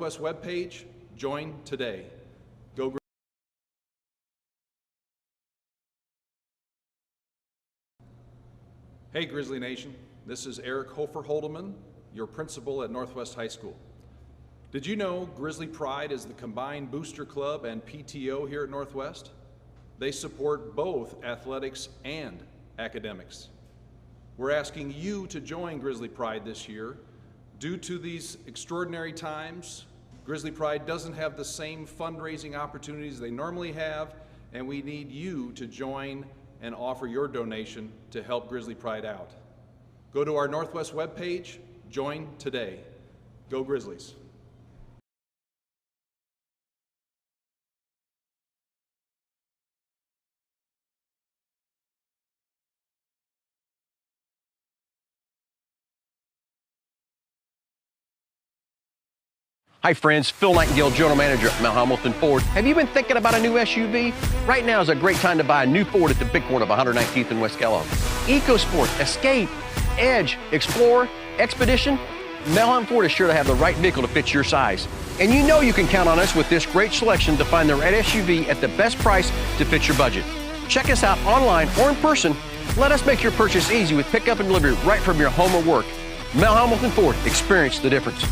Northwest webpage. Join today. Go Grizzlies. Hey Grizzly Nation, this is Eric Hofer-Holdeman, your principal at Northwest High School. Did you know Grizzly Pride is the combined booster club and PTO here at Northwest? They support both athletics and academics. We're asking you to join Grizzly Pride this year. Due to these extraordinary times, Grizzly Pride doesn't have the same fundraising opportunities they normally have, and we need you to join and offer your donation to help Grizzly Pride out. Go to our Northwest webpage, join today. Go Grizzlies. Hi friends, Phil Nightingale, General Manager at Mount Hamilton Ford. Have you been thinking about a new SUV? Right now is a great time to buy a new Ford at the big corner of 119th and West Kellogg. EcoSport, Escape, Edge, Explorer, Expedition, Mount Hamilton Ford is sure to have the right vehicle to fit your size. And you know you can count on us with this great selection to find the right SUV at the best price to fit your budget. Check us out online or in person. Let us make your purchase easy with pickup and delivery right from your home or work. Mount Hamilton Ford, experience the difference.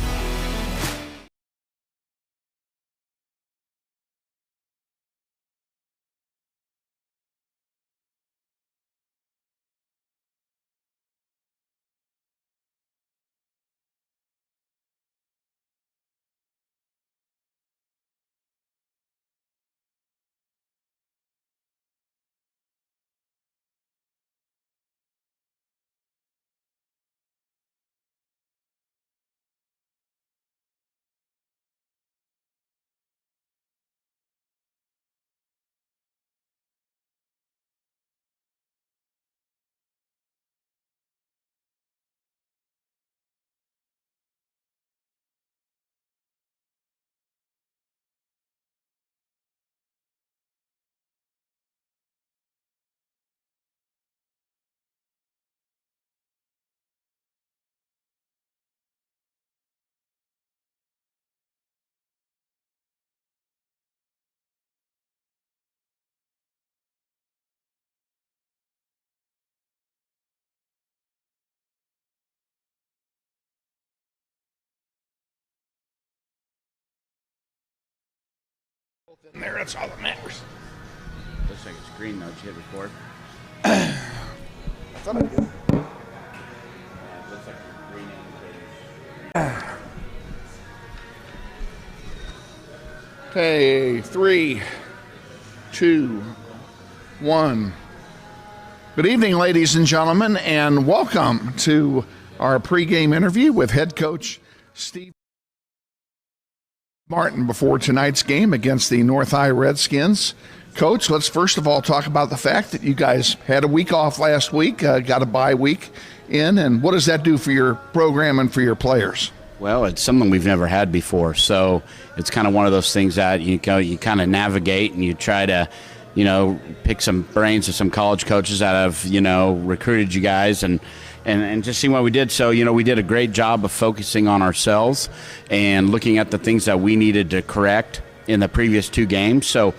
In there, that's all that matters. Looks like it's green though. Did you hit record? I thought I did. Yeah, it looks like green indicators. Okay, 3, 2, 1. Good evening, ladies and gentlemen, and welcome to our pregame interview with head coach Steve Martin before tonight's game against the North High Redskins. Coach, let's first of all talk about the fact that you guys had a week off last week, got a bye week in, and what does that do for your program and for your players? Well, it's something we've never had before, so it's kind of one of those things that you kind of navigate and you try to, pick some brains of some college coaches that have, recruited you guys and just see what we did. So, we did a great job of focusing on ourselves and looking at the things that we needed to correct in the previous two games. So,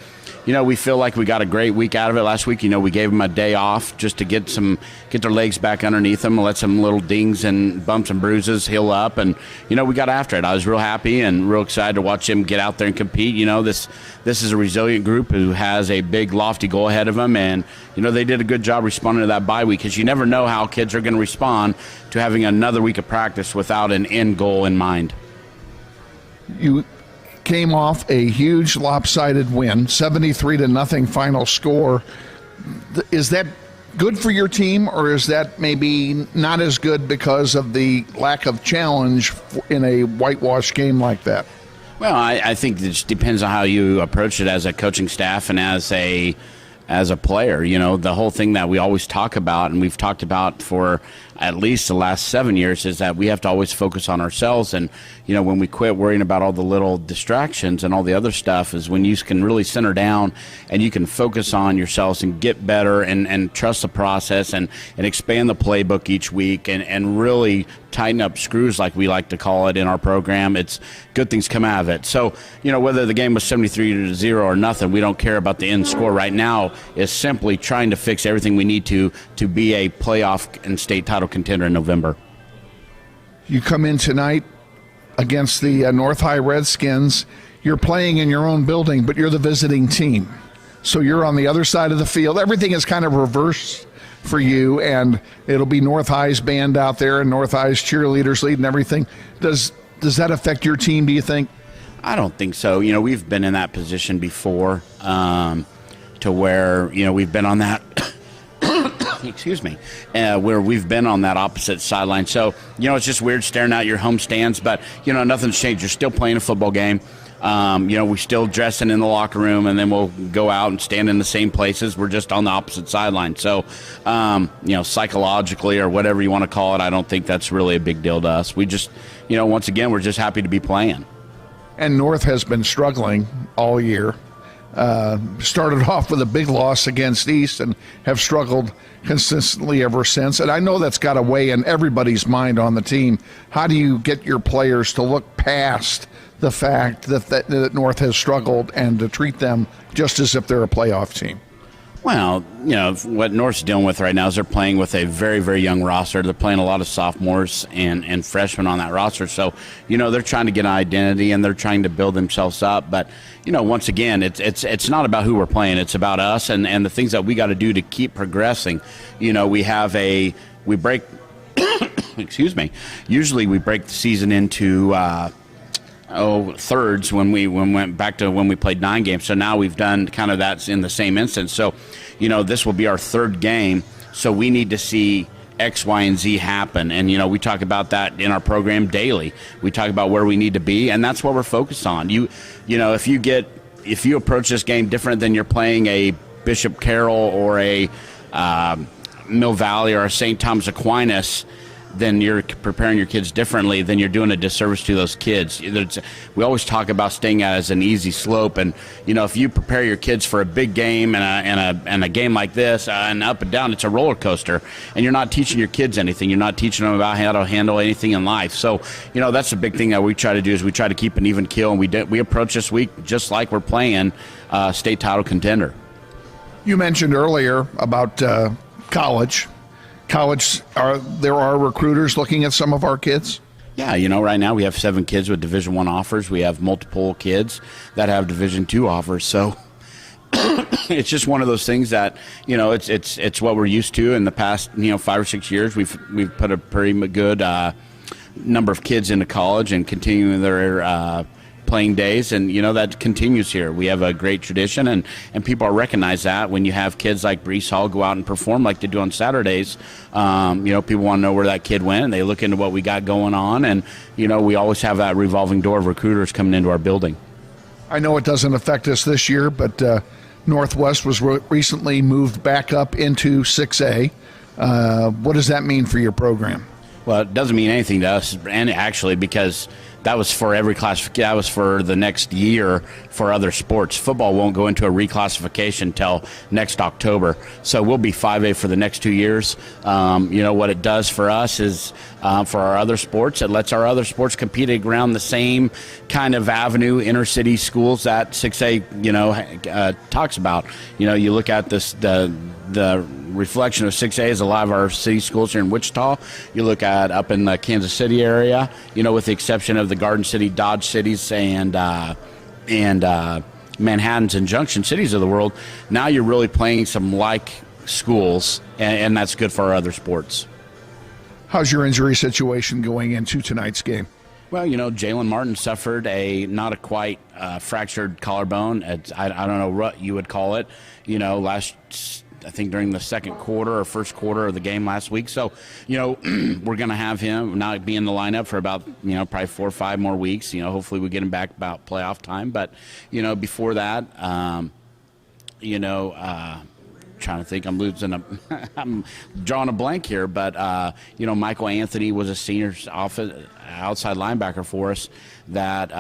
we feel like we got a great week out of it. Last week, we gave them a day off just to get their legs back underneath them, let some little dings and bumps and bruises heal up. And, we got after it. I was real happy and real excited to watch them get out there and compete. This is a resilient group who has a big, lofty goal ahead of them. And, they did a good job responding to that bye week because you never know how kids are going to respond to having another week of practice without an end goal in mind. You came off a huge lopsided win, 73-0 final score. Is that good for your team, or is that maybe not as good because of the lack of challenge in a whitewash game like that? Well, I think it just depends on how you approach it as a coaching staff and as a as a player. You know, the whole thing that we always talk about, and we've talked about for at least the last 7 years, is that we have to always focus on ourselves. And, you know, when we quit worrying about all the little distractions and all the other stuff is when you can really center down and you can focus on yourselves and get better and trust the process and expand the playbook each week and really tighten up screws, like we like to call it in our program. It's good things come out of it. So, you know, whether the game was 73-0 or nothing, we don't care about the end score right now. Is simply trying to fix everything we need to be a playoff and state title contender in November. You come in tonight against the North High Redskins. You're playing in your own building, but you're the visiting team. So you're on the other side of the field. Everything is kind of reversed for you, and it'll be North High's band out there and North High's cheerleaders leading everything. Does that affect your team, do you think? I don't think so. You know, we've been in that position before, to where, you know, we've been on that excuse me, where we've been on that opposite sideline. So, you know, it's just weird staring out your home stands, but, you know, nothing's changed. You're still playing a football game. You know, we're still dressing in the locker room, and then we'll go out and stand in the same places. We're just on the opposite sideline. So, you know, psychologically or whatever you want to call it, I don't think that's really a big deal to us. We just, you know, once again, we're just happy to be playing. And North has been struggling all year. Started off with a big loss against East and have struggled consistently ever since. And I know that's got to weigh in everybody's mind on the team. How do you get your players to look past the fact that North has struggled and to treat them just as if they're a playoff team? Well, you know, what North's dealing with right now is they're playing with a very, very young roster. They're playing a lot of sophomores and freshmen on that roster. So, you know, they're trying to get an identity and they're trying to build themselves up. But, you know, once again, it's not about who we're playing. It's about us and the things that we got to do to keep progressing. You know, we break, excuse me, usually we break the season into thirds when we went back to when we played 9 games. So now we've done kind of that in the same instance. So, you know, this will be our 3rd game. So we need to see X, Y, and Z happen. And, you know, we talk about that in our program daily. We talk about where we need to be, and that's what we're focused on. You know, if you approach this game different than you're playing a Bishop Carroll or a Mill Valley or a St. Thomas Aquinas, then you're preparing your kids differently, then you're doing a disservice to those kids. We always talk about staying as an easy slope, and you know, if you prepare your kids for a big game and a game like this and up and down, it's a roller coaster, and you're not teaching your kids anything. You're not teaching them about how to handle anything in life. So, you know, that's the big thing that we try to do is we try to keep an even keel, and we approach this week just like we're playing state title contender. You mentioned earlier about college. There are recruiters looking at some of our kids? Yeah, you know, right now we have 7 kids with Division I offers. We have multiple kids that have Division II offers. So it's just one of those things that, you know, it's what we're used to. In the past, you know, 5 or 6 years, we've put a pretty good number of kids into college and continuing their playing days, and you know that continues here. We have a great tradition, and people recognize that when you have kids like Brees Hall go out and perform like they do on Saturdays. You know, people want to know where that kid went, and they look into what we got going on, and you know, we always have that revolving door of recruiters coming into our building. I know it doesn't affect us this year, but Northwest was recently moved back up into 6A. What does that mean for your program? Well, it doesn't mean anything to us, and actually, because that was for every class. That was for the next year for other sports. Football won't go into a reclassification until next October. So we'll be 5A for the next 2 years. You know, what it does for us is for our other sports, it lets our other sports compete around the same kind of avenue, inner city schools that 6A, you know, talks about. You know, you look at this, the reflection of 6A is a lot of our city schools here in Wichita. You look at up in the Kansas City area, you know, with the exception of the Garden City, Dodge cities, and Manhattans and Junction cities of the world. Now you're really playing some like schools, and that's good for our other sports. How's your injury situation going into tonight's game? Well, you know, Jalen Martin suffered not a quite fractured collarbone. I don't know what you would call it, you know, I think during the second quarter or first quarter of the game last week. So, you know, we're going to have him not be in the lineup for about, you know, probably 4 or 5 more weeks. You know, hopefully we get him back about playoff time. But, you know, before that, you know, trying to think. I'm drawing a blank here, but Michael Anthony was a senior outside linebacker for us that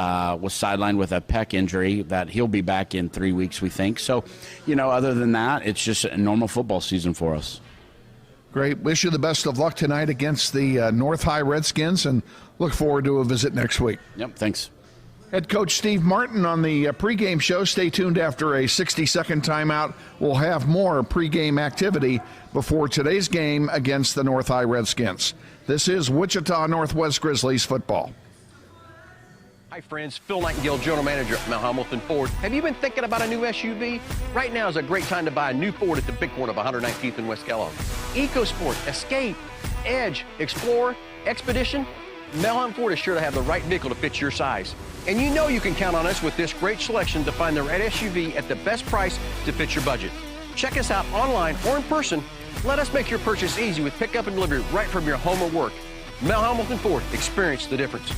was sidelined with a pec injury. That he'll be back in 3 weeks, we think. So, other than that, it's just a normal football season for us. Great. Wish you the best of luck tonight against the North High Redskins, and look forward to a visit next week. Yep. Thanks. Head coach Steve Martin on the pregame show. Stay tuned after a 60-second timeout. We'll have more pregame activity before today's game against the North High Redskins. This is Wichita Northwest Grizzlies football. Hi friends, Phil Nightingale, General Manager at Mount Hamilton Ford. Have you been thinking about a new SUV? Right now is a great time to buy a new Ford at the big corner of 119th and West Kellogg. EcoSport, Escape, Edge, Explorer, Expedition. Mount Hamilton Ford is sure to have the right vehicle to fit your size. And you can count on us with this great selection to find the right SUV at the best price to fit your budget. Check us out online or in person. Let us make your purchase easy with pickup and delivery right from your home or work. Mount Hamilton Ford, experience the difference.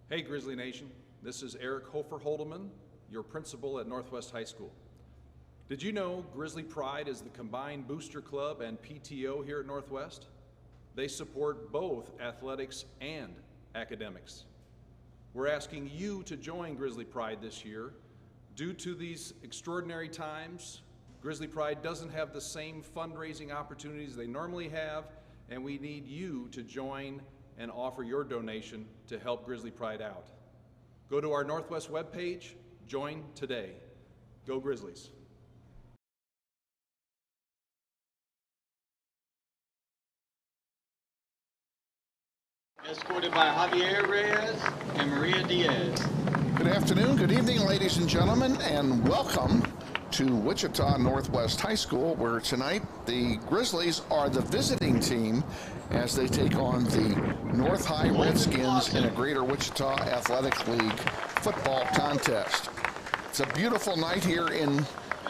Hey Grizzly Nation, this is Eric Hofer-Holdeman, your principal at Northwest High School. Did you know Grizzly Pride is the combined booster club and PTO here at Northwest? They support both athletics and academics. We're asking you to join Grizzly Pride this year. Due to these extraordinary times, Grizzly Pride doesn't have the same fundraising opportunities they normally have, and we need you to join and offer your donation to help Grizzly Pride out. Go to our Northwest webpage, join today. Go Grizzlies. Escorted by Javier Reyes and Maria Diaz. Good afternoon, good evening, ladies and gentlemen, and welcome to Wichita Northwest High School, where tonight the Grizzlies are the visiting team as they take on the North High Redskins in a Greater Wichita Athletic League football contest. It's a beautiful night here in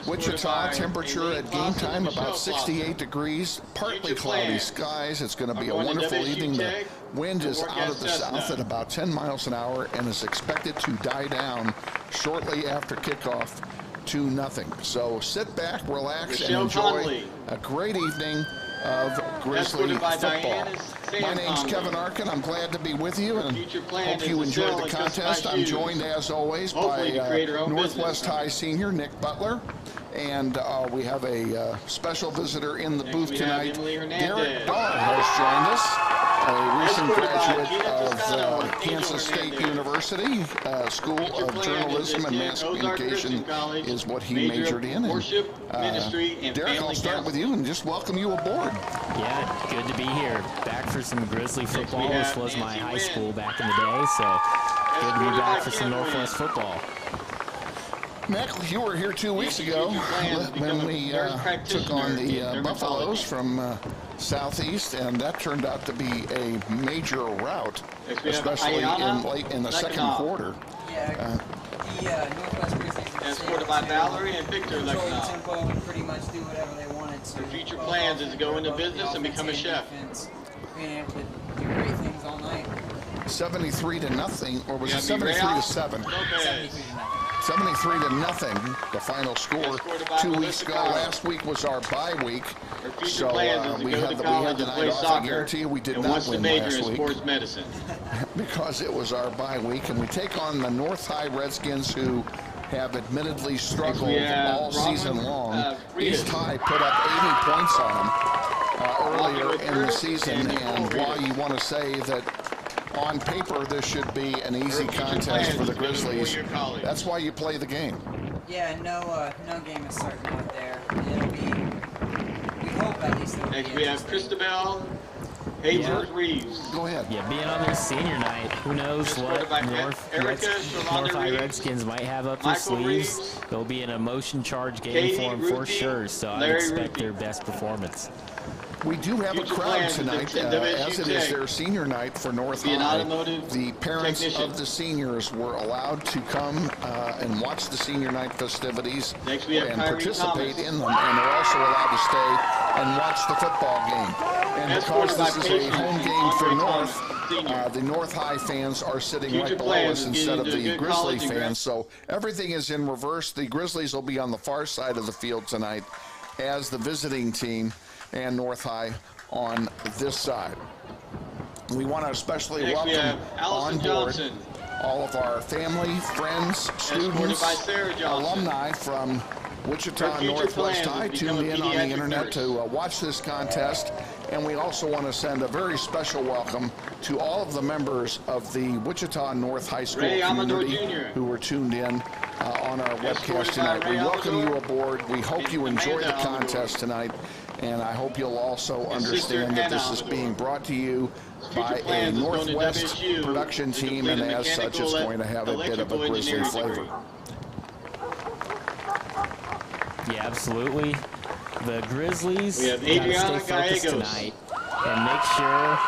Wichita. Temperature at game time about 68 degrees, partly cloudy skies. It's going to be a wonderful evening. The wind is out of the south at about 10 miles an hour and is expected to die down shortly after kickoff 2-0. So sit back, relax, and enjoy a great evening of Grizzly football. My name's Kevin Arkin. I'm glad to be with you and hope you enjoy the contest. I'm joined, as always, by Northwest High senior Nick Butler. And we have a special visitor in the booth tonight. Derek Dahl has joined us, a recent graduate of Kansas State University. School of Journalism and Mass Communication is what he majored in. And, Derek, I'll start with you and just welcome you aboard. Yeah, good to be here. Back for some Grizzly football. This was my high school back in the day, so good to be back for some Northwest football. Nick, you were here 2 weeks ago when we took on the Buffaloes from southeast, and that turned out to be a major rout, Next we have especially Ayana, late in the second Lekanoff. quarter. Yeah, the Northwest Grizzlies Escorted by Valerie and Victor control the Lekanoff. tempo and pretty much do whatever they wanted to. Their future Both plans is to go into both the business and become a offense chef. defense, being able to do great things all night. 73-0, or was We it have Mireya 73-7? Lopez. 73-0, the final score. Escorted by 2 weeks Melissa ago. Carl. Last week was our bye week, Her future so plans is to we go had to the college and night play off. I soccer guarantee you we did and not wants to win major last in week sports medicine. because it was our bye week, and we take on the North High Redskins, who have admittedly struggled have all Robin, season long. Frias. East High put up 80 points on them earlier with in the Curtis season, and and Nicole while Frias. you want to say that on paper this should be an easy Her future contest plans for the is to go to Grizzlies, four-year college. that's why you play the game. Yeah, no game is certain out there. It'll be, we hope at least it'll Next be we have interesting. Christabel Hayes Reeves. Go ahead. Yeah, being on their senior night, who knows Escorted what by North Erica Shalonda High Reeves, Redskins might have up their Michael sleeves. Reeves, It'll be an emotion-charged game Katie for them for Ruthie, sure, so I Larry expect Ruthie. their best performance. We do have a Future crowd plans is tonight, to attend as it is WSU their senior night for North Be an High. automotive The parents technician. of the seniors were allowed to come and watch the senior night festivities Next we have and Kyrie participate Thomas. in them, and they're also allowed to stay and watch the football game. And because Escorted by this is a Peyton home and game for Andre North, Thomas, Sr. the North High fans are sitting Future right below plans us is instead of getting the into a good Grizzly college and fans. So everything is in reverse. The Grizzlies will be on the far side of the field tonight as the visiting team, and North High on this side. We want to especially Next we welcome have Allison on board Johnson. all of our family, friends, students, by Sarah Johnson. alumni from Wichita Her and future Northwest plans High is to become tuned a in on the pediatric internet nurse. to watch this contest. And we also want to send a very special welcome to all of the members of the Wichita North High School Ray Amador community Jr. who were tuned in on our webcast Escorted by tonight. We Ray welcome you Amador aboard. We hope you and enjoy the Amanda Amador. contest tonight. And I hope you'll also And sister understand that Hannah this is Amador. being brought to you Future by a plans is going to Northwest WSU production to team, complete and a as such, it's mechanical going to have a bit of a electrical Grizzly engineering flavor. degree. Yeah, absolutely. The Grizzlies We have gotta Adriana stay focused Gallegos. tonight and make sure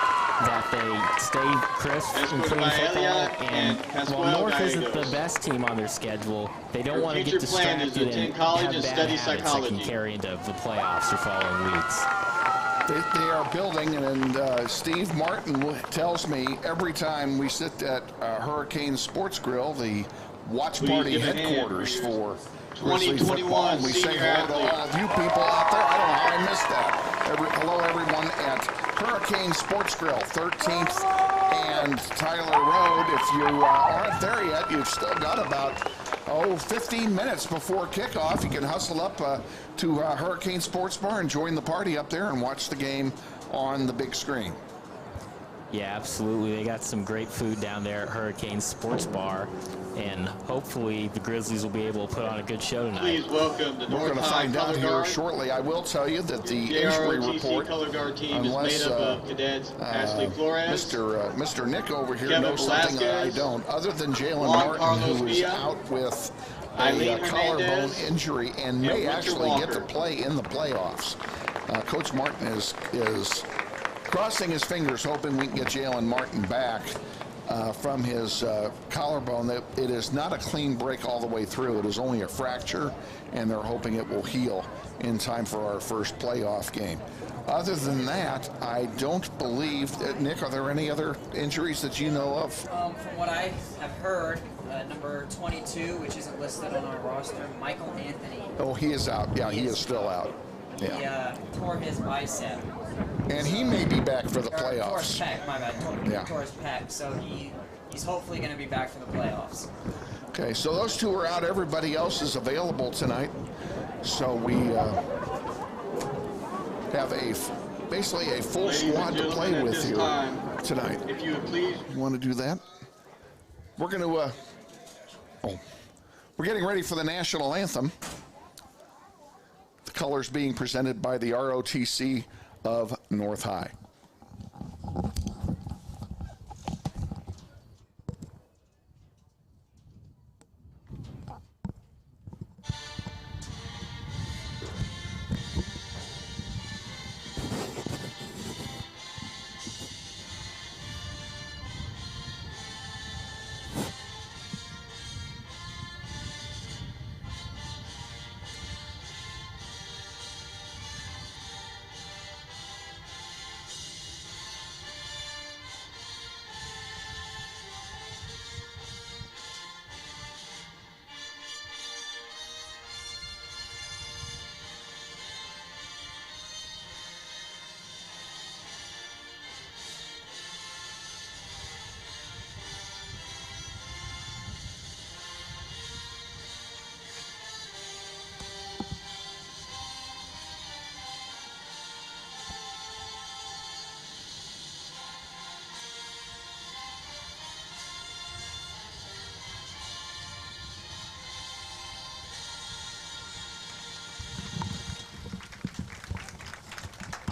that they stay crisp and Escorted clean by football. Elia and And Pasquale while North isn't Gallegos. the best team on their schedule, they don't Her want to get future plan is to distracted attend and college have and bad study habits that psychology. can carry into the playoffs or following weeks. They are building, and Steve Martin tells me every time we sit at Hurricane Sports Grill, the watch Please party give a hand headquarters for for Grizzly 2021 football. And we say senior hello to athlete. all of you people out there. I don't know how I missed that. Hello, everyone at Hurricane Sports Grill, 13th and Tyler Road. If you aren't there yet, you've still got about 15 minutes before kickoff. You can hustle up to Hurricane Sports Bar and join the party up there and watch the game on the big screen. Yeah, absolutely. They got some great food down there at Hurricane Sports Bar, and hopefully the Grizzlies will be able to put on a good show tonight. Please welcome the We're North going to High find out Color here Guard. shortly. I will tell you that the injury JROTC report, Color Guard team unless is made up of cadets Ashley Flores, Mr. Nick over here Kevin knows something that I Velasquez, don't, other than Jalen Juan Martin, Carlos who is Villa, out with Eileen a collarbone Hernandez, injury and may Winter actually get to Walker. play in the playoffs. Coach Martin is crossing his fingers, hoping we can get Jalen Martin back from his collarbone. That it is not a clean break all the way through. It is only a fracture, and they're hoping it will heal in time for our first playoff game. Other than that, I don't believe that, Nick, are there any other injuries that you know of? From what I have heard, number 22, which isn't listed on our roster, Michael Anthony. Oh, he is out. Yeah, he is still out. He Yeah. tore his bicep. And he may be back for the Or tore his playoffs. pec, my bad. Yeah. Tore his pec, so he's hopefully going to be back for the playoffs. Okay, so those two are out. Everybody else is available tonight. So we have basically a full Ladies and squad to gentlemen, play at with this here time, tonight. if you would please. You want to do that? We're going to, we're getting ready for the national anthem. The colors being presented by the ROTC of North High.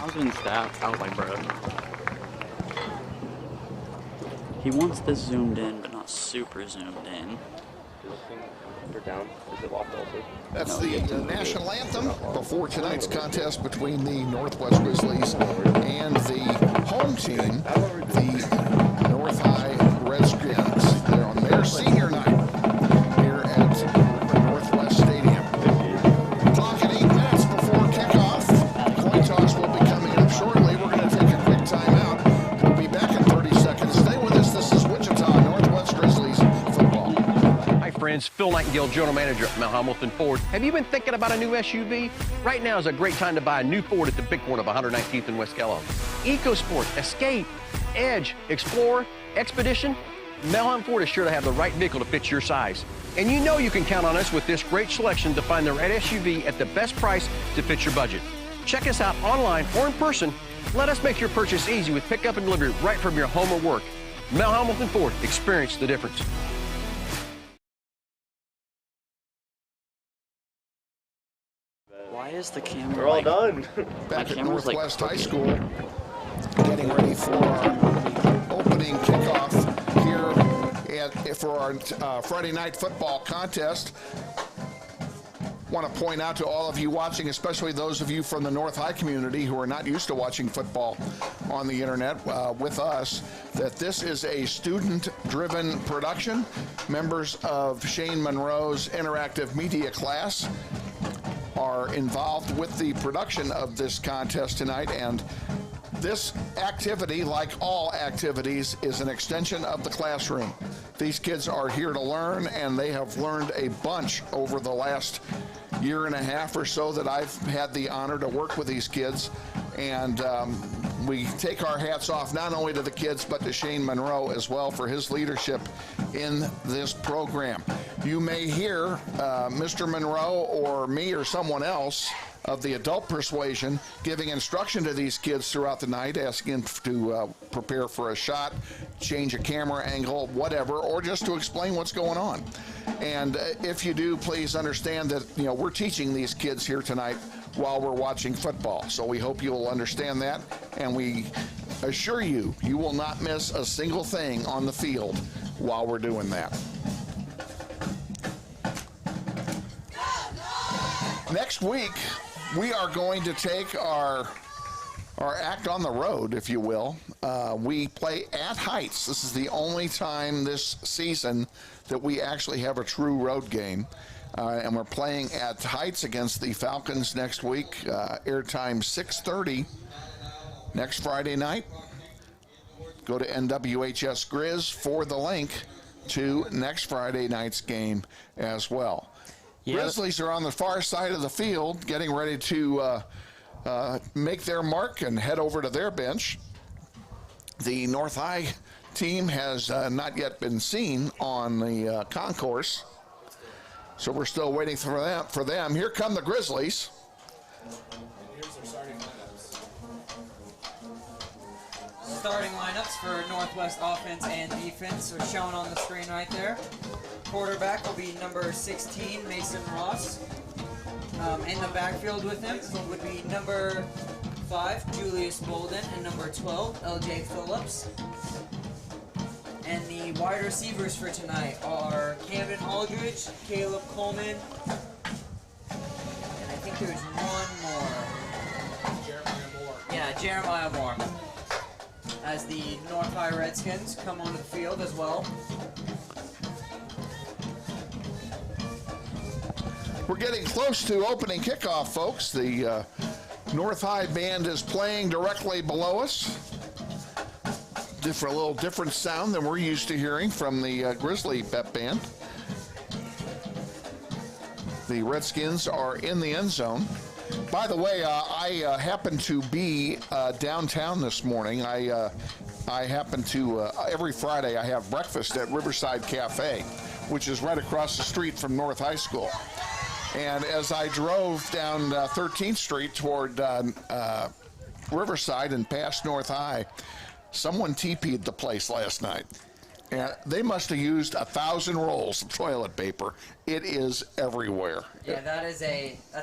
I was doing stats. I was like, bro. He wants this zoomed in, but not super zoomed in. Down. Is it locked also? That's the national anthem before tonight's contest between the Northwest Grizzlies and the home team, the North High Redskins. They're on their senior night here at Northwest Stadium. Clock at 8 minutes before kickoff. Coin toss will be coming up shortly. We're going to take a quick timeout. We'll be back in 30 seconds. Stay with us. This is Wichita Northwest Grizzlies football. Hi friends, Phil Nightingale, General Manager at Mount Hamilton Ford. Have you been thinking about a new SUV? Right now is a great time to buy a new Ford at the big corner of 119th and West Kellogg. EcoSport, Escape, Edge, Explorer, Expedition. Mount Hamilton Ford is sure to have the right vehicle to fit your size. And you know you can count on us with this great selection to find the right SUV at the best price to fit your budget. Check us out online or in person. Let us make your purchase easy with pickup and delivery right from your home or work. Mount Hamilton Ford, experience the difference. Why is the camera? We're all done. Back at camera's, like, Northwest High School, getting ready for our opening kickoff here for our Friday night football contest. Want to point out to all of you watching, especially those of you from the North High community who are not used to watching football on the internet with us, that this is a student-driven production. Members of Shane Monroe's interactive media class are involved with the production of this contest tonight, and this activity, like all activities, is an extension of the classroom. These kids are here to learn, and they have learned a bunch over the last year and a half or so that I've had the honor to work with these kids. And we take our hats off not only to the kids but to Shane Monroe as well for his leadership in this program. You may hear Mr. Monroe or me or someone else of the adult persuasion giving instruction to these kids throughout the night, asking to prepare for a shot, change a camera angle, whatever, or just to explain what's going on. And if you do, please understand that we're teaching these kids here tonight while we're watching football. So we hope you will understand that, and we assure you, you will not miss a single thing on the field while we're doing that. Next week, we are going to take our act on the road, if you will. We play at Heights. This is the only time this season that we actually have a true road game. And we're playing at Heights against the Falcons next week. Airtime 6:30 next Friday night. Go to NWHS Grizz for the link to next Friday night's game as well. Yeah. Grizzlies are on the far side of the field getting ready to make their mark and head over to their bench. The North High team has not yet been seen on the concourse, so we're still waiting for them. Here come the Grizzlies. Here's their starting lineups. Starting lineups for Northwest offense and defense are shown on the screen right there. Quarterback will be number 16, Mason Ross. In the backfield with him would be number 5, Julius Bolden, and number 12, LJ Phillips. And the wide receivers for tonight are Camden Aldridge, Caleb Coleman, and I think there's one more. Jeremiah Moore. Yeah, Jeremiah Moore. As the North High Redskins come onto the field as well. We're getting close to opening kickoff, folks. The North High band is playing directly below us. A little different sound than we're used to hearing from the Grizzly pep band. The Redskins are in the end zone. By the way, I happened to be downtown this morning. I happen to, every Friday I have breakfast at Riverside Cafe, which is right across the street from North High School. And as I drove down 13th Street toward Riverside and past North High, someone TP'd the place last night. And they must have used 1,000 rolls of toilet paper. It is everywhere. Yeah, that's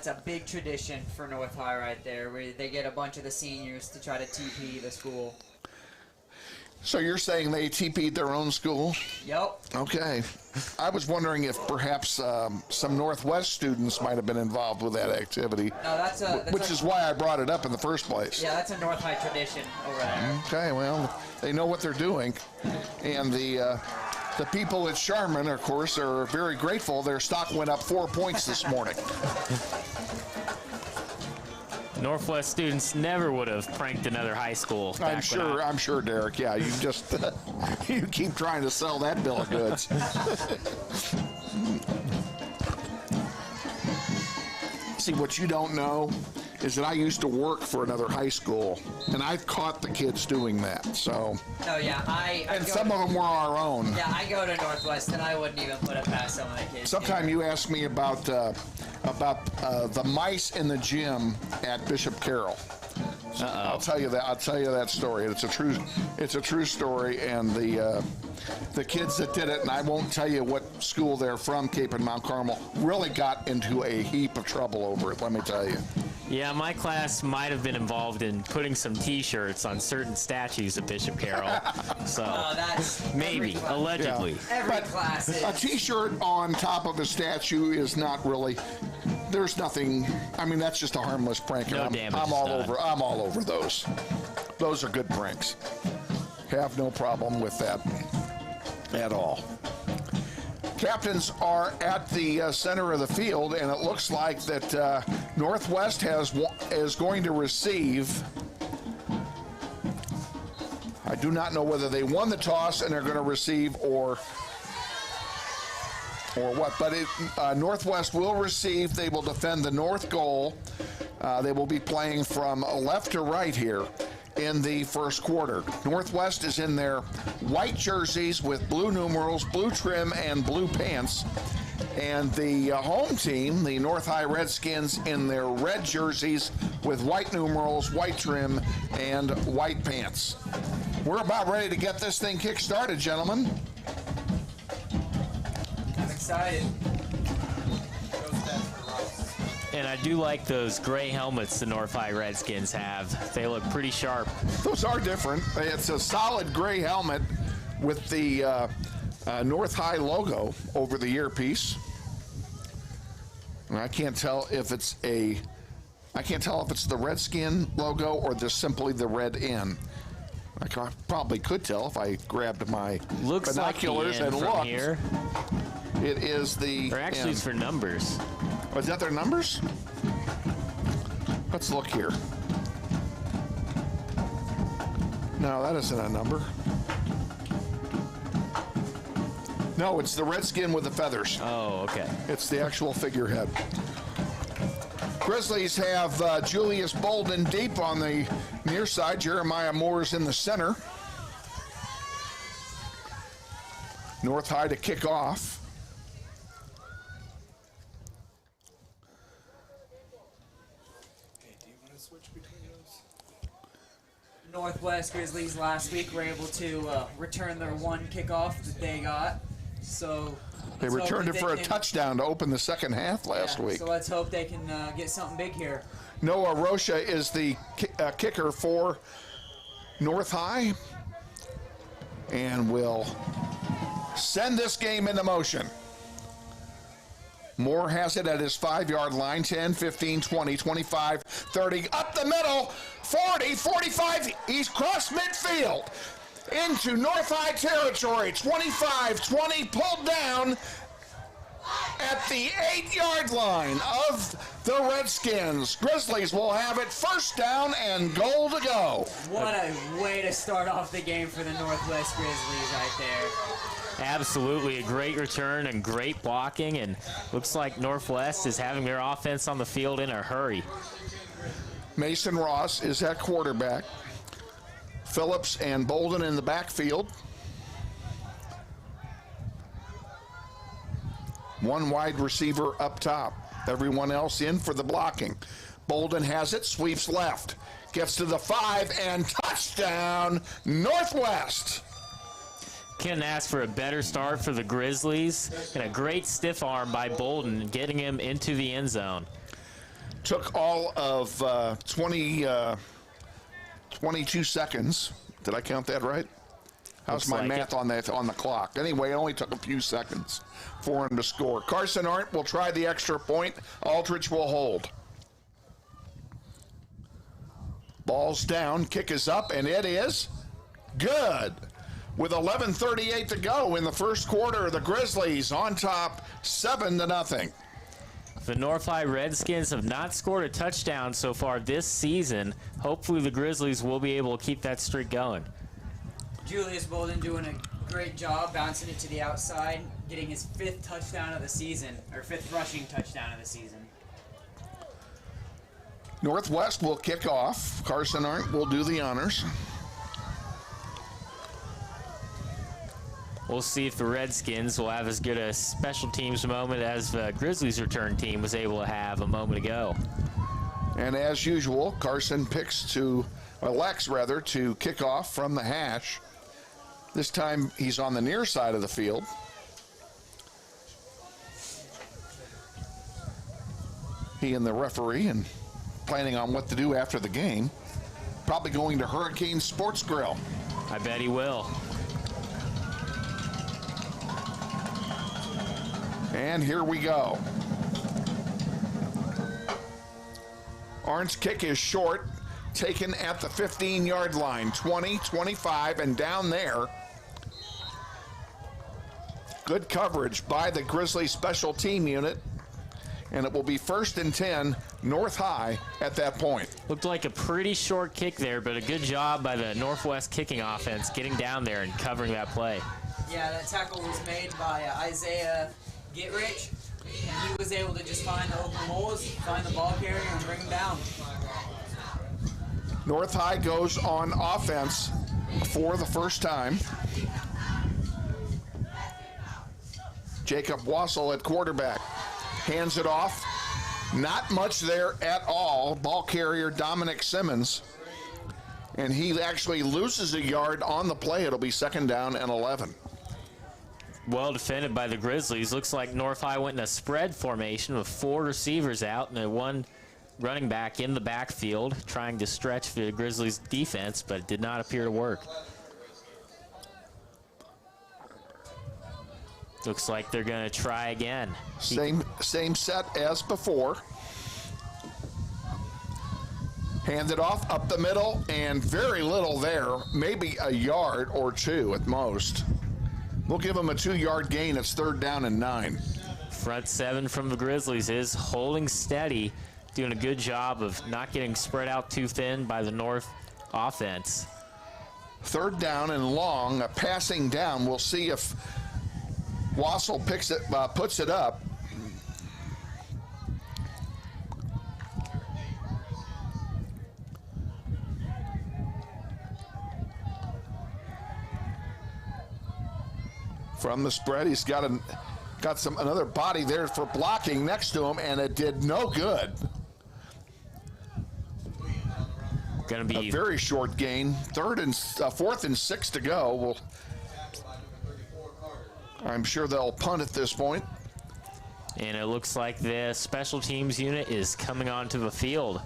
a big tradition for North High right there, where they get a bunch of the seniors to try to TP the school. So you're saying they TP'd their own school? Yep. Okay. I was wondering if perhaps some Northwest students might have been involved with that activity. No, that's which is why I brought it up in the first place. Yeah, that's a North High tradition over there. Okay, well, they know what they're doing. And the people at Sharman, of course, are very grateful. Their stock went up 4 points this morning. Northwest students never would have pranked another high school. I'm sure, Derek. Yeah, you just you keep trying to sell that bill of goods. See, what you don't know is that I used to work for another high school, and I caught the kids doing that. So. Oh yeah, and some of them were our own. Yeah, I go to Northwest, and I wouldn't even put it past some of the kids. Sometime you asked me about the mice in the gym at Bishop Carroll. So I'll tell you that story. It's a true story, and the kids that did it, and I won't tell you what school they're from, Cape and Mount Carmel, really got into a heap of trouble over it. Let me tell you. Yeah, my class might have been involved in putting some T-shirts on certain statues of Bishop Carroll. So that's maybe, allegedly. Yeah. Every class is. A T-shirt on top of a statue is not really. There's nothing. I mean, that's just a harmless prank. No damage. I'm all over those. Those are good pranks. Have no problem with that at all. Captains are at the center of the field, and it looks like that Northwest is going to receive. I do not know whether they won the toss and are going to receive or what, but Northwest will receive. They will defend the north goal. They will be playing from left to right here in the first quarter. Northwest is in their white jerseys with blue numerals, blue trim, and blue pants. And the home team, the North High Redskins, in their red jerseys with white numerals, white trim, and white pants. We're about ready to get this thing kick-started, gentlemen. I'm excited. And I do like those gray helmets the North High Redskins have. They look pretty sharp. Those are different. It's a solid gray helmet with the North High logo over the earpiece. And I can't tell if it's the Redskin logo or just simply the red N. I probably could tell if I grabbed my binoculars like and from looked. Here. It is the. Or actually, N. it's for numbers. Oh, is that their numbers? Let's look here. No, that isn't a number. No, it's the Redskin with the feathers. Oh, okay. It's the actual figurehead. Grizzlies have Julius Bolden deep on the near side. Jeremiah Moore's in the center. North High to kick off. Northwest Grizzlies last week were able to return their one kickoff that they got. So they returned it for a touchdown to open the second half last week. So let's hope they can get something big here. Noah Rocha is the kicker for North High and will send this game into motion. Moore has it at his 5-yard line, 10, 15, 20, 25, 30, up the middle, 40, 45, he's crossed midfield into North High territory, 25, 20, pulled down at the 8-yard line of the Redskins. Grizzlies will have it first down and goal to go. What a way to start off the game for the Northwest Grizzlies right there. Absolutely a great return and great blocking, and looks like Northwest is having their offense on the field in a hurry. Mason Ross is at quarterback. Phillips and Bolden in the backfield. One wide receiver up top. Everyone else in for the blocking. Bolden has it, sweeps left. Gets to the 5 and touchdown, Northwest. Couldn't ask for a better start for the Grizzlies, and a great stiff arm by Bolden, getting him into the end zone. Took all of 22 seconds. Did I count that right? How's my math on the clock? Anyway, it only took a few seconds for him to score. Carson Arndt will try the extra point. Aldridge will hold. Ball's down, kick is up, and it is good. With 11:38 to go in the first quarter, the Grizzlies on top 7-0. The North High Redskins have not scored a touchdown so far this season. Hopefully the Grizzlies will be able to keep that streak going. Julius Bolden doing a great job bouncing it to the outside, getting his 5th touchdown of the season, or 5th rushing touchdown of the season. Northwest will kick off. Carson Arndt will do the honors. We'll see if the Redskins will have as good a special teams moment as the Grizzlies return team was able to have a moment ago. And as usual, Carson elects to kick off from the hash. This time he's on the near side of the field. He and the referee, and planning on what to do after the game. Probably going to Hurricane Sports Grill. I bet he will. And here we go. Arndt's kick is short, taken at the 15-yard line. 20, 25, and down there. Good coverage by the Grizzlies special team unit. And it will be 1st and 10, North High at that point. Looked like a pretty short kick there, but a good job by the Northwest kicking offense getting down there and covering that play. Yeah, that tackle was made by Isaiah Getrich, and he was able to just find the open holes, find the ball carrier, and bring him down. North High goes on offense for the first time. Jacob Wassel at quarterback. Hands it off. Not much there at all. Ball carrier Dominic Simmons. And he actually loses a yard on the play. It'll be 2nd down and 11. Well defended by the Grizzlies. Looks like North High went in a spread formation with 4 receivers out and one running back in the backfield trying to stretch the Grizzlies defense, but it did not appear to work. Looks like they're going to try again. Same set as before. Hand it off up the middle, and very little there, maybe a yard or 2 at most. We'll give them a 2-yard gain. It's 3rd down and 9. Front 7 from the Grizzlies is holding steady, doing a good job of not getting spread out too thin by the North offense. 3rd down and long, a passing down. We'll see if Wassel puts it up. From the spread, he's got another body there for blocking next to him, and it did no good. Going to be a very short gain. 4th and 6 to go. I'm sure they'll punt at this point. And it looks like the special teams unit is coming onto the field.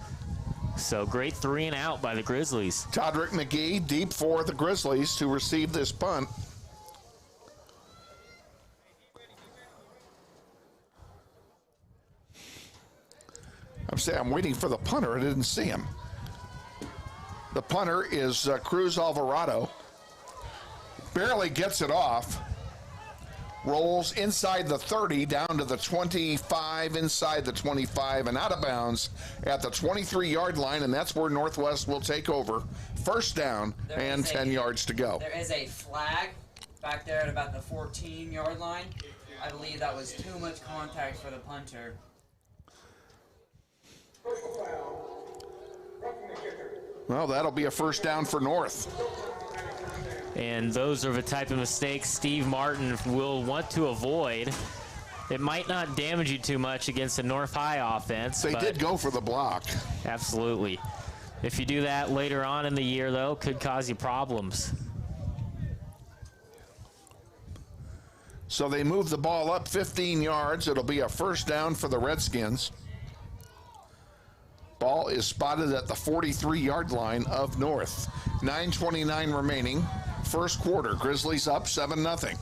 So great 3 and out by the Grizzlies. Todrick McGee deep for the Grizzlies to receive this punt. I'm waiting for the punter. I didn't see him. The punter is Cruz Alvarado. Barely gets it off. Rolls inside the 30, down to the 25, inside the 25, and out of bounds at the 23-yard line, and that's where Northwest will take over. 1st down and 10 yards to go. There is a flag back there at about the 14-yard line. I believe that was too much contact for the punter. Well, that'll be a 1st down for North. And those are the type of mistakes Steve Martin will want to avoid. It might not damage you too much against the North High offense. They did go for the block. Absolutely. If you do that later on in the year, though, could cause you problems. So they move the ball up 15 yards. It'll be a first down for the Redskins. Ball is spotted at the 43-yard line of North. 9:29 remaining. First quarter. Grizzlies up 7-0.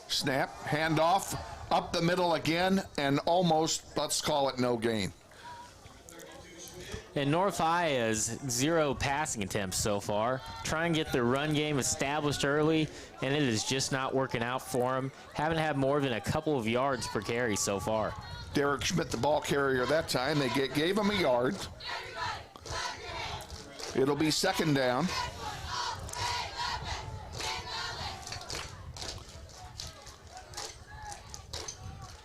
Snap, handoff, up the middle again, and almost, let's call it no gain. And North High has 0 passing attempts so far. Try and get their run game established early, and it is just not working out for them. Haven't had more than a couple of yards per carry so far. Derek Schmidt, the ball carrier that time. They gave him a yard. It'll be second down.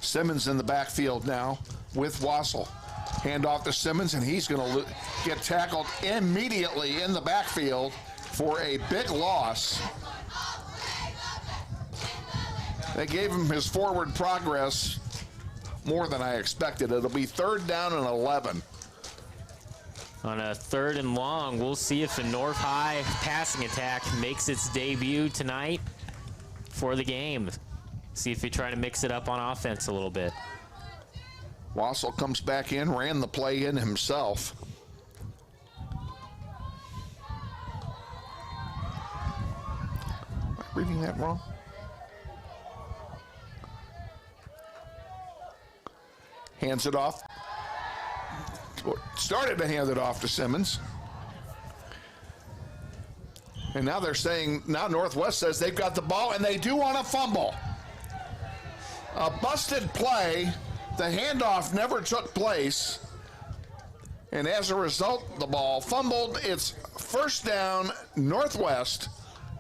Simmons in the backfield now with Wassel. Hand off to Simmons, and he's going to get tackled immediately in the backfield for a big loss. They gave him his forward progress more than I expected. It'll be third down and 11. On a 3rd and long, we'll see if the North High passing attack makes its debut tonight for the game. See if they try to mix it up on offense a little bit. Wassel comes back in, ran the play in himself. Am I reading that wrong? Hands it off. Started to hand it off to Simmons. And now they're saying, now Northwest says they've got the ball and they do want to fumble. A busted play. The handoff never took place. And as a result, the ball fumbled. It's first down, Northwest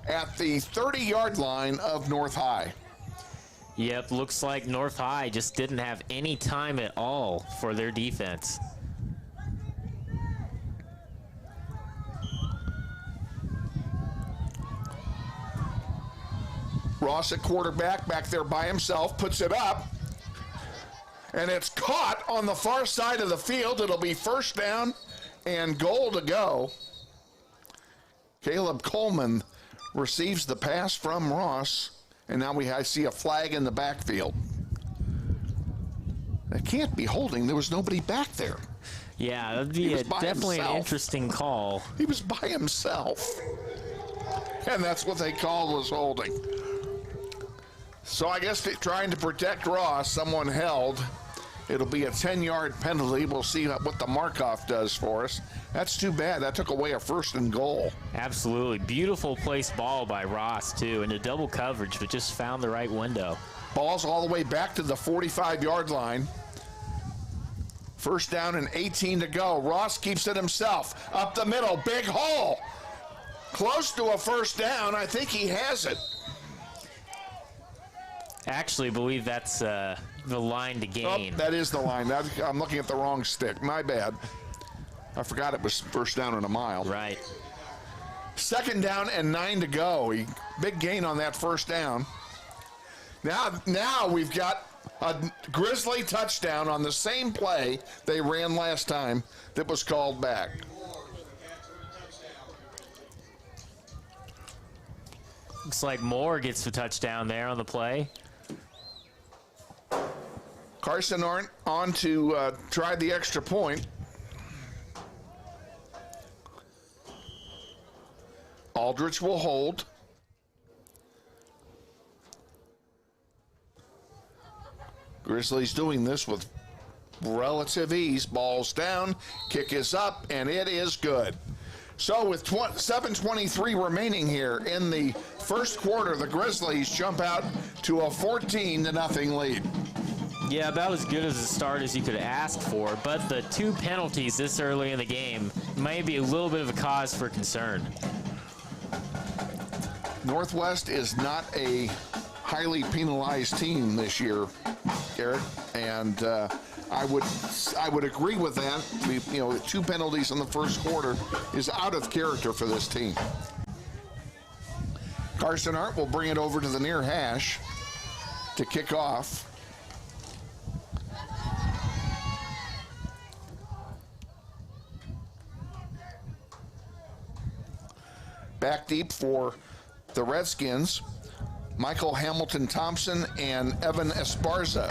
at the 30-yard line of North High. Yep, looks like North High just didn't have any time at all for their defense. Ross at quarterback, back there by himself, puts it up. And it's caught on the far side of the field. It'll be first down and goal to go. Caleb Coleman receives the pass from Ross. And now I see a flag in the backfield. That can't be holding. There was nobody back there. Yeah, that'd be definitely an interesting call. He was by himself. And that's what they called was holding. So I guess trying to protect Ross, someone held. It'll be a 10-yard penalty. We'll see what the Markov does for us. That's too bad. That took away a first and goal. Absolutely. Beautiful placed ball by Ross, too, into double coverage, but just found the right window. Ball's all the way back to the 45-yard line. First down and 18 to go. Ross keeps it himself. Up the middle, big hole. Close to a first down. I think he has it. Actually, believe that's the line to gain. Oh, that is the line. I'm looking at the wrong stick. My bad. I forgot it was first down and a mile. Right. Second down and 9 to go. Big gain on that first down. Now we've got a Grizzly touchdown on the same play they ran last time that was called back. Looks like Moore gets the touchdown there on the play. Carson Arndt on to try the extra point. Aldrich will hold. Grizzlies doing this with relative ease. Ball's down, kick is up, and it is good. So with 7:23 remaining here in the first quarter, the Grizzlies jump out to a 14-0 lead. Yeah, about as good as a start as you could ask for, but the 2 penalties this early in the game may be a little bit of a cause for concern. Northwest is not a highly penalized team this year, Eric, and I would agree with that. 2 penalties in the first quarter is out of character for this team. Carson Arndt will bring it over to the near hash to kick off. Back deep for the Redskins, Michael Hamilton Thompson and Evan Esparza.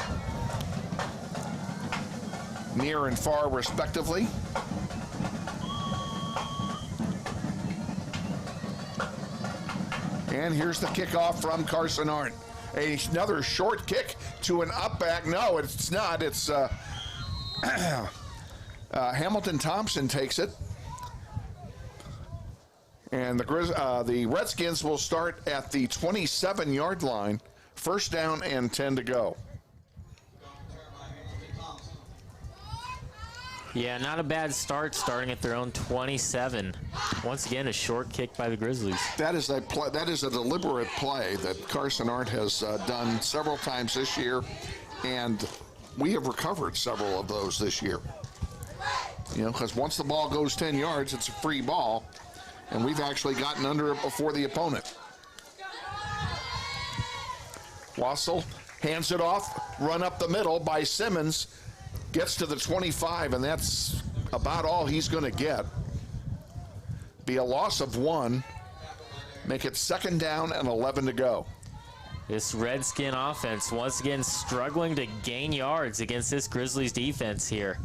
Near and far, respectively. And here's the kickoff from Carson Arndt. Another short kick to an up back. No, it's not. It's Hamilton Thompson takes it. And the Redskins will start at the 27-yard line. First down and 10 to go. Yeah, not a bad start, starting at their own 27. Once again, a short kick by the Grizzlies. That is a deliberate play that Carson Arndt has done several times this year, and we have recovered several of those this year. You know, because once the ball goes 10 yards, it's a free ball, and we've actually gotten under it before the opponent. Wassel hands it off, run up the middle by Simmons. Gets to the 25, and that's about all he's going to get. Be a loss of 1. Make it second down and 11 to go. This Redskin offense once again struggling to gain yards against this Grizzlies defense here.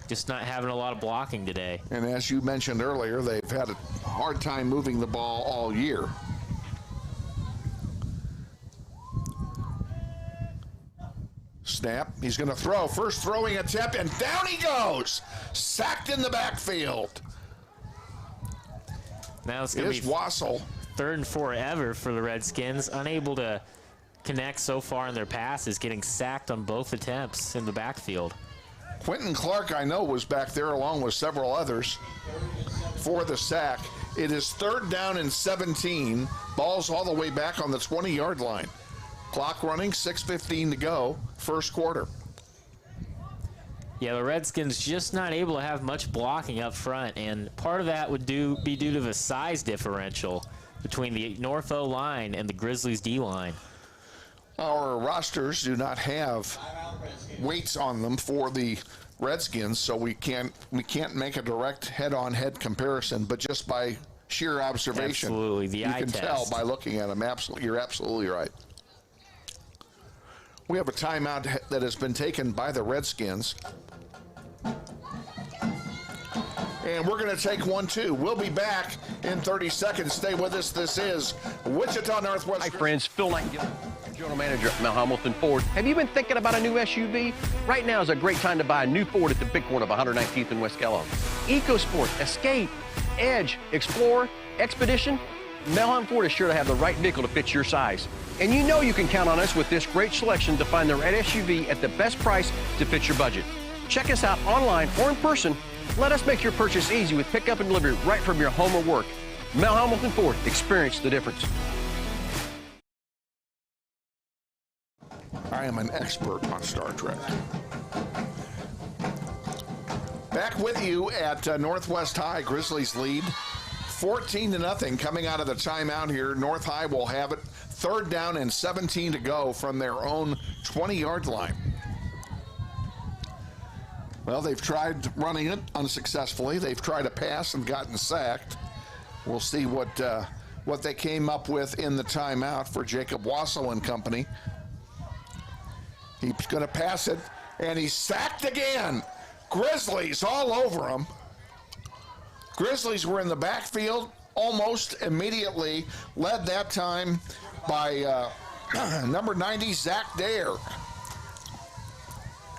Just not having a lot of blocking today. And as you mentioned earlier, they've had a hard time moving the ball all year. Snap, he's going to throw. First throwing attempt, and down he goes. Sacked in the backfield. Now it's going to be Wassel. 3rd and 4 ever for the Redskins. Unable to connect so far in their passes, getting sacked on both attempts in the backfield. Quentin Clark, I know, was back there along with several others for the sack. It is 3rd down and 17. Ball's all the way back on the 20-yard line. Clock running, 6:15 to go, first quarter. Yeah, the Redskins just not able to have much blocking up front, and part of that would be due to the size differential between the North O line and the Grizzlies D line. Our rosters do not have weights on them for the Redskins, so we can't make a direct head-on-head comparison, but just by sheer observation, absolutely, the eye you can test. tell by looking at them. Absolutely, you're absolutely right. We have a timeout that has been taken by the Redskins. And we're going to take one, too. We'll be back in 30 seconds. Stay with us. This is Wichita Northwest. Hi, friends. Phil Nightingale, General Manager at Mel Hamilton Ford. Have you been thinking about a new SUV? Right now is a great time to buy a new Ford at the big corner of 119th and West Kellogg. EcoSport, Escape, Edge, Explorer, Expedition. Mel Hamilton Ford is sure to have the right vehicle to fit your size. And you know you can count on us with this great selection to find the right SUV at the best price to fit your budget. Check us out online or in person. Let us make your purchase easy with pickup and delivery right from your home or work. Mel Hamilton Ford, experience the difference. I am an expert on Star Trek. Back with you at Northwest High. Grizzlies lead 14-0 coming out of the timeout here. North High will have it. 3rd down and 17 to go from their own 20-yard line. Well, they've tried running it unsuccessfully. They've tried a pass and gotten sacked. We'll see what they came up with in the timeout for Jacob Wassel and company. He's going to pass it, and he's sacked again. Grizzlies all over him. Grizzlies were in the backfield almost immediately, led that time by number 90, Zach Dare.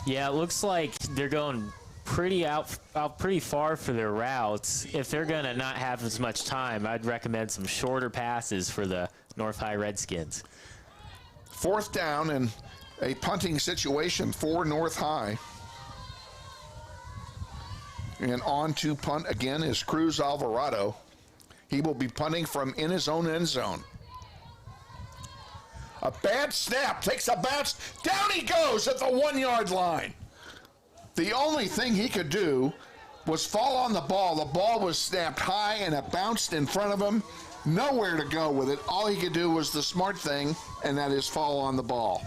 Yeah, it looks like they're going pretty out pretty far for their routes. If they're going to not have as much time, I'd recommend some shorter passes for the North High Redskins. 4th down and a punting situation for North High. And on to punt again is Cruz Alvarado. He will be punting from in his own end zone. A bad snap, takes a bounce, down he goes at the 1-yard line. The only thing he could do was fall on the ball. The ball was snapped high and it bounced in front of him. Nowhere to go with it. All he could do was the smart thing, and that is fall on the ball.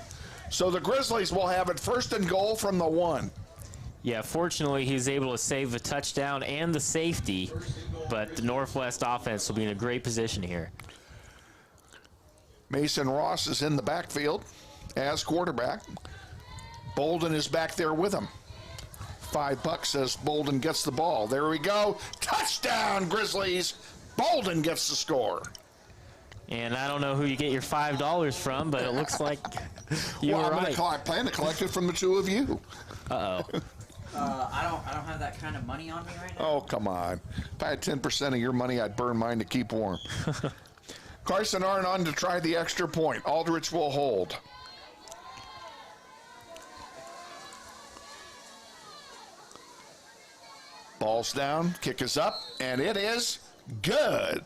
So the Grizzlies will have it 1st and goal from the 1. Yeah, fortunately, he's able to save the touchdown and the safety, but the Northwest offense will be in a great position here. Mason Ross is in the backfield as quarterback. Bolden is back there with him. $5 as Bolden gets the ball. There we go. Touchdown, Grizzlies. Bolden gets the score. And I don't know who you get your $5 from, but it looks like you were right. I plan to collect it from the two of you. Uh-oh. I don't have that kind of money on me right now. Oh, come on. If I had 10% of your money, I'd burn mine to keep warm. Carson Arndt on to try the extra point. Aldrich will hold. Ball's down, kick is up, and it is good.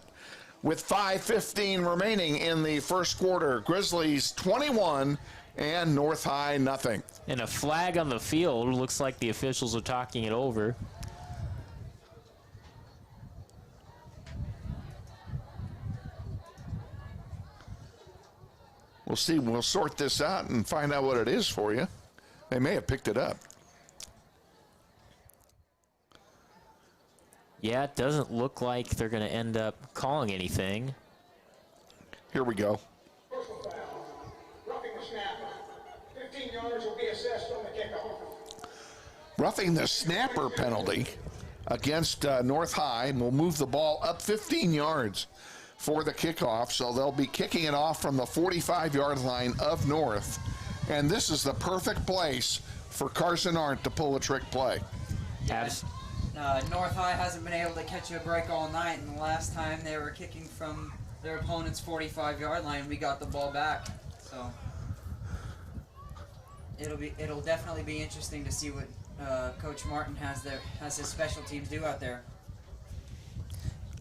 With 5:15 remaining in the first quarter, Grizzlies 21 and North High nothing. And a flag on the field. Looks like the officials are talking it over. We'll see. We'll sort this out and find out what it is for you. They may have picked it up. Yeah, it doesn't look like they're going to end up calling anything. Here we go. Roughing the snapper. 15 yards will be assessed on the kickoff. Roughing the snapper penalty against North High, and will move the ball up 15 yards for the kickoff. So they'll be kicking it off from the 45-yard line of North. And this is the perfect place for Carson Arndt to pull a trick play. Yes. North High hasn't been able to catch a break all night, and the last time they were kicking from their opponent's 45-yard line, we got the ball back. So it'll definitely be interesting to see what Coach Martin has his special teams do out there.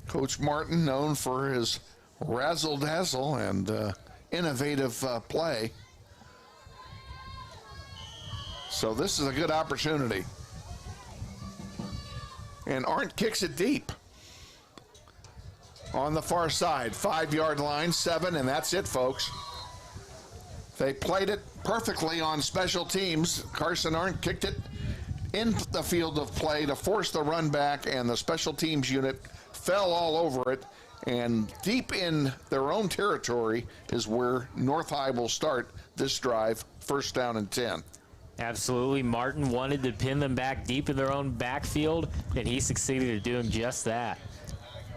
Coach Martin, known for his razzle-dazzle and innovative play. So this is a good opportunity. And Arndt kicks it deep. On the far side, 5-yard line, 7, and that's it, folks. They played it perfectly on special teams. Carson Arndt kicked it in the field of play to force the run back, and the special teams unit fell all over it. And deep in their own territory is where North High will start this drive, 1st down and 10. Absolutely. Martin wanted to pin them back deep in their own backfield, and he succeeded at doing just that.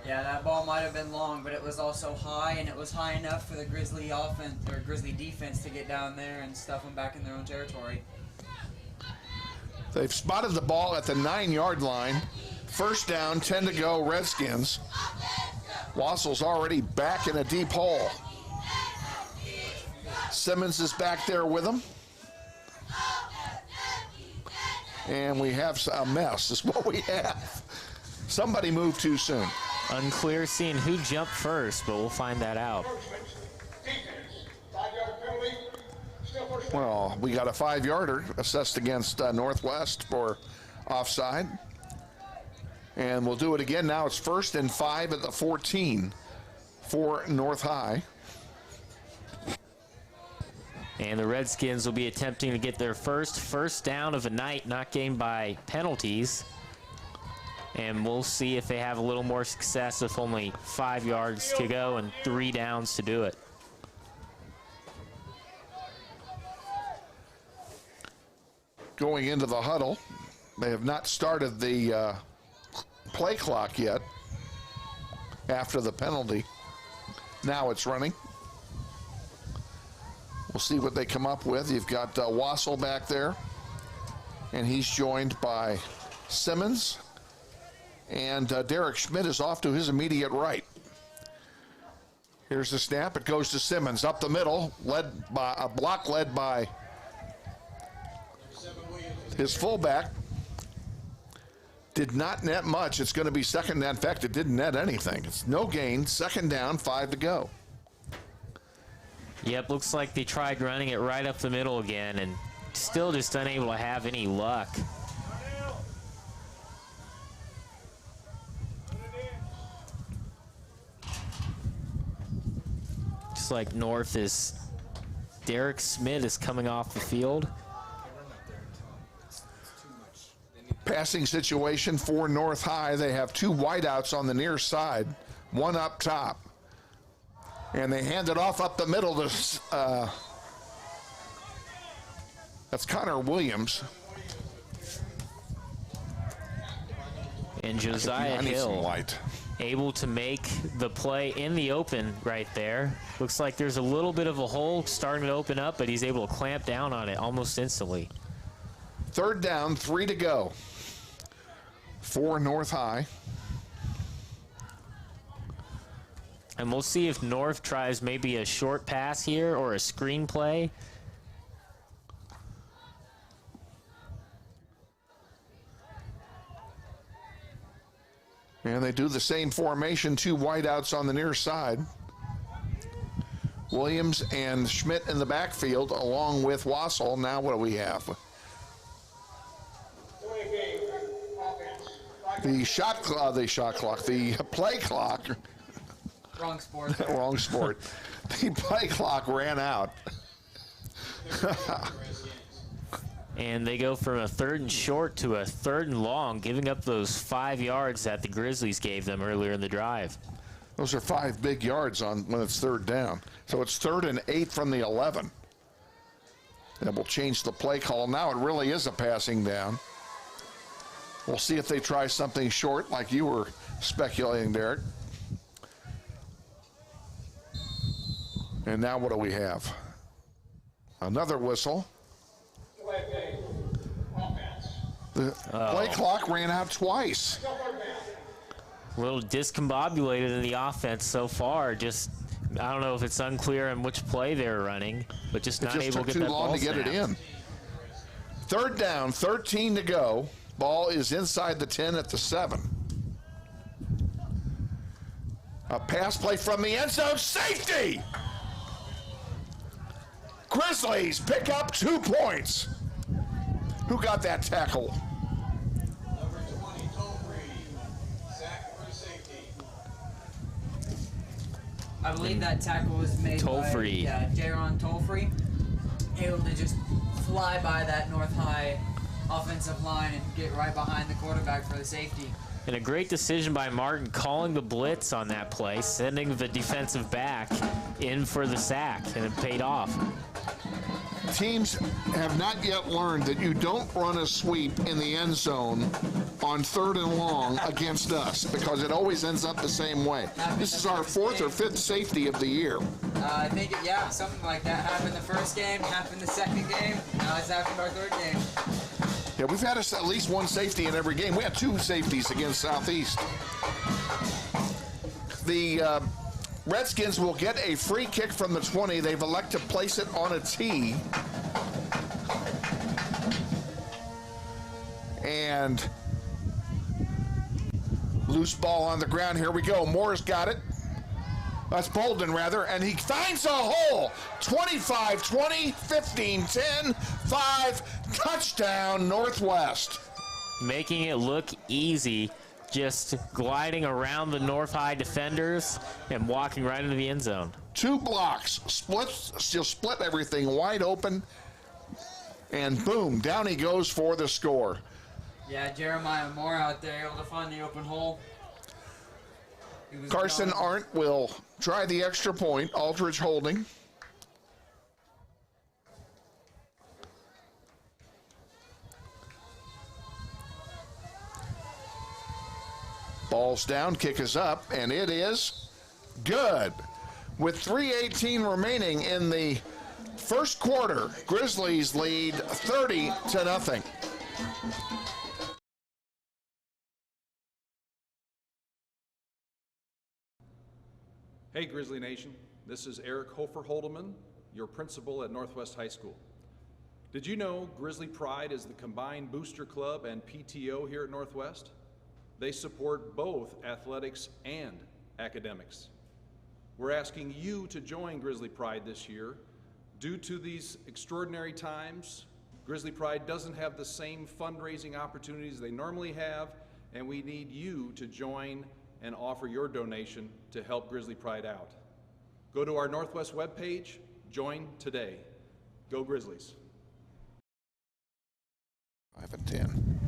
Yeah, that ball might have been long, but it was also high, and it was high enough for the Grizzly offense or Grizzly defense to get down there and stuff them back in their own territory. They've spotted the ball at the 9-yard line. 1st down, 10 to go, Redskins. Wassell's already back in a deep hole. Simmons is back there with him. And we have a mess is what we have. Somebody moved too soon. Unclear seeing who jumped first, but we'll find that out. Well, we got a 5-yarder assessed against Northwest for offside. And we'll do it again. Now it's 1st and 5 at the 14 for North High. And the Redskins will be attempting to get their first down of the night, not gained by penalties. And we'll see if they have a little more success with only 5 yards to go and 3 downs to do it. Going into the huddle, they have not started the play clock yet after the penalty. Now it's running. We'll see what they come up with. You've got Wassell back there, and he's joined by Simmons, and Derek Schmidt is off to his immediate right. Here's the snap. It goes to Simmons up the middle, led by a block led by his fullback. Did not net much. It's going to be 2nd down. In fact, it didn't net anything. It's no gain. 2nd down, 5 to go. Yep, looks like they tried running it right up the middle again and still just unable to have any luck. Just like North is, Derek Smith is coming off the field. Passing situation for North High. They have two wideouts on the near side, one up top. And they hand it off up the middle to, that's Connor Williams. And Josiah I need some Hill light. able to make the play in the open right there. Looks like there's a little bit of a hole starting to open up, but he's able to clamp down on it almost instantly. Third down, 3 to go for North High. And we'll see if North tries maybe a short pass here or a screen play. And they do the same formation, two wideouts on the near side. Williams and Schmidt in the backfield along with Wassel. Now what do we have? The play clock. Wrong sport. Wrong sport. The play clock ran out. And they go from a 3rd and short to a 3rd and long, giving up those 5 yards that the Grizzlies gave them earlier in the drive. Those are 5 big yards on when it's 3rd down. So it's 3rd and 8 from the 11. That will change the play call. Now it really is a passing down. We'll see if they try something short like you were speculating, Derek. And now what do we have? Another whistle. The play clock ran out twice. A little discombobulated in the offense so far. Just, I don't know if it's unclear on which play they're running, but just not able to get that ball too long to get it in. 3rd down, 13 to go. Ball is inside the 10 at the 7. A pass play from the end zone, safety! Grizzlies pick up 2 points. Who got that tackle? Number 20, Tolfree. Sack for safety. I believe that tackle was made Tolfree. by Jaron Tolfree. Able to just fly by that North High offensive line and get right behind the quarterback for the safety. And a great decision by Martin calling the blitz on that play, sending the defensive back in for the sack, and it paid off. Teams have not yet learned that you don't run a sweep in the end zone on 3rd and long against us because it always ends up the same way. This is our 4th or 5th safety of the year. I think, something like that happened the first game, happened the second game, now it's happened our 3rd game. Yeah, we've had at least one safety in every game. We had 2 safeties against Southeast. The Redskins will get a free kick from the 20. They've elected to place it on a tee. And loose ball on the ground. Here we go. Moore's got it. That's Bolden, rather. And he finds a hole. 25, 20, 15, 10, 5. Touchdown, Northwest. Making it look easy, just gliding around the North High defenders and walking right into the end zone. 2 blocks. She'll split everything wide open. And boom, down he goes for the score. Yeah, Jeremiah Moore out there able to find the open hole. Carson Arndt will try the extra point. Aldridge holding. Ball's down, kick is up, and it is good. With 3:18 remaining in the first quarter, Grizzlies lead 30-0. Hey Grizzly Nation, this is Eric Hofer-Holdeman, your principal at Northwest High School. Did you know Grizzly Pride is the combined booster club and PTO here at Northwest? They support both athletics and academics. We're asking you to join Grizzly Pride this year. Due to these extraordinary times, Grizzly Pride doesn't have the same fundraising opportunities they normally have, and we need you to join and offer your donation to help Grizzly Pride out. Go to our Northwest webpage, join today. Go Grizzlies. 5 and 10.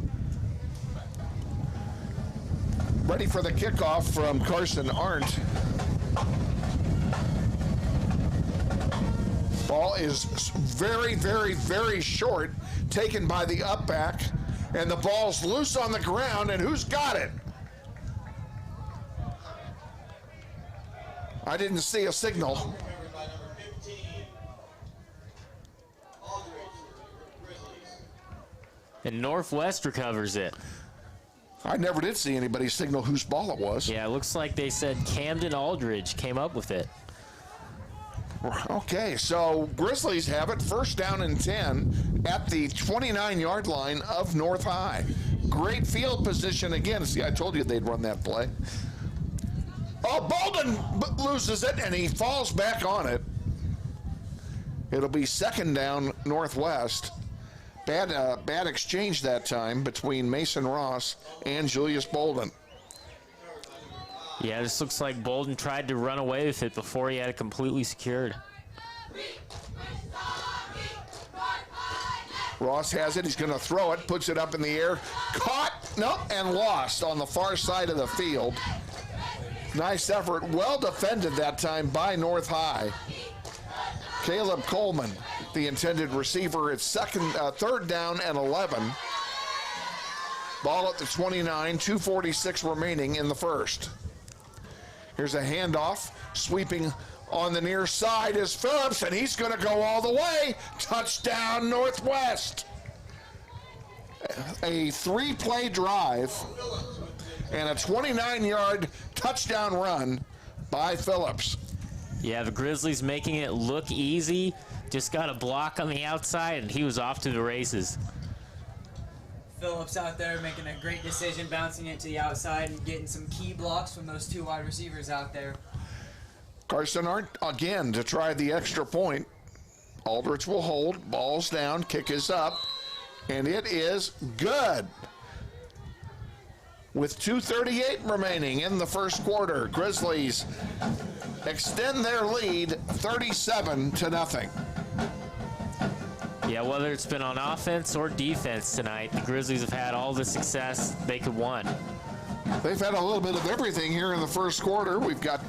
ready for the kickoff from Carson Arndt. Ball is very, very, very short, taken by the up back, and the ball's loose on the ground, and who's got it? I didn't see a signal. And Northwest recovers it. I never did see anybody signal whose ball it was. Yeah, it looks like they said Camden Aldridge came up with it. Okay, so Grizzlies have it, first down and 10 at the 29-yard line of North High. Great field position again. See, I told you they'd run that play. Oh, Bolden loses it, and he falls back on it. It'll be second down Northwest. Bad exchange that time between Mason Ross and Julius Bolden. Yeah, this looks like Bolden tried to run away with it before he had it completely secured. Ross has it. He's going to throw it, puts it up in the air. Caught, no, and lost on the far side of the field. Nice effort. Well defended that time by North High. Caleb Coleman, the intended receiver. It's third down and 11. Ball at the 29, 2:46 remaining in the first. Here's a handoff. Sweeping on the near side is Phillips, and he's going to go all the way. Touchdown, Northwest. A 3-play drive and a 29-yard touchdown run by Phillips. Yeah, the Grizzlies making it look easy. Just got a block on the outside, and he was off to the races. Phillips out there making a great decision, bouncing it to the outside and getting some key blocks from those two wide receivers out there. Carson Arndt again to try the extra point. Aldrich will hold, ball's down, kick is up, and it is good. With 2:38 remaining in the first quarter, Grizzlies extend their lead 37-0. Yeah, whether it's been on offense or defense tonight, the Grizzlies have had all the success they could want. They've had a little bit of everything here in the first quarter. We've got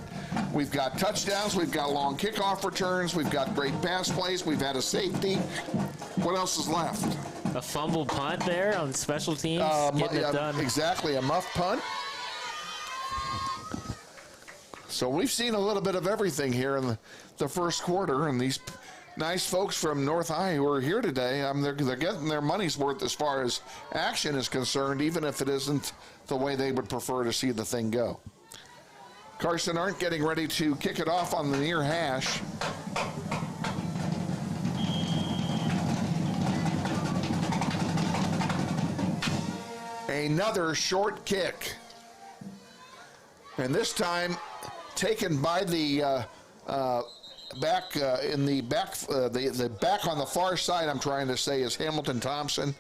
touchdowns, we've got long kickoff returns, we've got great pass plays, we've had a safety. What else is left? A fumble punt there on special teams, getting it done. Exactly, a muff punt. So we've seen a little bit of everything here in the first quarter, and these nice folks from North High who are here today, they're getting their money's worth as far as action is concerned, even if it isn't the way they would prefer to see the thing go. Carson Arndt getting ready to kick it off on the near hash. Another short kick. And this time taken by the back in the back, the back on the far side, I'm trying to say, is Hamilton Thompson.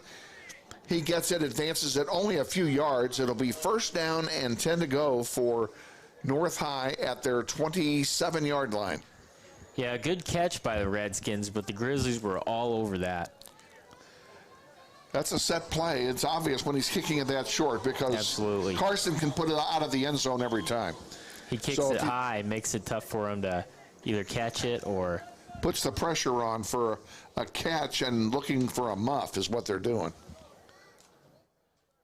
He gets it, advances it only a few yards. It'll be first down and 10 to go for North High at their 27-yard line. Yeah, good catch by the Redskins, but the Grizzlies were all over that. That's a set play. It's obvious when he's kicking it that short because Absolutely. Carson can put it out of the end zone every time. He kicks it high, makes it tough for him to either catch it or... Puts the pressure on for a catch, and looking for a muff is what they're doing.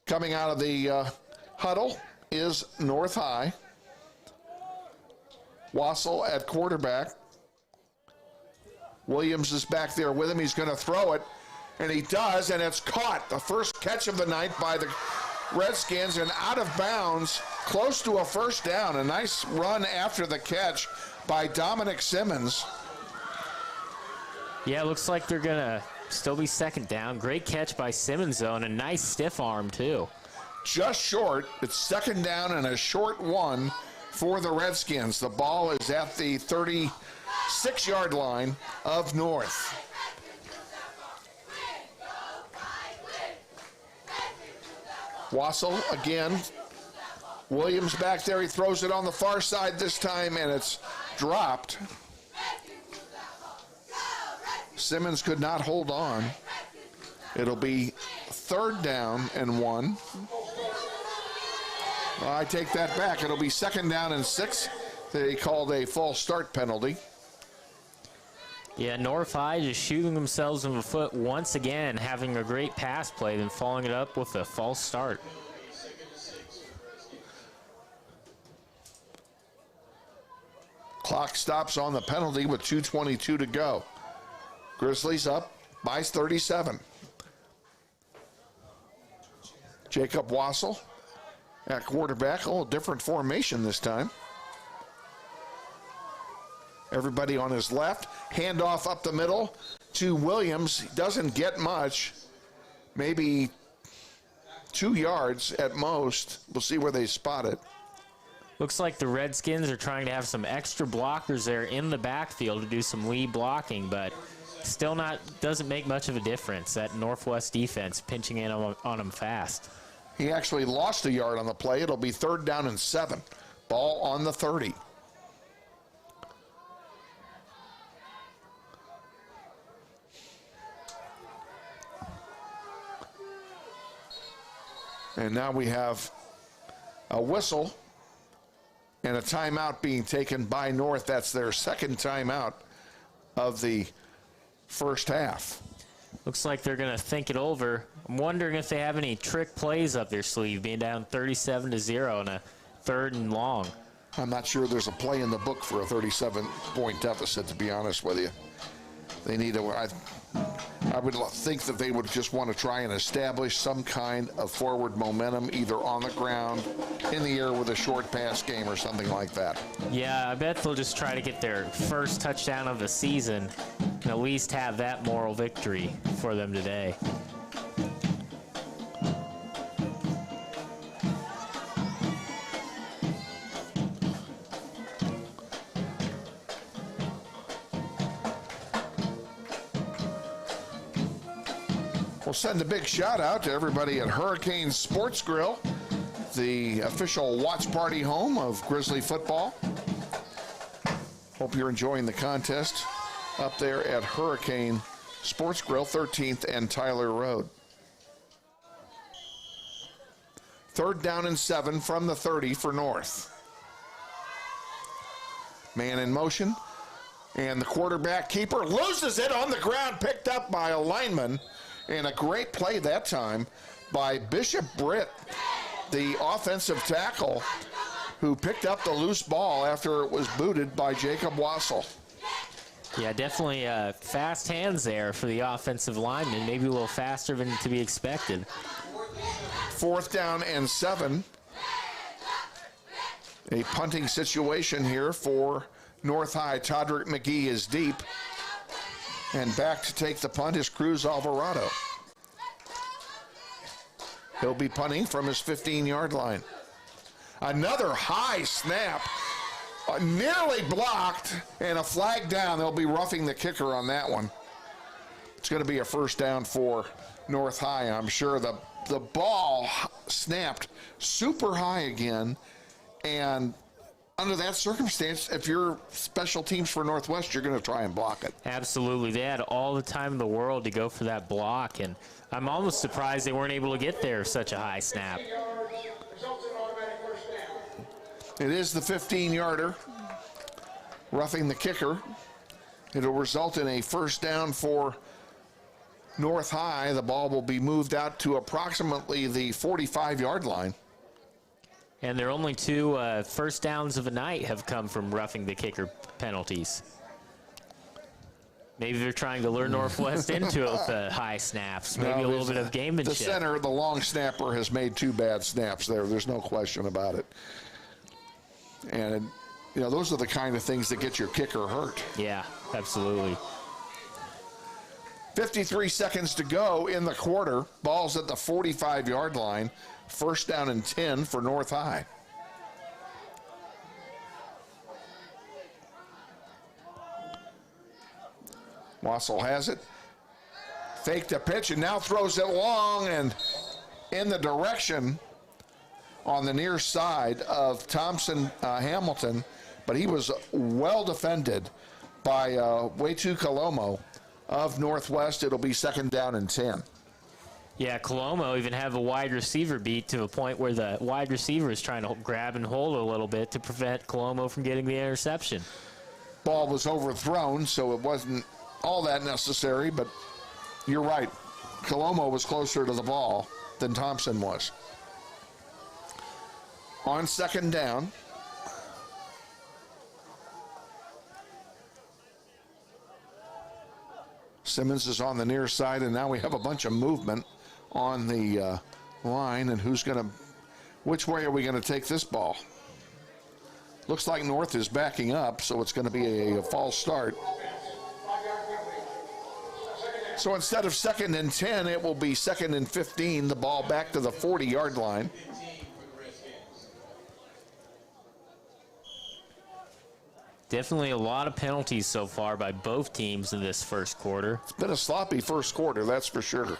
Coming out of the huddle is North High. Wassel at quarterback. Williams is back there with him. He's going to throw it, and he does, and it's caught. The first catch of the night by the Redskins, and out of bounds, close to a first down. A nice run after the catch by Dominic Simmons. Yeah, it looks like they're going to still be second down. Great catch by Simmons, though, and a nice stiff arm, too. Just short. It's second down and a short one for the Redskins. The ball is at the 36-yard line of North. Wassel again. Williams back there. He throws it on the far side this time, and it's dropped. Simmons could not hold on. It'll be third down and 1. I take that back. It'll be 2nd down and 6. They called a false start penalty. Yeah, North High just shooting themselves in the foot once again, having a great pass play, then following it up with a false start. Clock stops on the penalty with 2:22 to go. Grizzlies up by 37. Jacob Wassel at quarterback. A little different formation this time. Everybody on his left. Handoff up the middle to Williams. He doesn't get much. Maybe 2 yards at most. We'll see where they spot it. Looks like the Redskins are trying to have some extra blockers there in the backfield to do some lead blocking, but still doesn't make much of a difference. That Northwest defense pinching in on them fast. He actually lost a yard on the play. It'll be 3rd down and 7. Ball on the 30. And now we have a whistle and a timeout being taken by North. That's their 2nd timeout of the first half. Looks like they're going to think it over. I'm wondering if they have any trick plays up their sleeve, being down 37-0 in a 3rd and long. I'm not sure there's a play in the book for a 37-point deficit, to be honest with you. They need I would think that they would just want to try and establish some kind of forward momentum, either on the ground, in the air with a short pass game or something like that. Yeah, I bet they'll just try to get their first touchdown of the season and at least have that moral victory for them today. We'll send a big shout out to everybody at Hurricane Sports Grill, the official watch party home of Grizzly football. Hope you're enjoying the contest up there at Hurricane Sports Grill, 13th and Tyler Road. 3rd down and 7 from the 30 for North. Man in motion, and the quarterback keeper loses it on the ground, picked up by a lineman. And a great play that time by Bishop Britt, the offensive tackle, who picked up the loose ball after it was booted by Jacob Wassel. Yeah, definitely fast hands there for the offensive lineman, maybe a little faster than to be expected. 4th down and 7. A punting situation here for North High. Todrick McGee is deep. And back to take the punt is Cruz Alvarado. He'll be punting from his 15-yard line. Another high snap, nearly blocked, and a flag down. They'll be roughing the kicker on that one. It's going to be a 1st down for North High, I'm sure. The ball snapped super high again, and under that circumstance, if you're special teams for Northwest, you're going to try and block it. Absolutely. They had all the time in the world to go for that block, and I'm almost surprised they weren't able to get there such a high snap. It is the 15-yarder, roughing the kicker. It'll result in a 1st down for North High. The ball will be moved out to approximately the 45-yard line. And their only 2 1st downs of the night have come from roughing the kicker penalties. Maybe they're trying to lure Northwest into it with the high snaps. Maybe a little bit of gamemanship. The center, the long snapper, has made 2 bad snaps there. There's no question about it. And, you know, those are the kind of things that get your kicker hurt. Yeah, absolutely. 53 seconds to go in the quarter. Ball's at the 45-yard line. 1st down and 10 for North High. Wassel has it. Faked a pitch and now throws it long and in the direction on the near side of Thompson Hamilton, but he was well defended by Wetu Kalomo of Northwest. It'll be 2nd down and 10. Yeah, Colombo even have a wide receiver beat to a point where the wide receiver is trying to grab and hold a little bit to prevent Colombo from getting the interception. Ball was overthrown, so it wasn't all that necessary, but you're right. Colombo was closer to the ball than Thompson was. On second down, Simmons is on the near side, and now we have a bunch of movement on the line, and which way are we going to take this ball? Looks like North is backing up, so it's going to be a false start. So instead of 2nd and 10, it will be 2nd and 15, the ball back to the 40-yard line. Definitely a lot of penalties so far by both teams in this first quarter. It's been a sloppy first quarter, that's for sure.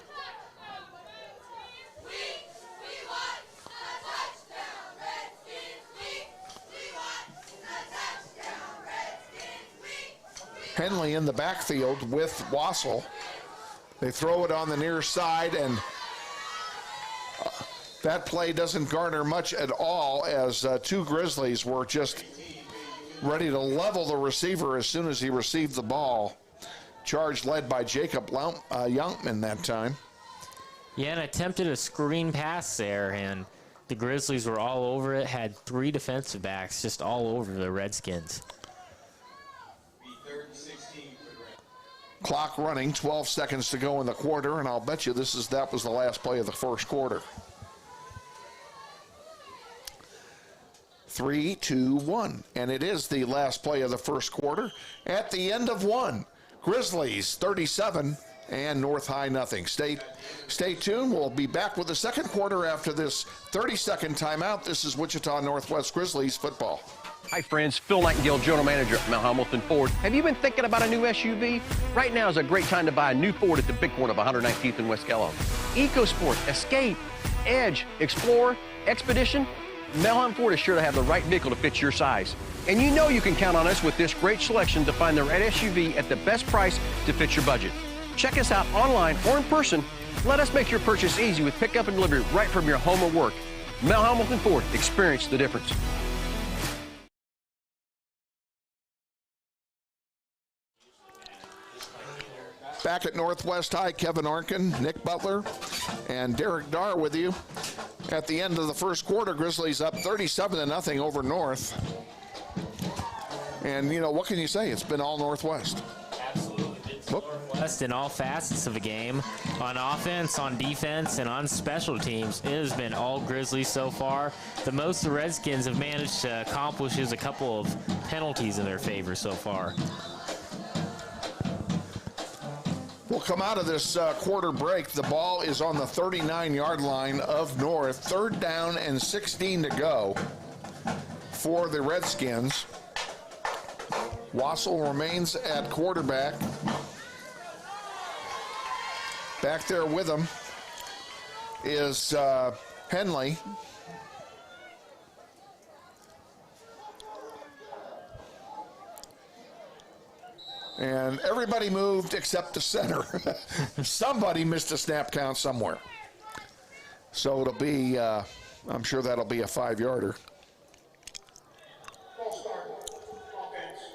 Henley in the backfield with Wassel. They throw it on the near side, and that play doesn't garner much at all, as two Grizzlies were just ready to level the receiver as soon as he received the ball. Charge led by Jacob Youngman that time. Yeah, and attempted a screen pass there, and the Grizzlies were all over it, had 3 defensive backs just all over the Redskins. Clock running, 12 seconds to go in the quarter, and I'll bet you that was the last play of the first quarter. 3, 2, 1, and it is the last play of the first quarter. At the end of one, Grizzlies 37 and North High nothing. Stay tuned. We'll be back with the second quarter after this 30-second timeout. This is Wichita Northwest Grizzlies football. Hi friends, Phil Nightingale, General Manager at Mount Hamilton Ford. Have you been thinking about a new SUV? Right now is a great time to buy a new Ford at the big corner of 119th and West Kellogg. EcoSport, Escape, Edge, Explorer, Expedition. Mount Hamilton Ford is sure to have the right vehicle to fit your size. And you know you can count on us with this great selection to find the right SUV at the best price to fit your budget. Check us out online or in person. Let us make your purchase easy with pickup and delivery right from your home or work. Mount Hamilton Ford, experience the difference. Back at Northwest High, Kevin Arkin, Nick Butler, and Derek Darr with you. At the end of the first quarter, Grizzlies up 37-0 over North. And, what can you say? It's been all Northwest. Absolutely. It's Northwest in all facets of the game. On offense, on defense, and on special teams, it has been all Grizzlies so far. The most the Redskins have managed to accomplish is a couple of penalties in their favor so far. We'll come out of this quarter break. The ball is on the 39-yard line of North. 3rd down and 16 to go for the Redskins. Wassel remains at quarterback. Back there with him is Henley. And everybody moved except the center. Somebody missed a snap count somewhere. So it'll be, I'm sure that'll be a 5-yarder.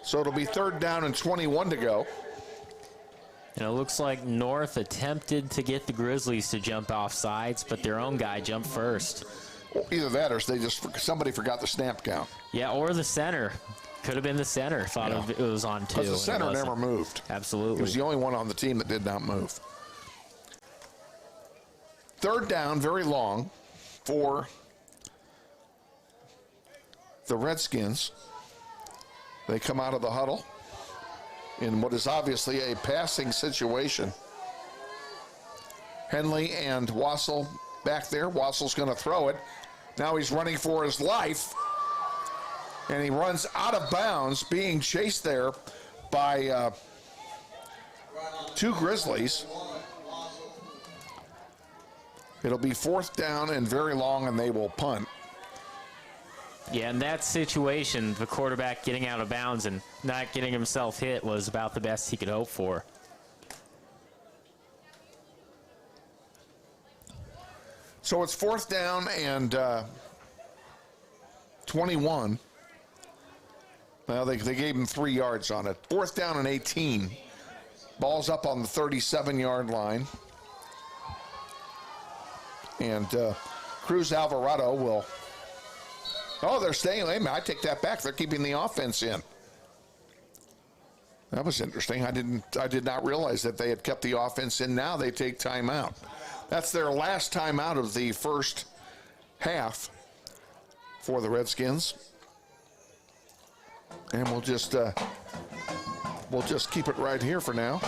So it'll be 3rd down and 21 to go. And it looks like North attempted to get the Grizzlies to jump off sides, but their own guy jumped first. Well, either that or somebody forgot the snap count. Yeah, or the center. Could have been the center. Thought it was on 2. Because the center never moved. Absolutely. He was the only one on the team that did not move. 3rd down, very long for the Redskins. They come out of the huddle in what is obviously a passing situation. Henley and Wassel back there. Wassel's going to throw it. Now he's running for his life. And he runs out of bounds, being chased there by 2 Grizzlies. It'll be 4th down and very long, and they will punt. Yeah, in that situation, the quarterback getting out of bounds and not getting himself hit was about the best he could hope for. So it's 4th down and 21. Well, they gave him 3 yards on it. 4th down and 18. Ball's up on the 37-yard line. And Cruz Alvarado will... Oh, they're staying. Wait a minute, I take that back. They're keeping the offense in. That was interesting. I did not realize that they had kept the offense in. Now they take timeout. That's their last timeout of the first half for the Redskins. And we'll just keep it right here for now.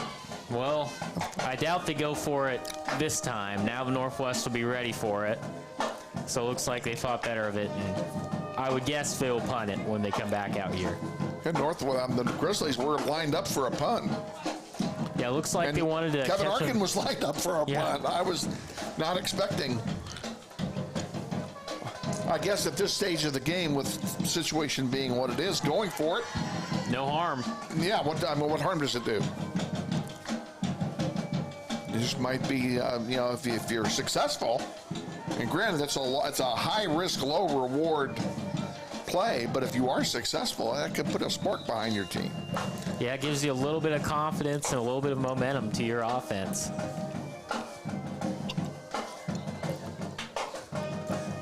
Well, I doubt they go for it this time. Now the Northwest will be ready for it. So it looks like they thought better of it, and I would guess they'll punt it when they come back out here. And the Grizzlies were lined up for a punt. Yeah, it looks like And they wanted to Kevin catch Arkin him. was lined up for a punt. I was not expecting. I guess at this stage of the game, with the situation being what it is, going for it. No harm. Yeah, what harm does it do? It just might be, if you're successful. And granted, it's a high risk, low reward play, but if you are successful, that could put a spark behind your team. Yeah, it gives you a little bit of confidence and a little bit of momentum to your offense.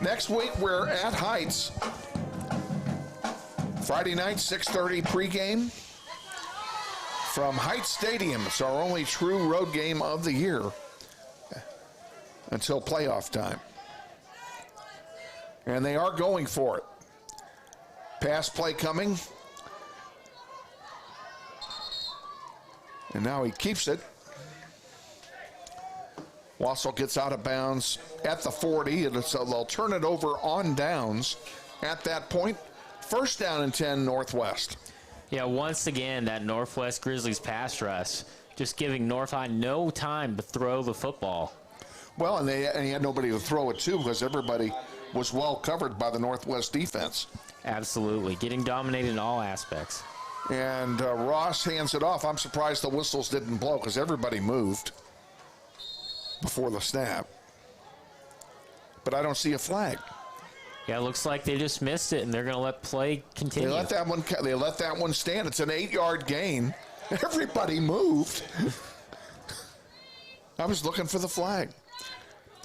Next week, we're at Heights. Friday night, 6:30 pregame from Heights Stadium. It's our only true road game of the year until playoff time. And they are going for it. Pass play coming. And now he keeps it. Wassel gets out of bounds at the 40, and so they'll turn it over on downs at that point. 1st down and 10 Northwest. Yeah, once again, that Northwest Grizzlies pass rush, just giving North High no time to throw the football. Well, and he had nobody to throw it to because everybody was well covered by the Northwest defense. Absolutely, getting dominated in all aspects. And Ross hands it off. I'm surprised the whistles didn't blow because everybody moved before the snap. But I don't see a flag. Yeah, it looks like they just missed it, and they're going to let play continue. They let that one stand. It's an 8-yard gain. Everybody moved. I was looking for the flag.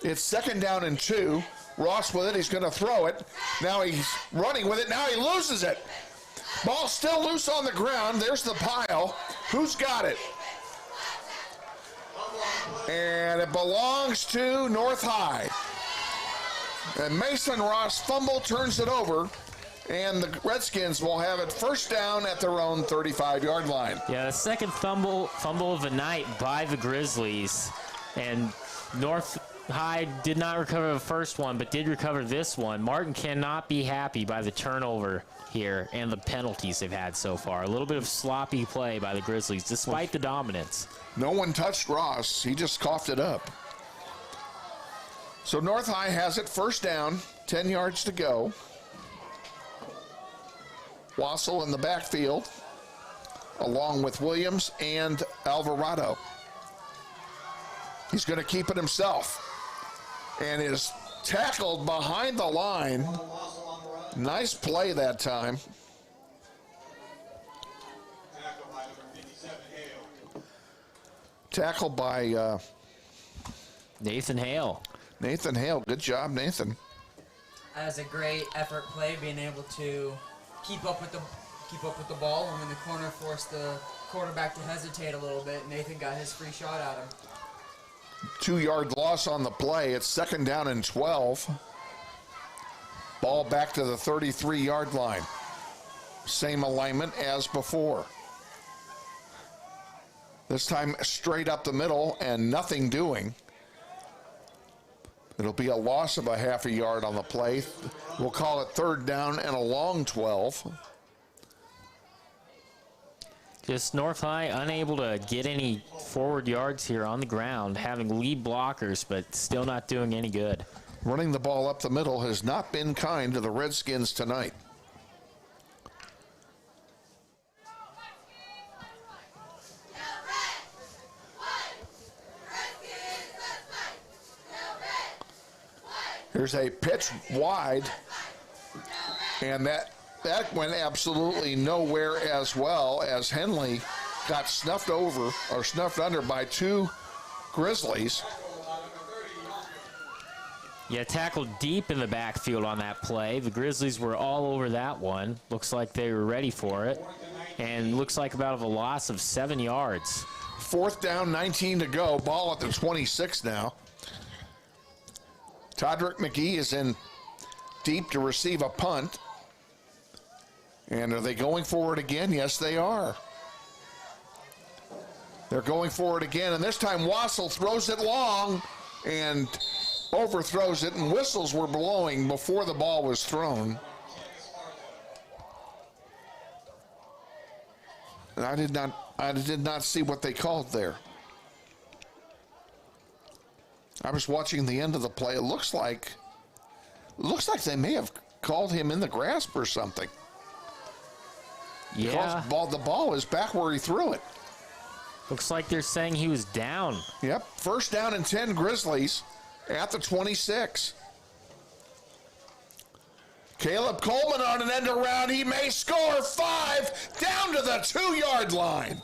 It's 2nd down and 2. Ross with it. He's going to throw it. Now he's running with it. Now he loses it. Ball still loose on the ground. There's the pile. Who's got it? And it belongs to North High. And Mason Ross fumble turns it over, and the Redskins will have it 1st down at their own 35-yard line. Yeah, the second fumble of the night by the Grizzlies, and North High did not recover the first one, but did recover this one. Martin cannot be happy by the turnover here and the penalties they've had so far. A little bit of sloppy play by the Grizzlies, despite the dominance. No one touched Ross. He just coughed it up. So North High has it 1st down, 10 yards to go. Wassel in the backfield, along with Williams and Alvarado. He's going to keep it himself and is tackled behind the line. Nice play that time. Tackled by Nathan Hale. Nathan Hale, good job, Nathan. That was a great effort play, being able to keep up with the ball, and when the corner forced the quarterback to hesitate a little bit, Nathan got his free shot at him. 2-yard loss on the play. It's 2nd down and 12. Ball back to the 33-yard line. Same alignment as before. This time straight up the middle and nothing doing. It'll be a loss of a half a yard on the play. We'll call it 3rd down and a long 12. Just North High unable to get any forward yards here on the ground, having lead blockers, but still not doing any good. Running the ball up the middle has not been kind to the Redskins tonight. Here's a pitch wide, and that went absolutely nowhere, as well as Henley got snuffed over or snuffed under by two Grizzlies. Yeah, tackled deep in the backfield on that play. The Grizzlies were all over that one. Looks like they were ready for it. And looks like about a loss of 7 yards. 4th down, 19 to go. Ball at the 26 now. Todrick McGee is in deep to receive a punt. And are they going for it again? Yes, they are. They're going for it again, and this time Wassel throws it long and overthrows it, and whistles were blowing before the ball was thrown. And I did not see what they called there. I was watching the end of the play. It looks like they may have called him in the grasp or something. Yeah. Because the ball is back where he threw it. Looks like they're saying he was down. Yep. 1st down and 10 Grizzlies at the 26. Caleb Coleman on an end around. He may score 5 down to the 2-yard line.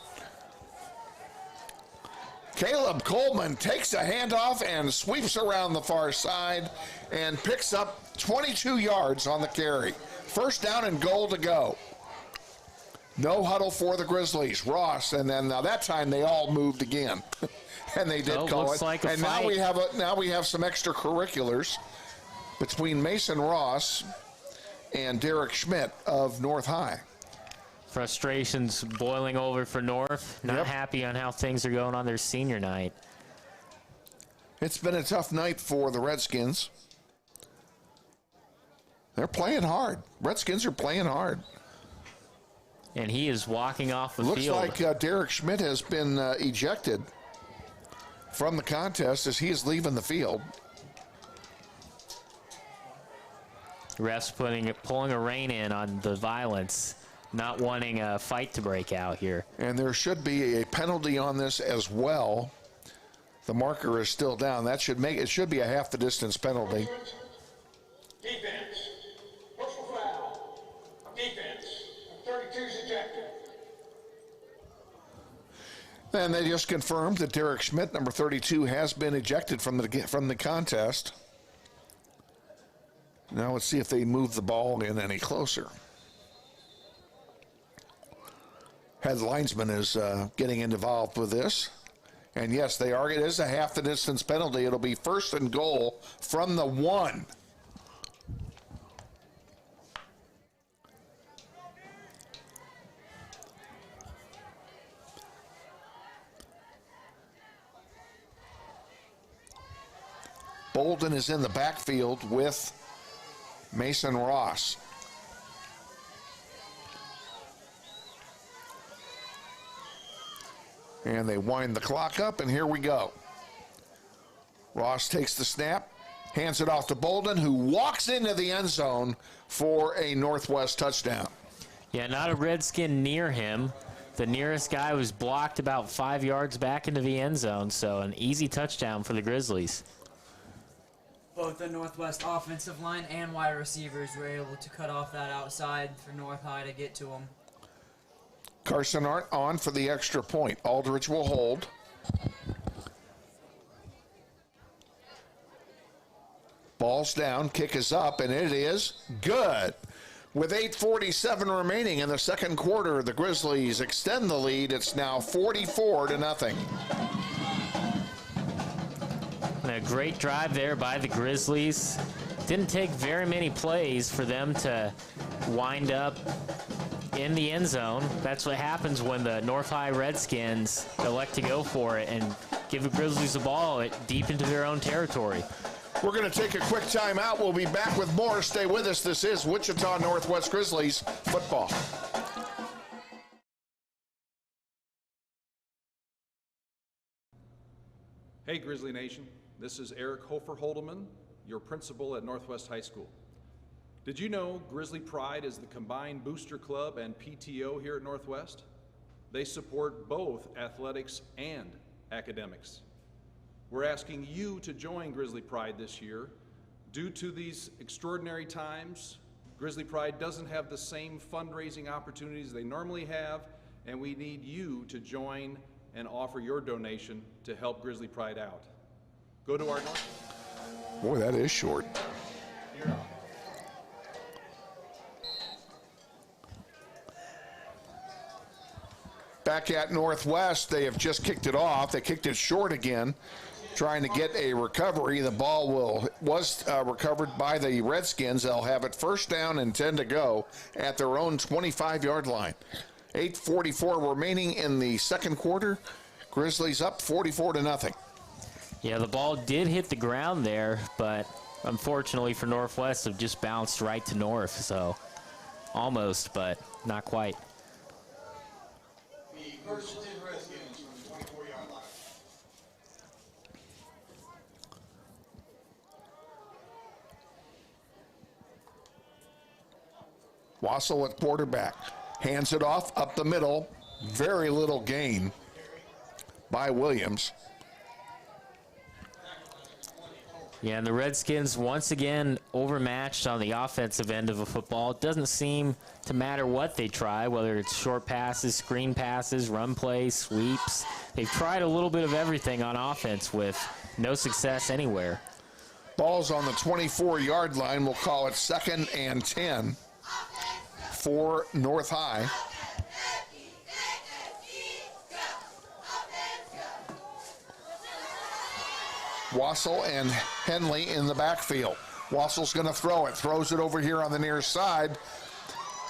Caleb Coleman takes a handoff and sweeps around the far side and picks up 22 yards on the carry. 1st down and goal to go. No huddle for the Grizzlies. Ross, and then now that time they all moved again, and they did call looks it. like a and fight. now we have some extracurriculars between Mason Ross and Derek Schmidt of North High. Frustrations boiling over for North. Not happy on how things are going on their senior night. It's been a tough night for the Redskins. They're playing hard. Redskins are playing hard. And he is walking off the Looks field. like Derek Schmidt has been ejected from the contest as he is leaving the field. Refs pulling a rein in on the violence, not wanting a fight to break out here. And there should be a penalty on this as well. The marker is still down. It should be a half the distance penalty. Defense. Personal foul. Defense. 32's ejected. And they just confirmed that Derek Schmidt, number 32, has been ejected from the contest. Now let's see if they move the ball in any closer. Head linesman is getting involved with this. And yes, they are. It is a half the distance penalty. It'll be 1st and goal from the 1. Bolden is in the backfield with Mason Ross. And they wind the clock up, and here we go. Ross takes the snap, hands it off to Bolden, who walks into the end zone for a Northwest touchdown. Yeah, not a Redskin near him. The nearest guy was blocked about 5 yards back into the end zone, so an easy touchdown for the Grizzlies. Both the Northwest offensive line and wide receivers were able to cut off that outside for North High to get to him. Carson Arndt on for the extra point. Aldridge will hold. Ball's down, kick is up, and it is good. With 8:47 remaining in the second quarter, the Grizzlies extend the lead. It's now 44-0. And a great drive there by the Grizzlies. Didn't take very many plays for them to wind up in the end zone. That's what happens when the North High Redskins elect to go for it and give the Grizzlies the ball deep into their own territory. We're going to take a quick timeout. We'll be back with more. Stay with us. This is Wichita Northwest Grizzlies football. Hey, Grizzly Nation. This is Eric Hofer-Holdeman, your principal at Northwest High School. Did you know Grizzly Pride is the combined booster club and PTO here at Northwest? They support both athletics and academics. We're asking you to join Grizzly Pride this year Due to these extraordinary times, Grizzly Pride doesn't have the same fundraising opportunities they normally have, and we need you to join and offer your donation to help Grizzly Pride out. Go to our Boy, that is short. Back at Northwest, they have just kicked it off. They kicked it short again, trying to get a recovery. The ball was recovered by the Redskins. They'll have it first down and 10 to go at their own 25-yard line. 8:44 remaining in the second quarter. Grizzlies up 44-0. Yeah, the ball did hit the ground there, but unfortunately for Northwest, it just bounced right to North. So almost, but not quite. The Varsity Redskins from the 24-yard line. Wassel at quarterback. Hands it off up the middle. Very little gain by Williams. Yeah, and the Redskins once again overmatched on the offensive end of a football. It doesn't seem to matter what they try, whether it's short passes, screen passes, run plays, sweeps. They've tried a little bit of everything on offense with no success anywhere. Ball's on the 24-yard line. We'll call it 2nd and 10 for North High. Wassel and Henley in the backfield. Wassel's going to throw it. Throws it over here on the near side.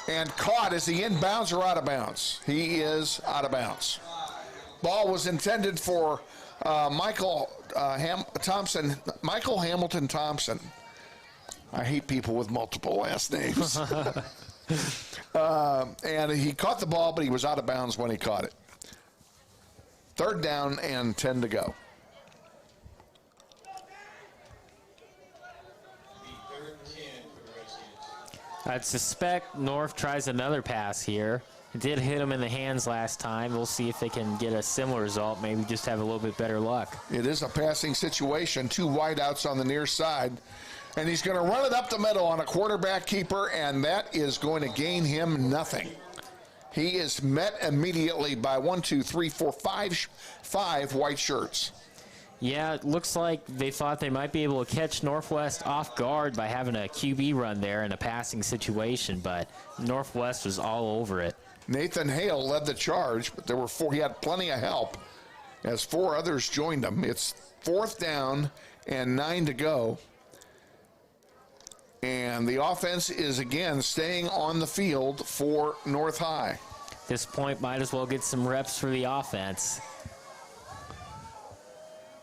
And caught. Is he inbounds or out of bounds? He is out of bounds. Ball was intended for Michael Hamilton Thompson. I hate people with multiple last names. And he caught the ball, but he was out of bounds when he caught it. 3rd down and 10 to go. I'd suspect North tries another pass here. It did hit him in the hands last time. We'll see if they can get a similar result, maybe just have a little bit better luck. It is a passing situation. 2 wideouts on the near side. And he's going to run it up the middle on a quarterback keeper, and that is going to gain him nothing. He is met immediately by 5 white shirts. Yeah, it looks like they thought they might be able to catch Northwest off guard by having a QB run there in a passing situation, but Northwest was all over it. Nathan Hale led the charge, but there were 4. He had plenty of help as 4 others joined him. It's 4th down and 9 to go. And the offense is again staying on the field for North High. At this point, might as well get some reps for the offense.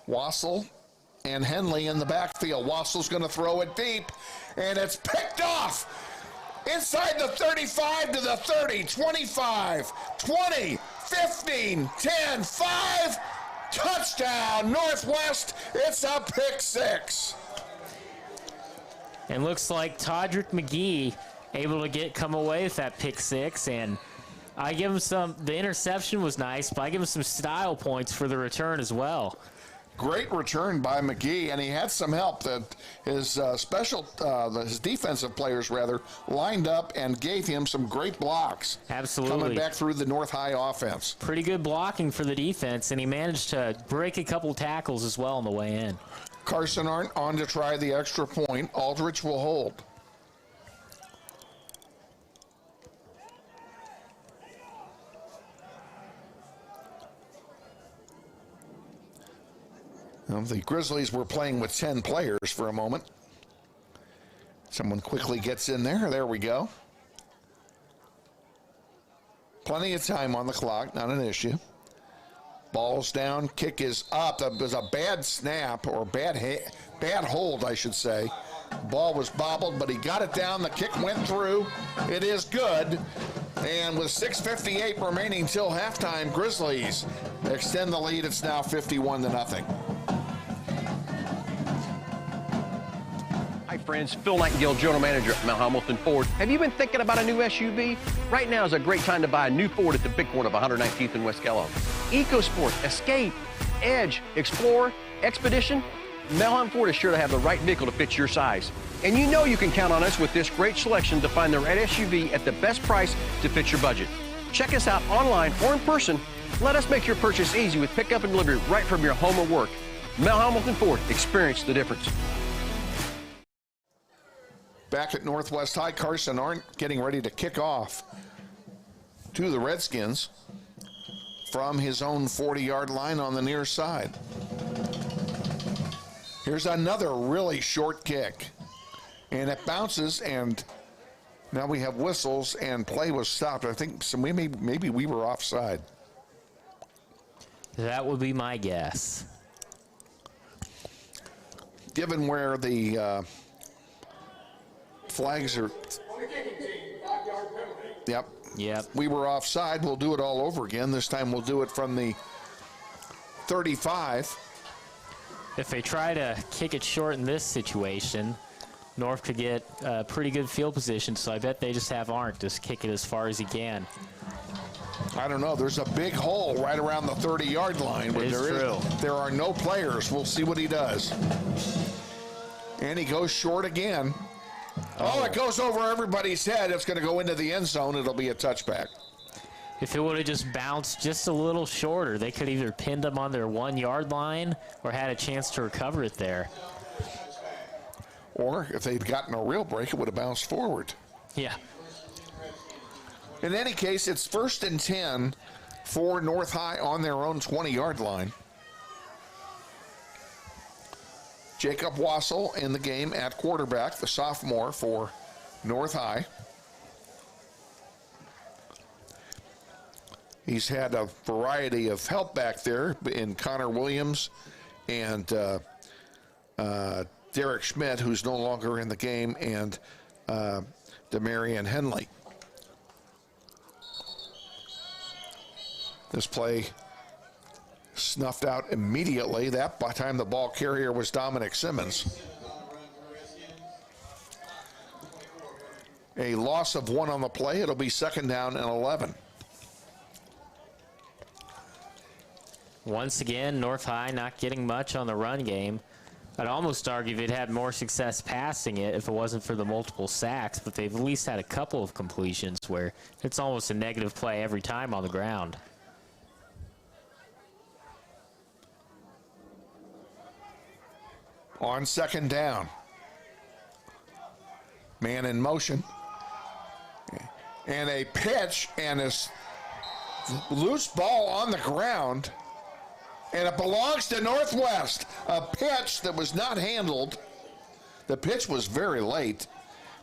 Wassel and Henley in the backfield. Wassel's going to throw it deep, and it's picked off inside the 35 to the 30, 25, 20, 15, 10, 5. Touchdown, Northwest. It's a pick 6. And looks like Todrick McGee able to come away with that pick 6, and I give him the interception was nice, but I give him some style points for the return as well. Great return by McGee, and he had some help that his his defensive players lined up and gave him some great blocks. Absolutely. Coming back through the North High offense. Pretty good blocking for the defense, and he managed to break a couple tackles as well on the way in. Carson Arndt on to try the extra point. Aldrich will hold. The Grizzlies were playing with 10 players for a moment. Someone quickly gets in there. There we go. Plenty of time on the clock, not an issue. Ball's down, kick is up. That was a bad snap, or bad hold, I should say. Ball was bobbled, but he got it down. The kick went through. It is good. And with 6:58 remaining till halftime, Grizzlies extend the lead. It's now 51-0. Hi friends, Phil Nightingale, General Manager at Mount Hamilton Ford. Have you been thinking about a new SUV? Right now is a great time to buy a new Ford at the big corner of 119th and West Kellogg. EcoSport, Escape, Edge, Explorer, Expedition. Melham Ford is sure to have the right vehicle to fit your size. And you know you can count on us with this great selection to find the right SUV at the best price to fit your budget. Check us out online or in person. Let us make your purchase easy with pickup and delivery right from your home or work. Mel Hamilton Ford, experience the difference. Back at Northwest High, Carson Arndt getting ready to kick off to the Redskins from his own 40-yard line on the near side. Here's another really short kick. And it bounces, and now we have whistles, and play was stopped. I think maybe we were offside. That would be my guess. Given where the flags are. Yep. We were offside. We'll do it all over again. This time we'll do it from the 35. If they try to kick it short in this situation, North could get a pretty good field position, so I bet they just have Arndt just kick it as far as he can. I don't know. There's a big hole right around the 30-yard line. But there are no players. We'll see what he does. And he goes short again. Oh, it goes over everybody's head. It's going to go into the end zone. It'll be a touchback. If it would have just bounced just a little shorter, they could either pinned them on their 1-yard line or had a chance to recover it there. Or if they'd gotten a real break, it would have bounced forward. Yeah. In any case, it's 1st and 10 for North High on their own 20-yard line. Jacob Wassel in the game at quarterback, the sophomore for North High. He's had a variety of help back there in Connor Williams and Derek Schmidt, who's no longer in the game, and Demarion Henley. This play snuffed out immediately. That by the time the ball carrier was Dominic Simmons. A loss of 1 on the play. It'll be 2nd down and 11. Once again, North High not getting much on the run game. I'd almost argue they'd had more success passing it if it wasn't for the multiple sacks, but they've at least had a couple of completions where it's almost a negative play every time on the ground. On 2nd down. Man in motion. And a pitch and a loose ball on the ground. And it belongs to Northwest. A pitch that was not handled. The pitch was very late.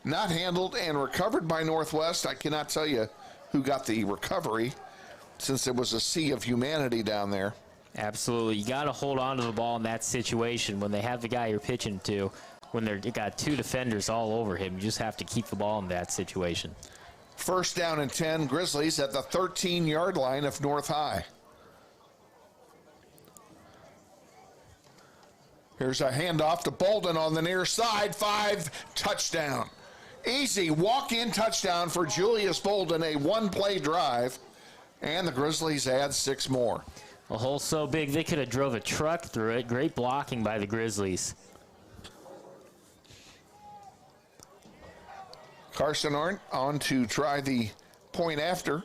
Not handled and recovered by Northwest. I cannot tell you who got the recovery since there was a sea of humanity down there. Absolutely. You got to hold on to the ball in that situation when they have the guy you're pitching to. When they've got 2 defenders all over him, you just have to keep the ball in that situation. 1st down and 10, Grizzlies at the 13-yard line of North High. Here's a handoff to Bolden on the near side. 5, touchdown. Easy walk-in touchdown for Julius Bolden, a 1-play drive. And the Grizzlies add 6 more. A hole so big they could have drove a truck through it. Great blocking by the Grizzlies. Carson Arndt on to try the point after.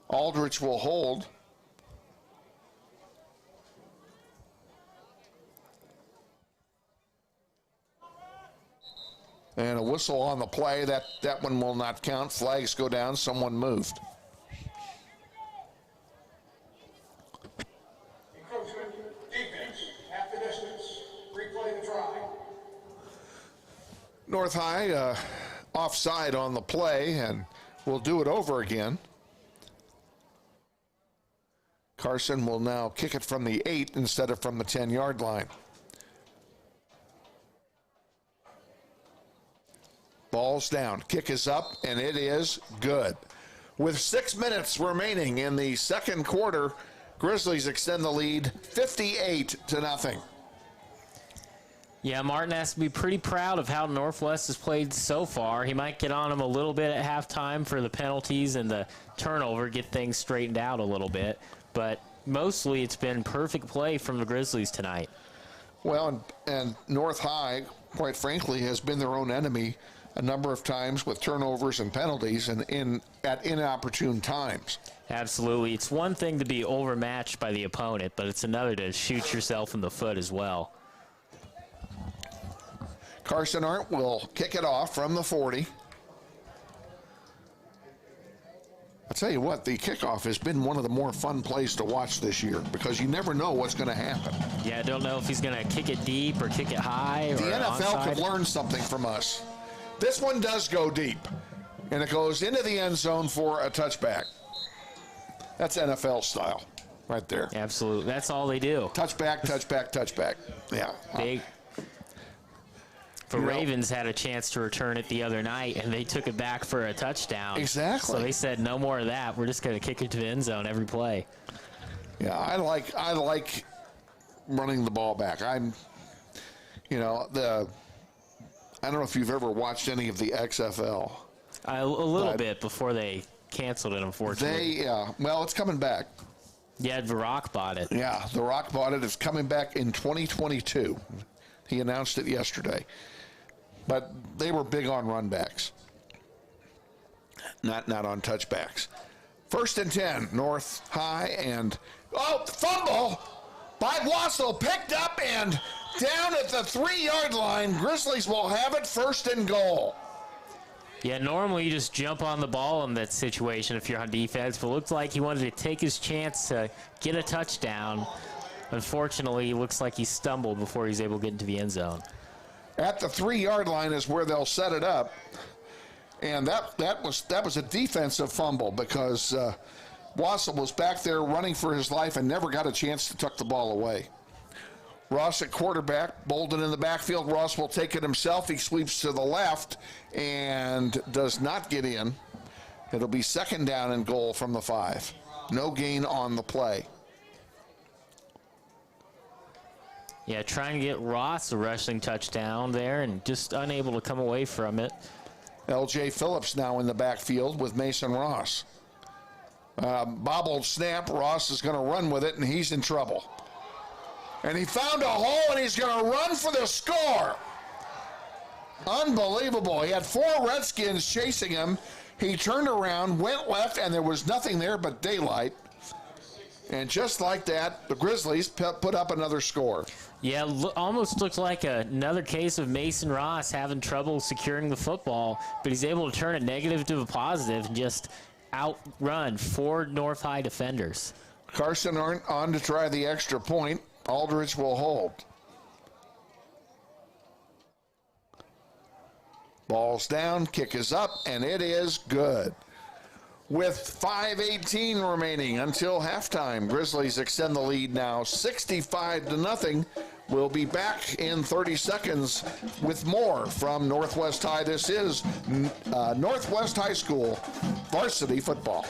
Aldrich will hold. And a whistle on the play. That one will not count. Flags go down. Someone moved. Encroachment, defense, half the distance, replay the try. North High offside on the play, and we'll do it over again. Carson will now kick it from the 8 instead of from the 10-yard line. Ball's down. Kick is up, and it is good. With 6 minutes remaining in the second quarter, Grizzlies extend the lead 58-0. Yeah, Martin has to be pretty proud of how Northwest has played so far. He might get on him a little bit at halftime for the penalties and the turnover, get things straightened out a little bit. But mostly it's been perfect play from the Grizzlies tonight. Well, and North High, quite frankly, has been their own enemy a number of times with turnovers and penalties and at inopportune times. Absolutely. It's one thing to be overmatched by the opponent, but it's another to shoot yourself in the foot as well. Carson Arndt will kick it off from the 40. I'll tell you what, the kickoff has been one of the more fun plays to watch this year because you never know what's going to happen. Yeah, I don't know if he's going to kick it deep or kick it high. The or NFL onside. could learn something from us. This one does go deep, and it goes into the end zone for a touchback. That's NFL style right there. Absolutely. That's all they do. Touchback, touchback, touchback. Yeah. The Ravens had a chance to return it the other night, and they took it back for a touchdown. Exactly. So they said, no more of that. We're just going to kick it to the end zone every play. Yeah, I like running the ball back. I don't know if you've ever watched any of the XFL. A little bit before they canceled it, unfortunately. Well, it's coming back. Yeah, The Rock bought it. Yeah, The Rock bought it. It's coming back in 2022. He announced it yesterday. But they were big on run backs, not on touchbacks. 1st and 10, North High, and fumble by Wassel, picked up and down at the 3-yard line. Grizzlies will have it 1st and goal. Yeah, normally you just jump on the ball in that situation if you're on defense, but it looked like he wanted to take his chance to get a touchdown. Unfortunately, it looks like he stumbled before he's able to get into the end zone. At the 3-yard line is where they'll set it up. And that was a defensive fumble because Wassel was back there running for his life and never got a chance to tuck the ball away. Ross at quarterback, Bolden in the backfield. Ross will take it himself. He sweeps to the left and does not get in. It'll be 2nd down and goal from the 5. No gain on the play. Yeah, trying to get Ross a rushing touchdown there and just unable to come away from it. L.J. Phillips now in the backfield with Mason Ross. Bobbled snap. Ross is going to run with it, and he's in trouble. And he found a hole, and he's going to run for the score. Unbelievable. He had 4 Redskins chasing him. He turned around, went left, and there was nothing there but daylight. And just like that, the Grizzlies put up another score. Yeah, almost looked like another case of Mason Ross having trouble securing the football, but he's able to turn a negative to a positive and just outrun 4 North High defenders. Carson Arndt on to try the extra point. Aldridge will hold. Ball's down, kick is up, and it is good. With 5:18 remaining until halftime, Grizzlies extend the lead now 65-0. We'll be back in 30 seconds with more from Northwest High. This is Northwest High School Varsity Football.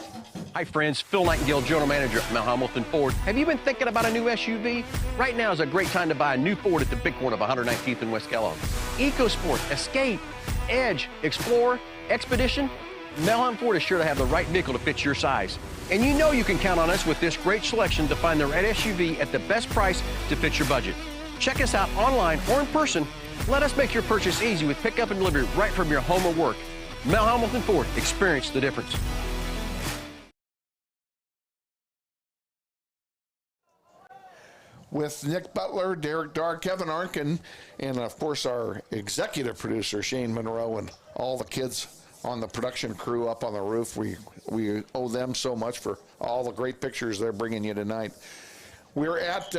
Hi friends, Phil Nightingale, General Manager at Mount Hamilton Ford. Have you been thinking about a new SUV? Right now is a great time to buy a new Ford at the big corner of 119th and West Kellogg. EcoSport, Escape, Edge, Explorer, Expedition. Mount Hamilton Ford is sure to have the right vehicle to fit your size. And you know you can count on us with this great selection to find the right SUV at the best price to fit your budget. Check us out online or in person. Let us make your purchase easy with pickup and delivery right from your home or work. Mount Hamilton Ford, experience the difference. With Nick Butler, Derek Darr, Kevin Arkin, and of course our executive producer, Shane Monroe, and all the kids on the production crew up on the roof. We owe them so much for all the great pictures they're bringing you tonight. We're at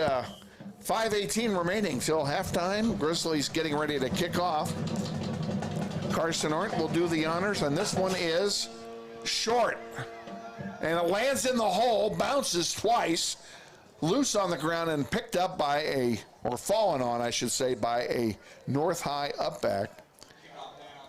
5:18 remaining till halftime. Grizzlies getting ready to kick off. Carson Arndt will do the honors, and this one is short. And it lands in the hole, bounces twice, loose on the ground and picked up by fallen on, I should say, by a North High upback.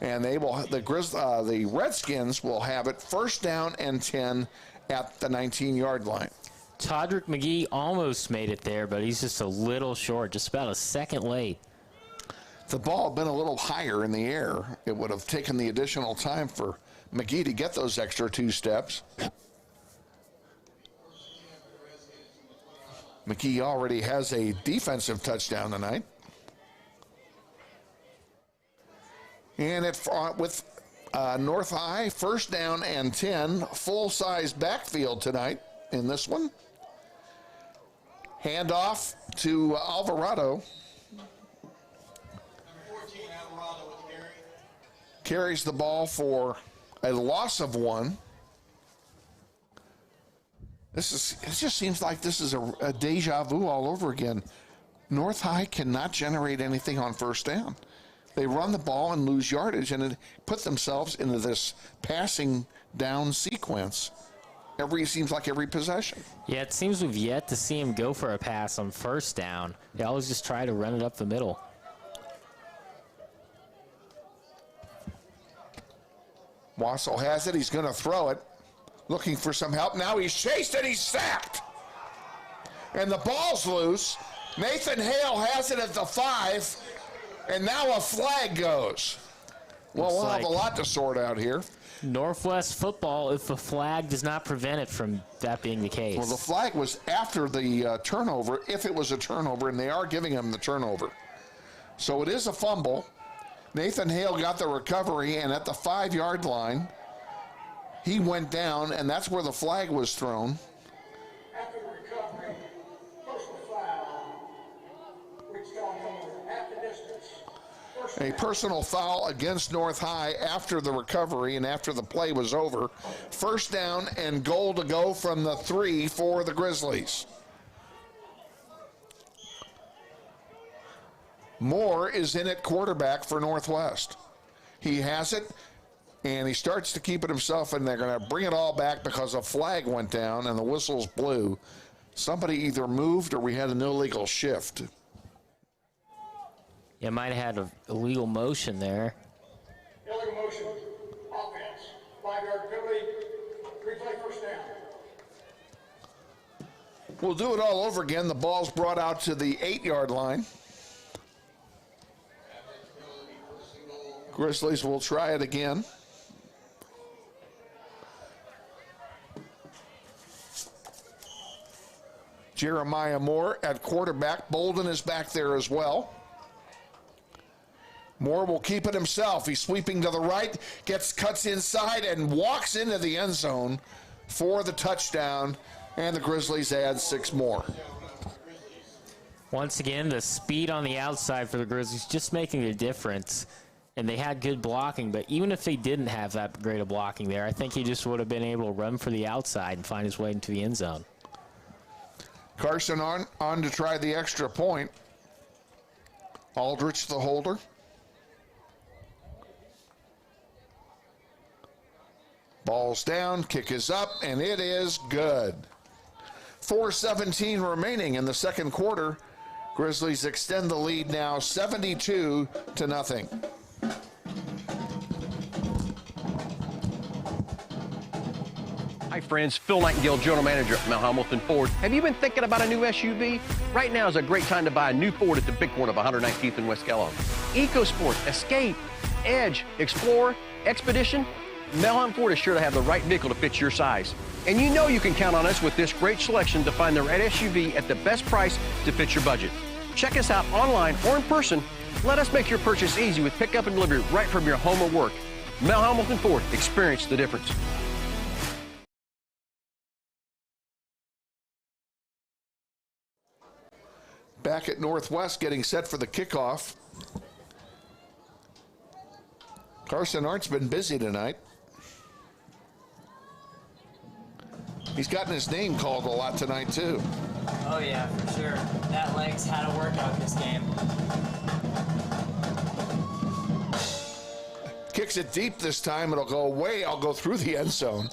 And the Redskins will have it 1st down and 10 at the 19-yard line. Todrick McGee almost made it there, but he's just a little short, just about a second late. If the ball had been a little higher in the air, it would have taken the additional time for McGee to get those extra 2 steps. McKee already has a defensive touchdown tonight. And with North High, first down and 10, full-size backfield tonight in this one. Handoff to Alvarado. Number 14, Alvarado with the carry. Carries the ball for a loss of 1. It just seems like this is a deja vu all over again. North High cannot generate anything on first down. They run the ball and lose yardage and put themselves into this passing down sequence. Seems like every possession. Yeah, it seems we've yet to see him go for a pass on first down. They always just try to run it up the middle. Wassel has it. He's going to throw it. Looking for some help. Now he's chased and he's sacked. And the ball's loose. Nathan Hale has it at the 5. And now a flag goes. Well, we'll have a lot to sort out here. Northwest football, if a flag does not prevent it from that being the case. Well, the flag was after the turnover, if it was a turnover, and they are giving him the turnover. So it is a fumble. Nathan Hale got the recovery, and at the 5-yard line, he went down, and that's where the flag was thrown. After the recovery, personal foul, Wichita at the distance. A personal foul against North High after the recovery and after the play was over. First down and goal to go from the 3 for the Grizzlies. Moore is in at quarterback for Northwest. He has it, and he starts to keep it himself, and they're going to bring it all back because a flag went down and the whistles blew. Somebody either moved or we had an illegal shift. Yeah, might have had an illegal motion there. Illegal motion, offense, 5-yard penalty, replay first down. We'll do it all over again. The ball's brought out to the 8-yard line. Grizzlies will try it again. Jeremiah Moore at quarterback. Bolden is back there as well. Moore will keep it himself. He's sweeping to the right, cuts inside, and walks into the end zone for the touchdown, and the Grizzlies add 6 more. Once again, the speed on the outside for the Grizzlies just making a difference. And they had good blocking, but even if they didn't have that great of blocking there, I think he just would have been able to run for the outside and find his way into the end zone. Carson on to try the extra point. Aldrich, the holder. Ball's down, kick is up, and it is good. 4:17 remaining in the second quarter. Grizzlies extend the lead now 72-0. Hi friends, Phil Nightingale, General Manager at Mount Hamilton Ford. Have you been thinking about a new SUV? Right now is a great time to buy a new Ford at the big corner of 119th and West Kellogg. EcoSport, Escape, Edge, Explorer, Expedition. Mount Hamilton Ford is sure to have the right vehicle to fit your size. And you know you can count on us with this great selection to find the right SUV at the best price to fit your budget. Check us out online or in person. Let us make your purchase easy with pickup and delivery right from your home or work. Mount Hamilton Ford, experience the difference. Back at Northwest, getting set for the kickoff. Carson Arndt's been busy tonight. He's gotten his name called a lot tonight, too. Oh, yeah, for sure. That leg's had a workout this game. Kicks it deep this time. It'll go away. I'll go through the end zone,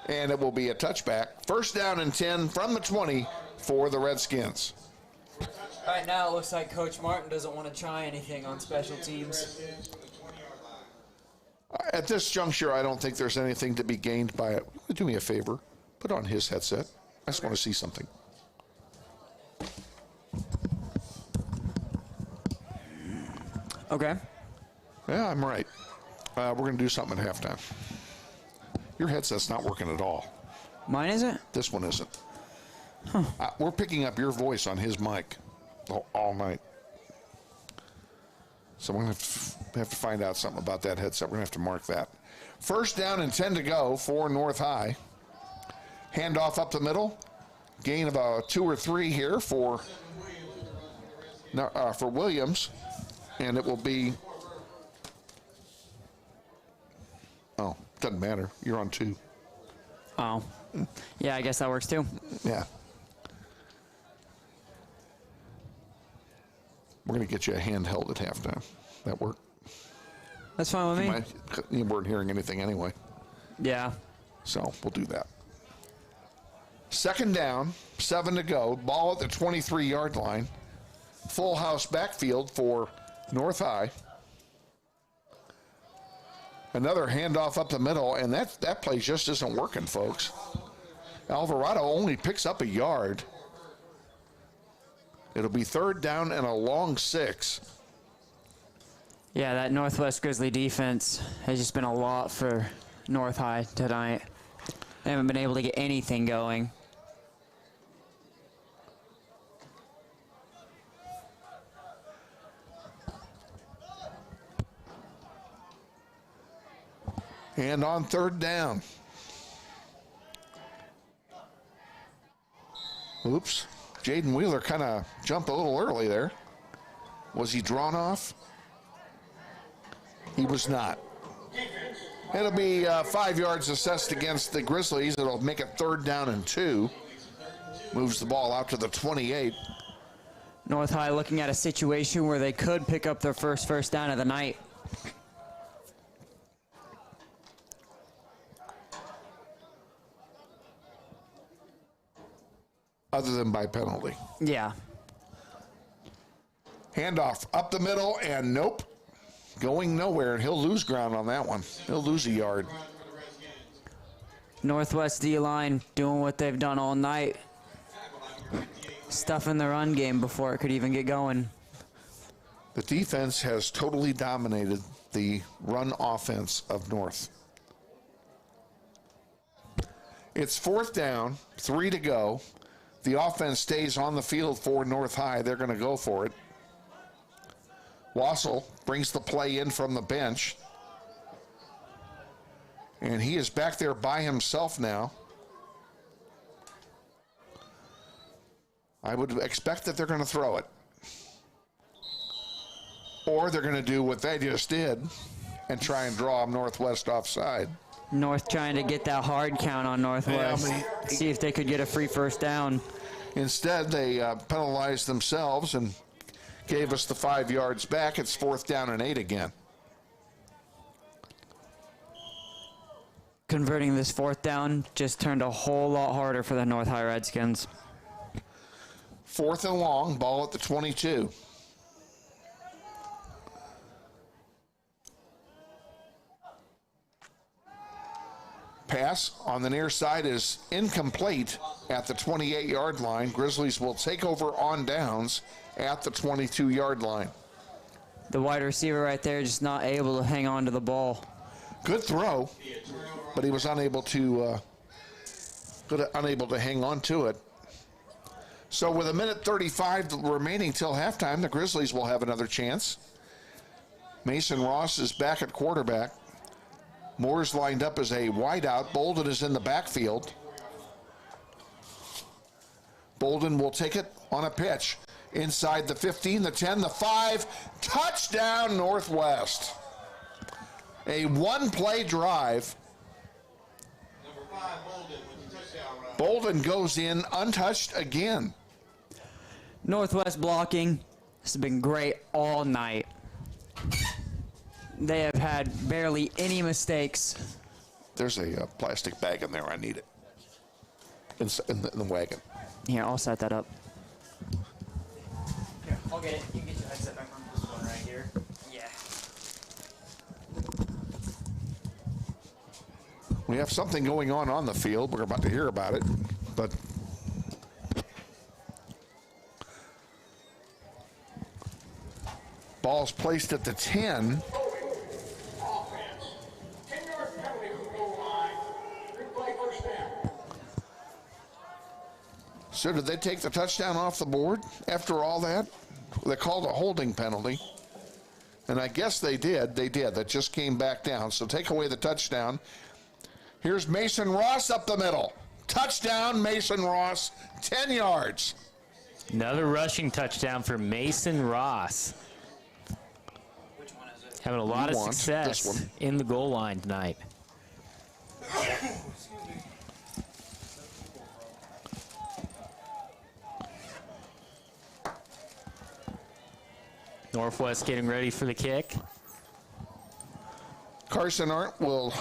and it will be a touchback. First down and 10 from the 20 for the Redskins. Right now, it looks like Coach Martin doesn't want to try anything on special teams. At this juncture, I don't think there's anything to be gained by it. Do me a favor. Put on his headset. I just want to see something. Okay. Yeah, I'm right. We're going to do something at halftime. Your headset's not working at all. Mine isn't? This one isn't. We're picking up your voice on his mic all night. So we're going to have to find out something about that headset. We're going to have to mark that. First down and 10 to go for North High. Handoff up the middle. Gain of a 2 or 3 here for Williams. And it will be... Oh, doesn't matter. You're on 2. Oh. Yeah, I guess that works too. Yeah. We're going to get you a handheld at halftime. That work? That's fine with me. You weren't hearing anything anyway. Yeah. So we'll do that. Second down, 7 to go. Ball at the 23-yard line. Full house backfield for North High. Another handoff up the middle, and that play just isn't working, folks. Alvarado only picks up a yard. It'll be third down and a long 6. Yeah, that Northwest Grizzly defense has just been a lot for North High tonight. They haven't been able to get anything going. And on third down. Oops. Jaden Wheeler kind of jumped a little early there. Was he drawn off? He was not. It'll be 5 yards assessed against the Grizzlies. It'll make it third down and 2. Moves the ball out to the 28. North High looking at a situation where they could pick up their first down of the night. Other than by penalty. Yeah. Handoff up the middle, and nope. Going nowhere, and he'll lose ground on that one. He'll lose a yard. Northwest D-line doing what they've done all night. Stuffing the run game before it could even get going. The defense has totally dominated the run offense of North. It's fourth down, 3 to go. The offense stays on the field for North High. They're going to go for it. Wassel brings the play in from the bench. And he is back there by himself now. I would expect that they're going to throw it. Or they're going to do what they just did and try and draw Northwest offside. North trying to get that hard count on Northwest. See if they could get a free first down. Instead, they penalized themselves and gave us the 5 yards back. It's fourth down and 8 again. Converting this fourth down just turned a whole lot harder for the North High Redskins. Fourth and long, ball at the 22. Pass on the near side is incomplete at the 28-yard line. Grizzlies will take over on downs at the 22-yard line. The wide receiver right there just not able to hang on to the ball. Good throw, but he was unable to hang on to it. So with 1:35 remaining till halftime, the Grizzlies will have another chance. Mason Ross is back at quarterback. Moore's lined up as a wideout. Bolden is in the backfield. Bolden will take it on a pitch. Inside the 15, the 10, the 5. Touchdown, Northwest. A one-play drive. Number 5, Bolden with the touchdown run. Bolden goes in untouched again. Northwest blocking has been great all night. They have had barely any mistakes. There's a plastic bag in there. I need it. In the wagon. Here, I'll set that up. Here, I'll get it. You can get your headset back on this one right here. Yeah. We have something going on the field. We're about to hear about it, but ball's placed at the 10. So did they take the touchdown off the board after all that? They called a holding penalty. And I guess they did. They did. That just came back down. So take away the touchdown. Here's Mason Ross up the middle. Touchdown, Mason Ross, 10 yards. Another rushing touchdown for Mason Ross. Having a lot of success in the goal line tonight. Northwest getting ready for the kick. Carson Arndt will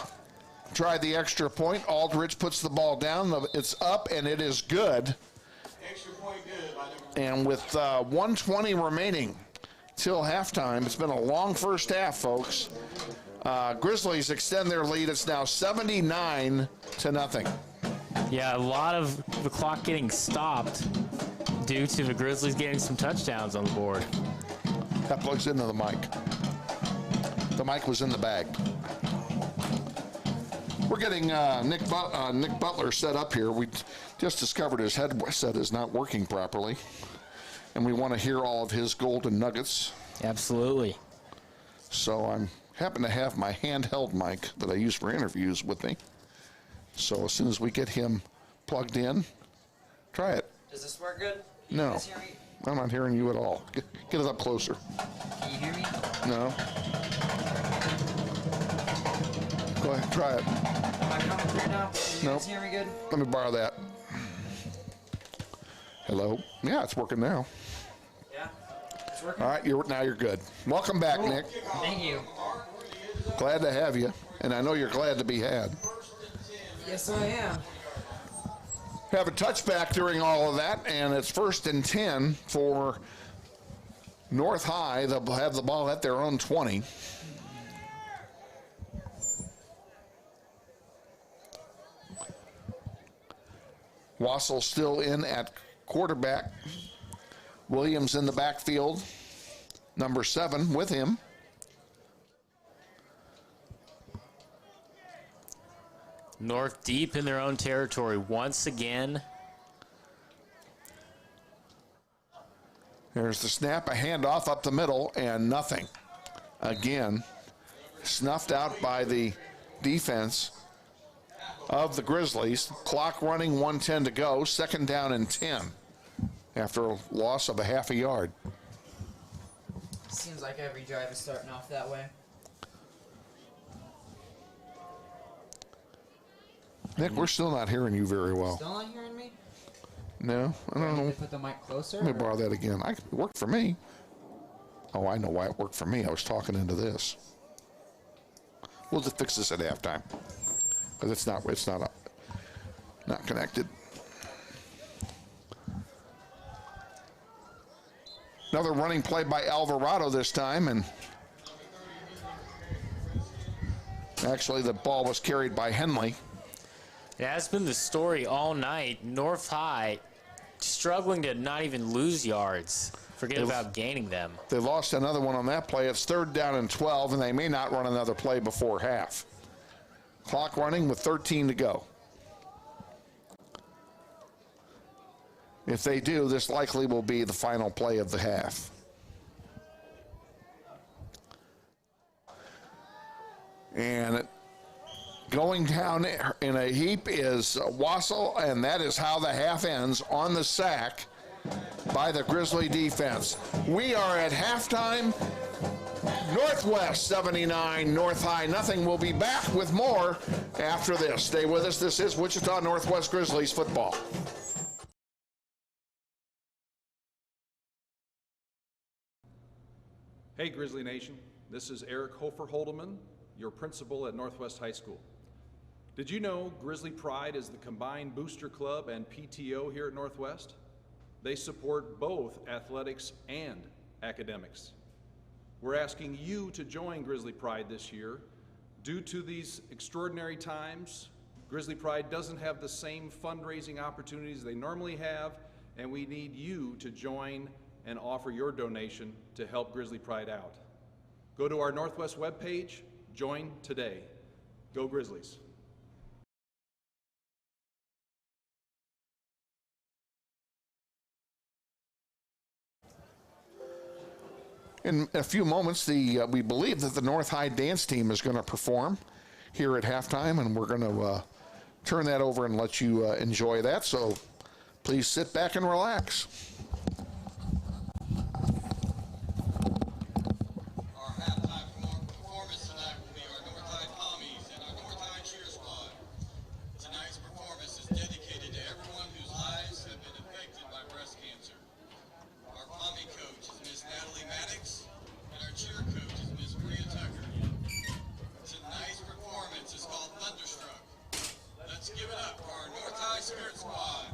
try the extra point. Aldridge puts the ball down. It's up, and it is good. Extra point good by number And with 1:20 remaining till halftime, it's been a long first half, folks. Grizzlies extend their lead. It's now 79-0. Yeah, a lot of the clock getting stopped due to the Grizzlies getting some touchdowns on the board. That plugs into the mic. The mic was in the bag. We're getting Nick Butler set up here. We just discovered his headset is not working properly, and we want to hear all of his golden nuggets. Absolutely. So I happen to have my handheld mic that I use for interviews with me. So as soon as we get him plugged in, try it. Does this work good? Can you No, guys hear me? I'm not hearing you at all. Get it up closer. Can you hear me? No. Go ahead, try it. Am I coming through now? Can you Nope. guys hear me good? Let me borrow that. Hello? Yeah, it's working now. Yeah? It's working? All right, now you're good. Welcome back, Cool. Nick. Thank you. Glad to have you, and I know you're glad to be had. Yes, I am. Have a touchback during all of that, and it's 1st and 10 for North High. They'll have the ball at their own 20. Wassel still in at quarterback. Williams in the backfield. Number 7 with him. North deep in their own territory once again. There's the snap, a handoff up the middle, and nothing. Again, snuffed out by the defense of the Grizzlies. Clock running, 1:10 to go. 2nd down and 10 after a loss of a half a yard. Seems like every drive is starting off that way. Nick, we're still not hearing you very well. Still not hearing me? No, I don't Need know. to put the mic closer? Let me or- borrow that again. It worked for me. Oh, I know why it worked for me. I was talking into this. We'll just fix this at halftime because it's not not connected. Another running play by Alvarado this time, and actually the ball was carried by Henley. It has been the story all night. North High struggling to not even lose yards. Forget about gaining them. They lost another one on that play. It's 3rd down and 12, and they may not run another play before half. Clock running with 13 to go. If they do, this likely will be the final play of the half. And going down in a heap is Wassel, and that is how the half ends, on the sack by the Grizzly defense. We are at halftime. Northwest 79, North High nothing. We'll be back with more after this. Stay with us. This is Wichita Northwest Grizzlies football. Hey, Grizzly Nation. This is Eric Hofer-Holdeman, your principal at Northwest High School. Did you know Grizzly Pride is the combined booster club and PTO here at Northwest? They support both athletics and academics. We're asking you to join Grizzly Pride this year. Due to these extraordinary times, Grizzly Pride doesn't have the same fundraising opportunities they normally have, and we need you to join and offer your donation to help Grizzly Pride out. Go to our Northwest webpage, join today. Go Grizzlies. In a few moments, we believe that the North High dance team is going to perform here at halftime, and we're going to turn that over and let you enjoy that. So please sit back and relax. Our halftime performance tonight will be our North High Pommies and our North High Cheer Squad. Tonight's performance is dedicated to everyone whose lives have been affected by breast cancer. Our Pommie coach is Miss Natalie Maddox, and our cheer coach is Miss Maria Tucker. Tonight's performance is called Thunderstruck. Let's give it up for our North High Spirit Squad.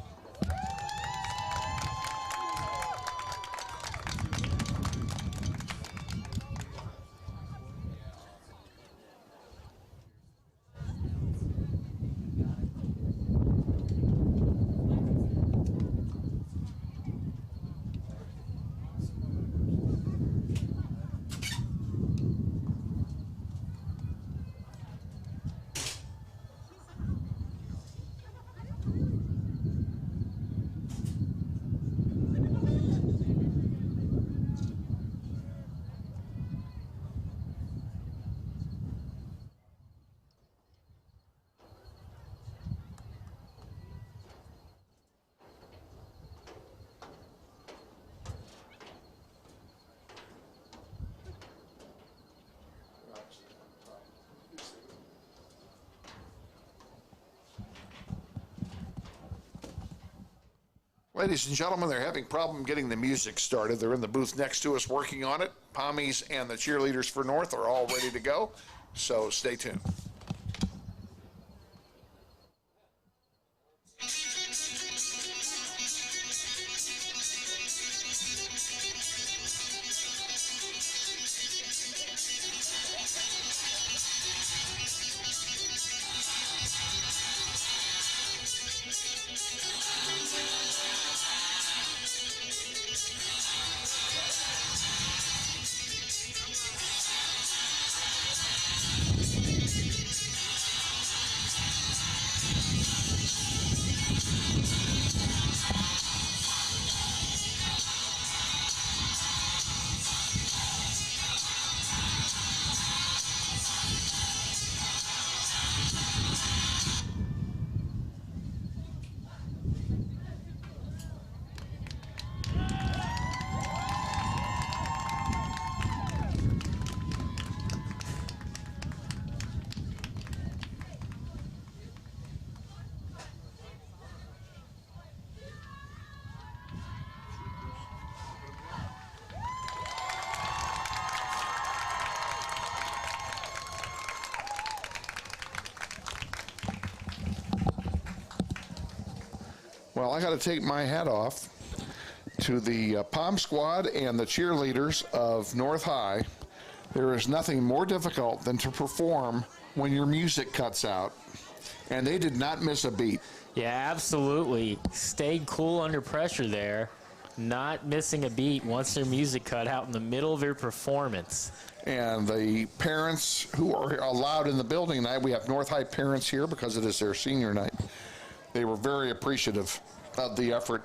Ladies and gentlemen, they're having a problem getting the music started. They're in the booth next to us working on it. Pommies and the cheerleaders for North are all ready to go, so stay tuned. Well, I got to take my hat off to the Pom Squad and the cheerleaders of North High. There is nothing more difficult than to perform when your music cuts out, and they did not miss a beat. Yeah, absolutely. Stayed cool under pressure there, not missing a beat once their music cut out in the middle of their performance. And the parents who are allowed in the building tonight, we have North High parents here because it is their senior night. They were very appreciative of the effort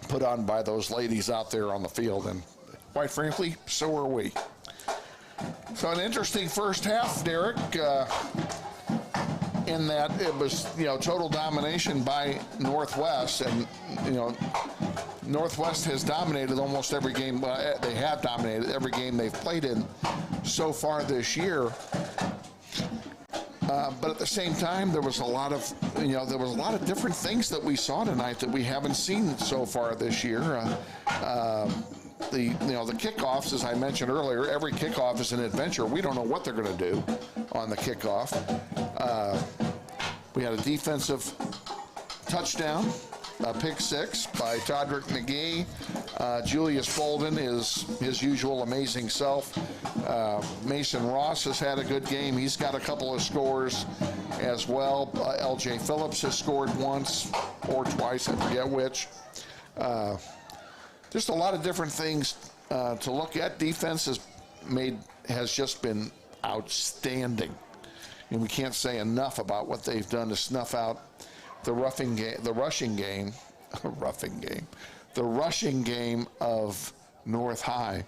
put on by those ladies out there on the field, and quite frankly, so are we. So an interesting first half, Derek, in that it was, total domination by Northwest, and, Northwest has dominated almost every game. They have dominated every game they've played in so far this year. But at the same time, there was a lot of, different things that we saw tonight that we haven't seen so far this year. The kickoffs, as I mentioned earlier, every kickoff is an adventure. We don't know what they're going to do on the kickoff. We had a defensive touchdown, a pick six by Todrick McGee. Julius Bolden is his usual amazing self. Mason Ross has had a good game. He's got a couple of scores as well. LJ Phillips has scored once or twice, I forget which. Just a lot of different things to look at. Defense has just been outstanding. And we can't say enough about what they've done to snuff out the rushing game of North High.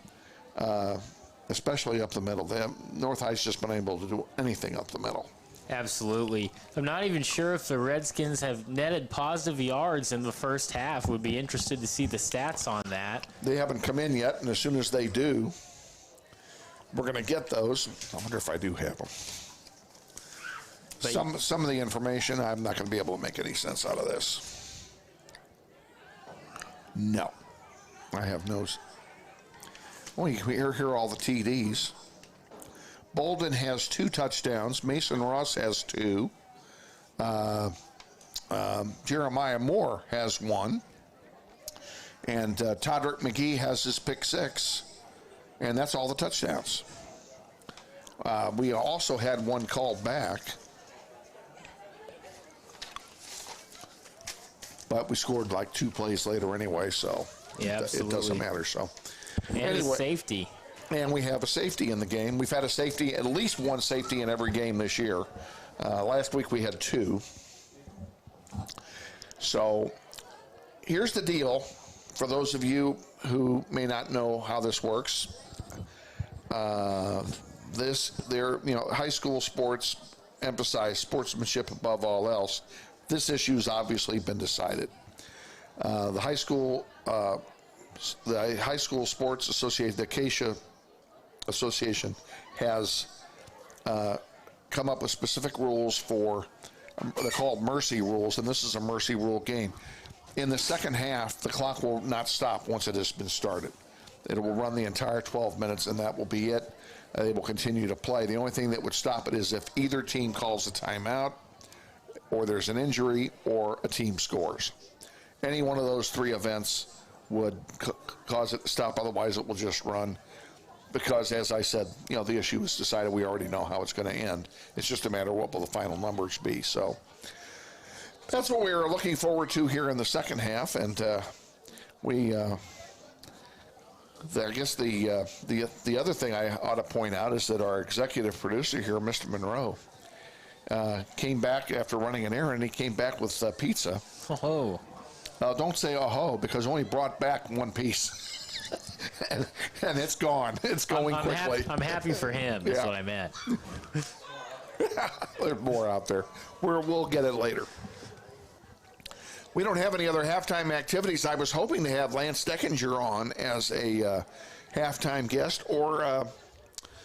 especially up the middle. North High's just been able to do anything up the middle. Absolutely. I'm not even sure if the Redskins have netted positive yards in the first half. Would be interested to see the stats on that. They haven't come in yet, and as soon as they do, we're going to get those. I wonder if I do have them. Some of the information, I'm not going to be able to make any sense out of this. No. I have no. Well, you hear all the TDs. Bolden has 2 touchdowns. Mason Ross has 2. Jeremiah Moore has 1. And Todrick McGee has his pick 6. And that's all the touchdowns. We also had 1 called back. But we scored like 2 plays later anyway, so yeah, it doesn't matter. So and anyway, a safety. And we have a safety in the game. We've had a safety, at least 1 safety in every game this year. Last week we had 2. So here's the deal for those of you who may not know how this works. High school sports emphasize sportsmanship above all else. This issue has obviously been decided. The high school sports association, the Acacia Association, has come up with specific rules for, they're called mercy rules, and this is a mercy rule game. In the second half, the clock will not stop once it has been started. It will run the entire 12 minutes, and that will be it. They will continue to play. The only thing that would stop it is if either team calls a timeout, or there's an injury, or a team scores. Any one of those 3 events would cause it to stop. Otherwise, it will just run. Because, as I said, the issue is decided. We already know how it's going to end. It's just a matter of what will the final numbers be. So that's what we're looking forward to here in the second half. And I guess the other thing I ought to point out is that our executive producer here, Mr. Monroe, came back after running an errand. He came back with pizza. Oh. Don't say oh, because only brought back 1 piece. and it's gone. It's going quickly. I'm happy for him. That's what I meant. There's more out there. We'll get it later. We don't have any other halftime activities. I was hoping to have Lance Deckinger on as a halftime guest, or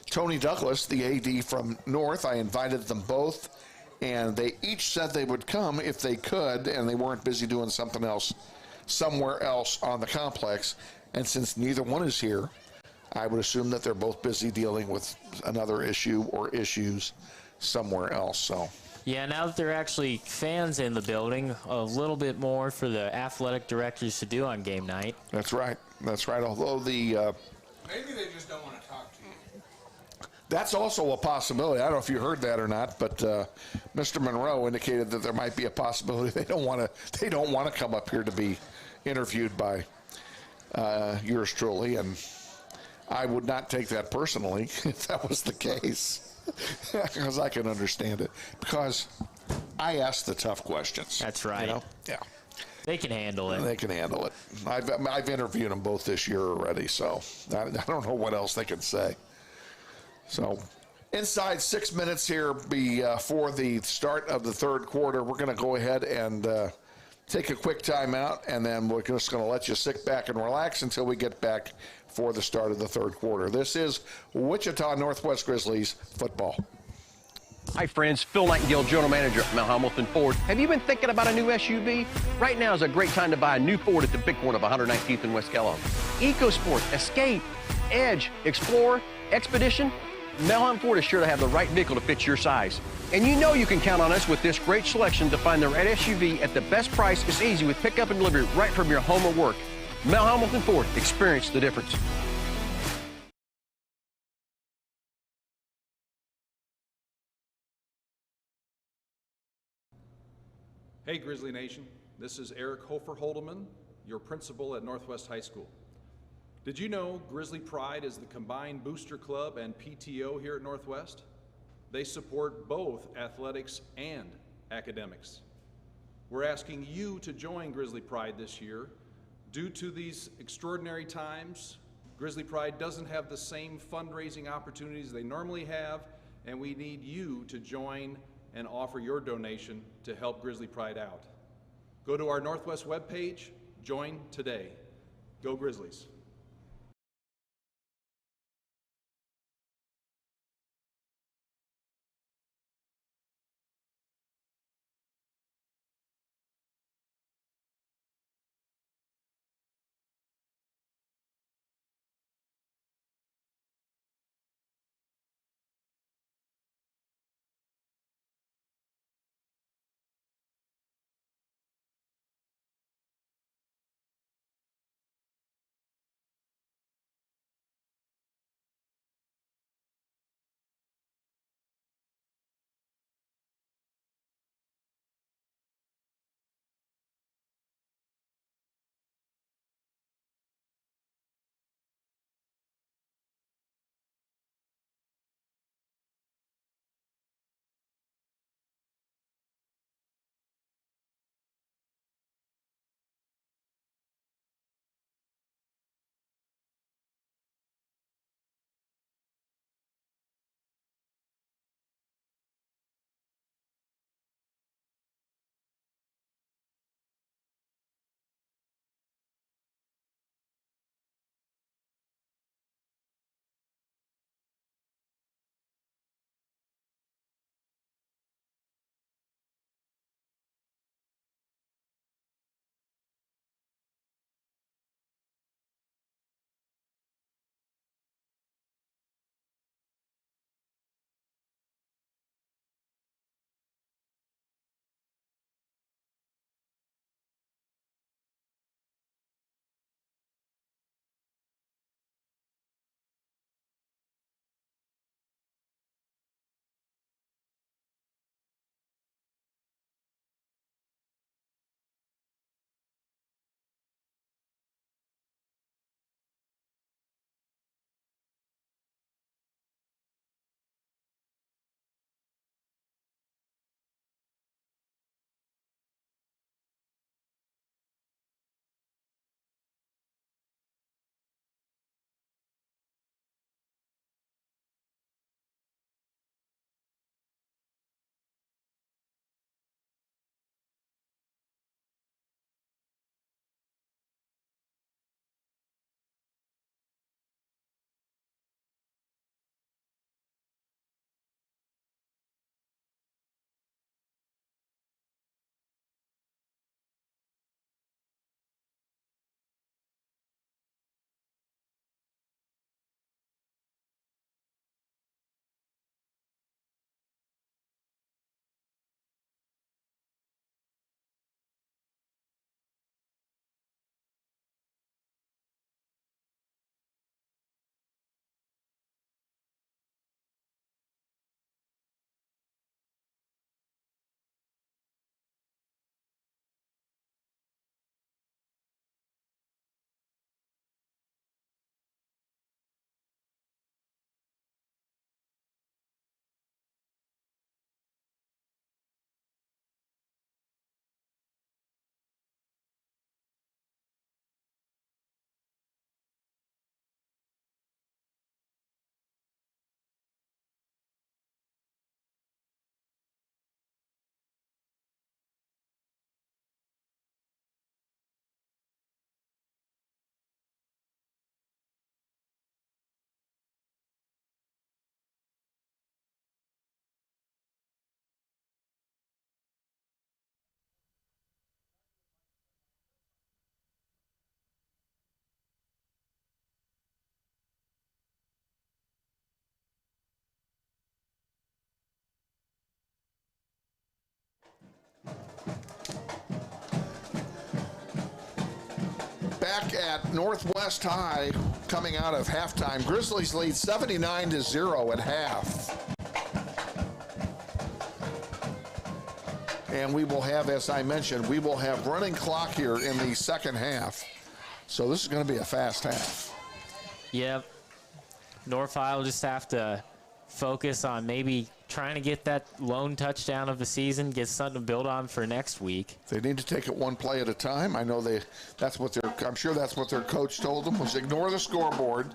Tony Douglas, the AD from North. I invited them both, and they each said they would come if they could, and they weren't busy doing something else somewhere else on the complex. And since neither one is here, I would assume that they're both busy dealing with another issue or issues somewhere else. So yeah, now that there are actually fans in the building, a little bit more for the athletic directors to do on game night. That's right. That's right. Although maybe they just don't want to talk to you. That's also a possibility. I don't know if you heard that or not, but Mr. Monroe indicated that there might be a possibility they don't want to come up here to be interviewed by yours truly, and I would not take that personally if that was the case, because I can understand it, because I ask the tough questions. That's right. Yeah. They can handle it. They can handle it. I've interviewed them both this year already, so I don't know what else they can say. So inside 6 minutes here before the start of the third quarter, we're going to go ahead and take a quick timeout, and then we're just going to let you sit back and relax until we get back for the start of the third quarter. This is Wichita Northwest Grizzlies football. Hi friends, Phil Nightingale, General Manager at Mount Hamilton Ford. Have you been thinking about a new SUV? Right now is a great time to buy a new Ford at the big corner of 119th and West Kellogg. EcoSport, Escape, Edge, Explorer, Expedition. Mount Hamilton Ford is sure to have the right vehicle to fit your size. And you know you can count on us with this great selection to find the right SUV at the best price. It's easy with pickup and delivery right from your home or work. Mount Hamilton Ford, experience the difference. Hey Grizzly Nation, this is Eric Hofer-Holdeman, your principal at Northwest High School. Did you know Grizzly Pride is the combined booster club and PTO here at Northwest? They support both athletics and academics. We're asking you to join Grizzly Pride this year. Due to these extraordinary times, Grizzly Pride doesn't have the same fundraising opportunities they normally have, and we need you to join and offer your donation to help Grizzly Pride out. Go to our Northwest webpage, join today. Go Grizzlies. Back at Northwest High, coming out of halftime, Grizzlies lead 79-0 at half. And we will have, as I mentioned, we will have running clock here in the second half. So this is going to be a fast half. Yep. North High will just have to focus on maybe trying to get that lone touchdown of the season, get something to build on for next week. They need to take it one play at a time. I know I'm sure that's what their coach told them, was ignore the scoreboard.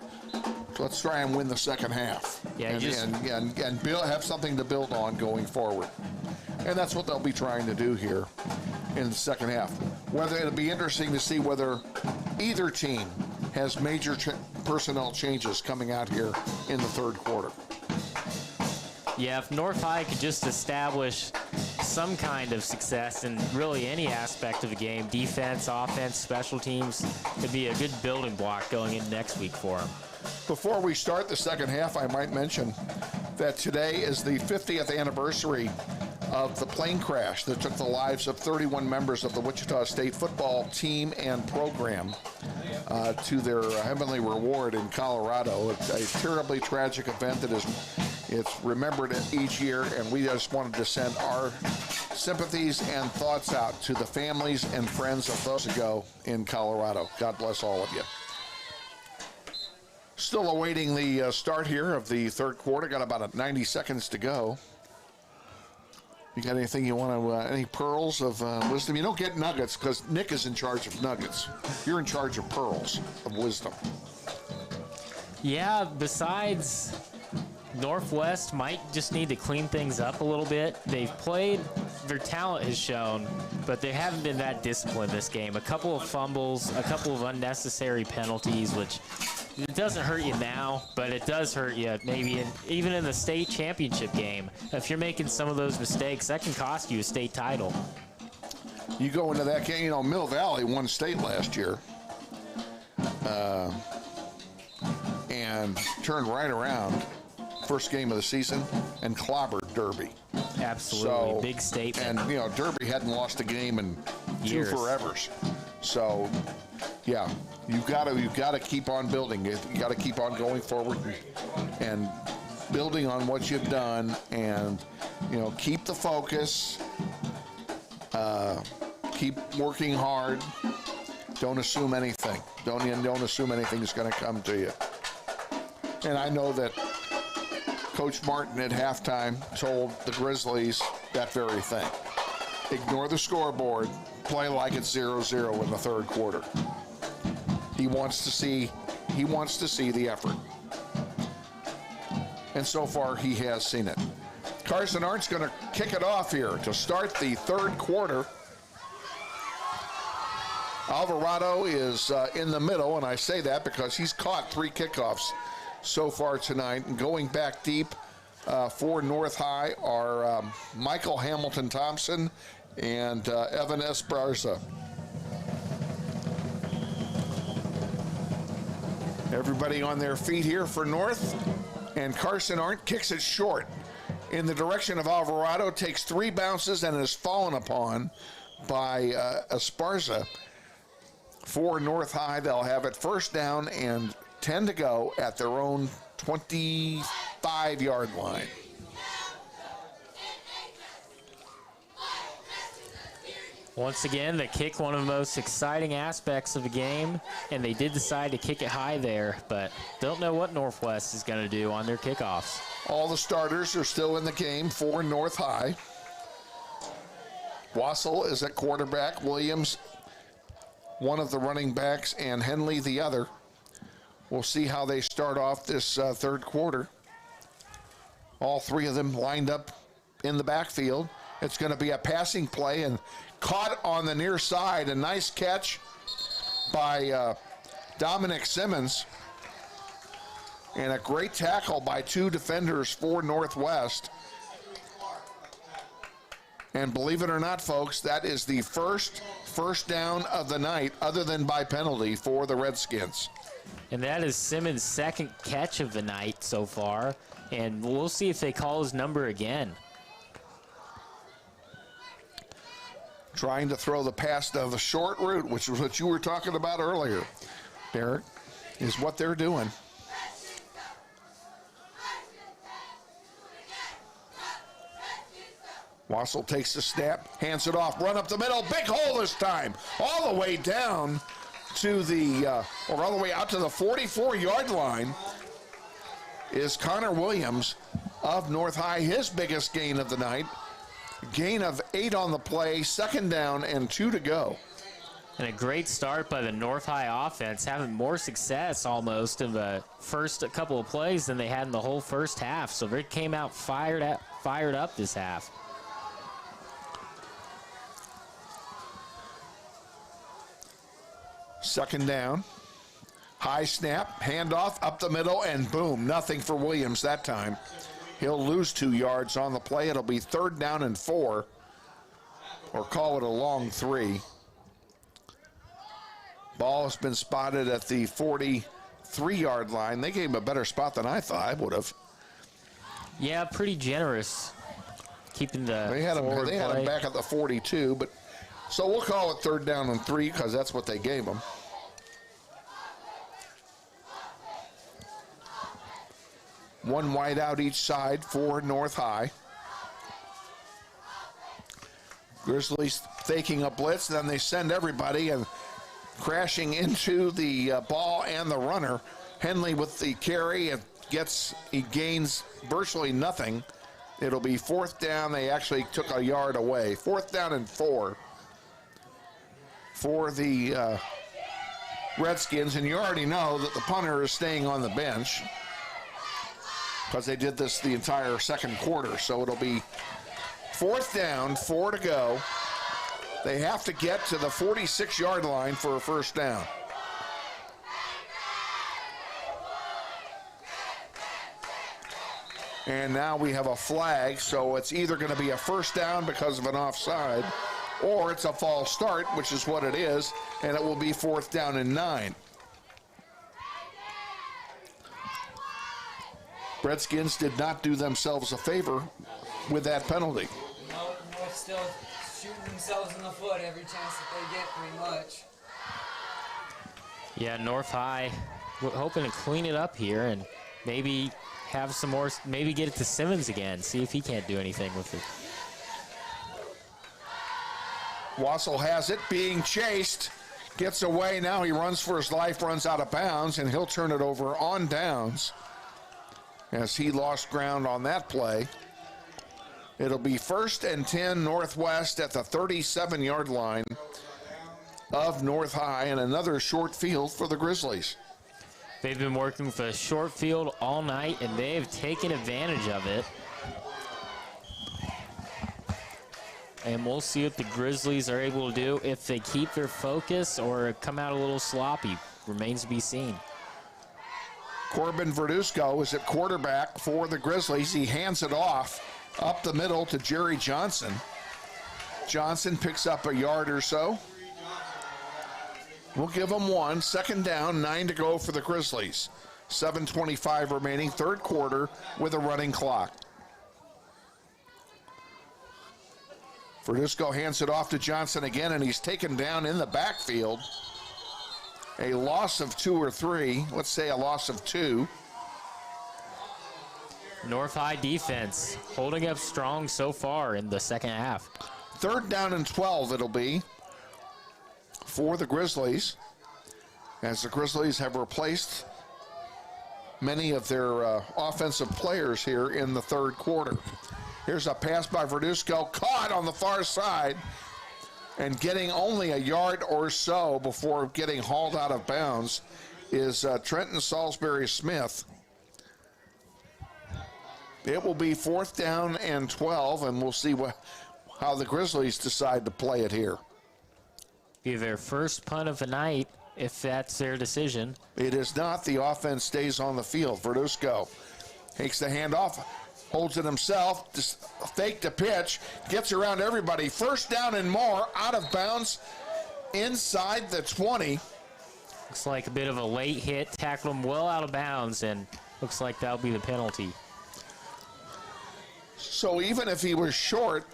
Let's try and win the second half. Yeah, and have something to build on going forward. And that's what they'll be trying to do here in the second half. It'll be interesting to see whether either team has major personnel changes coming out here in the third quarter. Yeah, if North High could just establish some kind of success in really any aspect of the game, defense, offense, special teams, could be a good building block going into next week for them. Before we start the second half, I might mention that today is the 50th anniversary of the plane crash that took the lives of 31 members of the Wichita State football team and program to their heavenly reward in Colorado. It's a terribly tragic event that it's remembered each year, and we just wanted to send our sympathies and thoughts out to the families and friends of those ago in Colorado. God bless all of you. Still awaiting the start here of the third quarter. Got about 90 seconds to go. You got anything you want to, any pearls of wisdom? You don't get nuggets because Nick is in charge of nuggets. You're in charge of pearls of wisdom. Yeah, besides, Northwest might just need to clean things up a little bit. They've played, their talent has shown, but they haven't been that disciplined this game. A couple of fumbles, a couple of unnecessary penalties, which it doesn't hurt you now, but it does hurt you maybe even in the state championship game. If you're making some of those mistakes, that can cost you a state title. You go into that game, Mill Valley won state last year and turned right around first game of the season and clobbered Derby. Absolutely, big statement. And, Derby hadn't lost a game in years. 2 forevers. So, yeah, you've got to keep on building. You got to keep on going forward and building on what you've done, and keep the focus. Keep working hard. Don't assume anything. Don't assume anything's going to come to you. And I know that Coach Martin at halftime told the Grizzlies that very thing. Ignore the scoreboard. Play like it's 0-0 in the third quarter. He wants to see the effort. And so far he has seen it. Carson Arndt's going to kick it off here to start the third quarter. Alvarado is in the middle, and I say that because he's caught 3 kickoffs so far tonight. And going back deep for North High are Michael Hamilton Thompson and Evan Esparza. Everybody on their feet here for North, and Carson Arndt kicks it short in the direction of Alvarado, takes 3 bounces and is fallen upon by Esparza. For North High, they'll have it first down and 10 to go at their own 25-yard line. Once again, the kick, one of the most exciting aspects of the game, and they did decide to kick it high there, but don't know what Northwest is going to do on their kickoffs. All the starters are still in the game for North High. Wassel is at quarterback, Williams, one of the running backs, and Henley the other. We'll see how they start off this third quarter. All 3 of them lined up in the backfield. It's going to be a passing play, and caught on the near side. A nice catch by Dominic Simmons. And a great tackle by 2 defenders for Northwest. And believe it or not, folks, that is the first down of the night, other than by penalty, for the Redskins. And that is Simmons' second catch of the night so far. And we'll see if they call his number again. Trying to throw the pass down the short route, which was what you were talking about earlier, Derek, is what they're doing. Wassel takes the snap, hands it off, run up the middle, big hole this time, all the way down to the, or all the way out to the 44-yard line is Connor Williams of North High, his biggest gain of the night. Gain of 8 on the play, 2nd down and 2 to go. And a great start by the North High offense, having more success almost in the first couple of plays than they had in the whole first half. So they came out fired up this half. Second down. High snap, handoff up the middle, and boom, nothing for Williams that time. He'll lose 2 yards on the play. It'll be 3rd down and 4, or call it a long 3. Ball has been spotted at the 43-yard line. They gave him a better spot than I thought I would have. Yeah, pretty generous, keeping the They had him play. back at the 42, but so we'll call it 3rd down and 3 because that's what they gave him. One wide out each side for North High. Grizzlies faking a blitz, then they send everybody and crashing into the ball and the runner. Henley with the carry, he gains virtually nothing. It'll be 4th down. They actually took a yard away. 4th down and 4 for the Redskins, and you already know that the punter is staying on the bench because they did this the entire second quarter. So it'll be 4th down, 4 to go. They have to get to the 46-yard line for a 1st down. And now we have a flag, so it's either going to be a 1st down because of an offside, or it's a false start, which is what it is, and it will be 4th down and 9. Redskins did not do themselves a favor with that penalty. No, they're still shooting themselves in the foot every chance that they get, pretty much. Yeah, North High hoping to clean it up here and maybe have some more, maybe get it to Simmons again, see if he can't do anything with it. Wassel has it, being chased, gets away. Now he runs for his life, runs out of bounds, and he'll turn it over on downs as he lost ground on that play. It'll be 1st and 10 Northwest at the 37-yard line of North High, and another short field for the Grizzlies. They've been working with a short field all night, and they have taken advantage of it. And we'll see what the Grizzlies are able to do if they keep their focus or come out a little sloppy. Remains to be seen. Corbin Verduzco is at quarterback for the Grizzlies. He hands it off up the middle to Jerry Johnson. Johnson picks up a yard or so. We'll give him 1. 2nd down, 9 to go for the Grizzlies. 7:25 remaining, 3rd quarter with a running clock. Verduzco hands it off to Johnson again, and he's taken down in the backfield. A loss of 2 or 3. Let's say a loss of 2. North High defense holding up strong so far in the second half. 3rd down and 12 it'll be for the Grizzlies, as the Grizzlies have replaced many of their offensive players here in the 3rd quarter. Here's a pass by Verduzco, caught on the far side and getting only a yard or so before getting hauled out of bounds is Trenton Salisbury Smith. It will be 4th down and 12, and we'll see how the Grizzlies decide to play it here. Be their first punt of the night if that's their decision. It is not. The offense stays on the field. Verduzco takes the handoff, holds it himself, just fake the pitch, gets around everybody. 1st down and more, out of bounds inside the 20. Looks like a bit of a late hit, tackled him well out of bounds, and looks like that'll be the penalty. So even if he was short,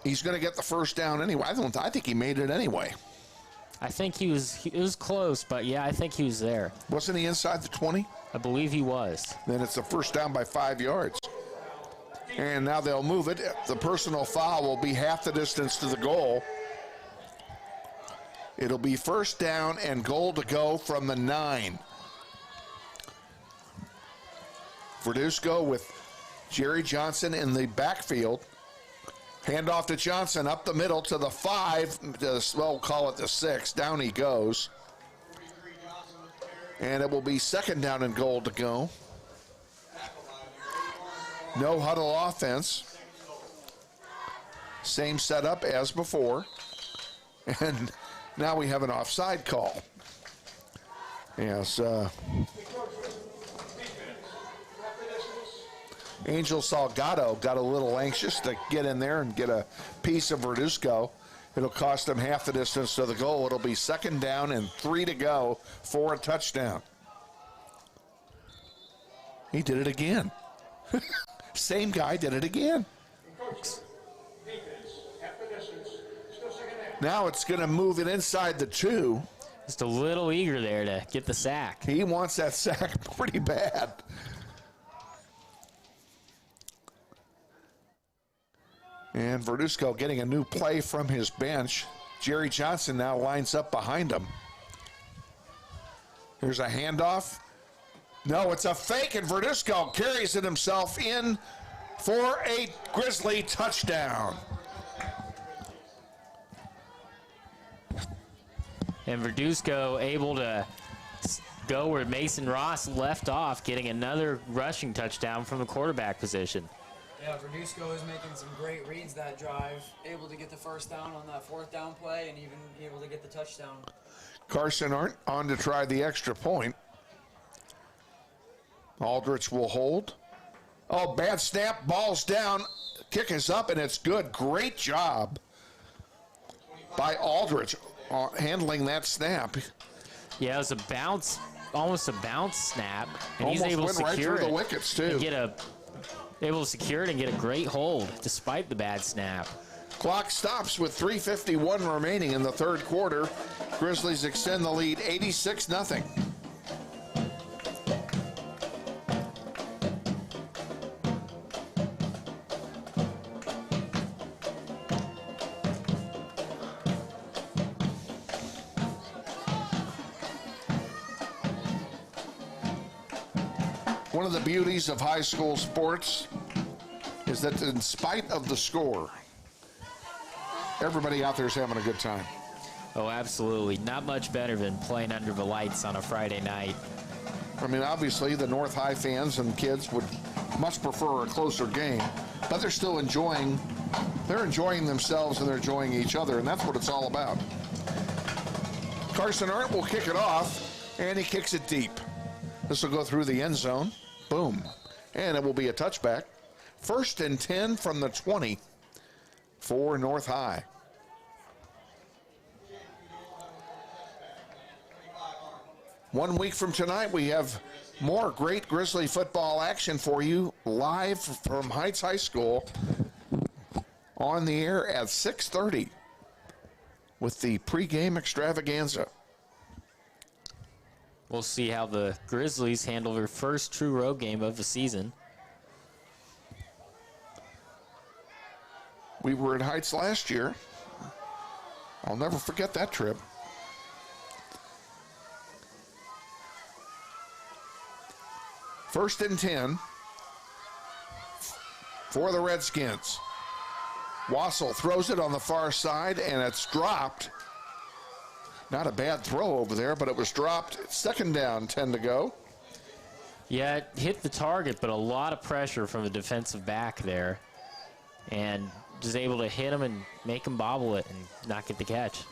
he's going to get the 1st down anyway. I think he made it anyway. I think he was close, but yeah, I think he was there. Wasn't he inside the 20? I believe he was. Then it's a 1st down by 5 yards. And now they'll move it. The personal foul will be half the distance to the goal. It'll be 1st down and goal to go from the 9. Verduzco with Jerry Johnson in the backfield. Handoff to Johnson up the middle to the 5. Well, we'll call it the 6. Down he goes. And it will be second down and goal to go. No huddle offense. Same setup as before. And now we have an offside call. Yes. Angel Salgado got a little anxious to get in there and get a piece of Verduzco. It'll cost him half the distance to the goal. It'll be second down and 3 to go for a touchdown. He did it again. Same guy did it again. Now it's going to move it inside the 2. Just a little eager there to get the sack. He wants that sack pretty bad. And Verduzco getting a new play from his bench. Jerry Johnson now lines up behind him. Here's a handoff. No, it's a fake, and Verduzco carries it himself in for a Grizzly touchdown. And Verduzco able to go where Mason Ross left off, getting another rushing touchdown from the quarterback position. Yeah, Verduzco is making some great reads that drive, able to get the first down on that 4th down play and even able to get the touchdown. Carson Arndt on to try the extra point. Aldrich will hold. Oh, bad snap, ball's down, kick is up, and it's good. Great job by Aldrich handling that snap. Yeah, it was a bounce, almost a bounce snap, and Almost he's able to went right secure through it the wickets, too. and able to secure it and get a great hold despite the bad snap. Clock stops with 3:51 remaining in the third quarter. Grizzlies extend the lead 86-0. One of the beauties of high school sports is that in spite of the score, everybody out there is having a good time. Oh, absolutely. Not much better than playing under the lights on a Friday night. I mean, obviously, the North High fans and kids would much prefer a closer game, but they're still enjoying themselves and they're enjoying each other, and that's what it's all about. Carson Arndt will kick it off, and he kicks it deep. This will go through the end zone. Boom. And it will be a touchback. 1st and 10 from the 20 for North High. One week from tonight, we have more great Grizzly football action for you live from Heights High School on the air at 6:30 with the pregame extravaganza. We'll see how the Grizzlies handle their first true road game of the season. We were at Heights last year. I'll never forget that trip. First and 10 for the Redskins. Wassel throws it on the far side, and it's dropped. Not a bad throw over there, but it was dropped. Second down, 10 to go. Yeah, it hit the target, but a lot of pressure from the defensive back there. And just able to hit him and make him bobble it and not get the catch.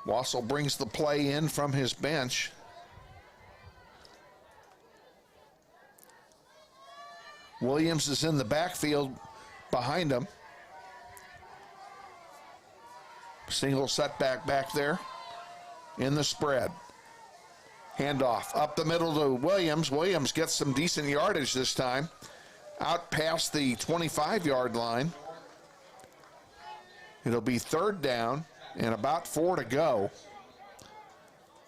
Wassel brings the play in from his bench. Williams is in the backfield behind him. Single setback back there in the spread. Handoff up the middle to Williams. Williams gets some decent yardage this time. Out past the 25-yard line. It'll be third down and about 4 to go.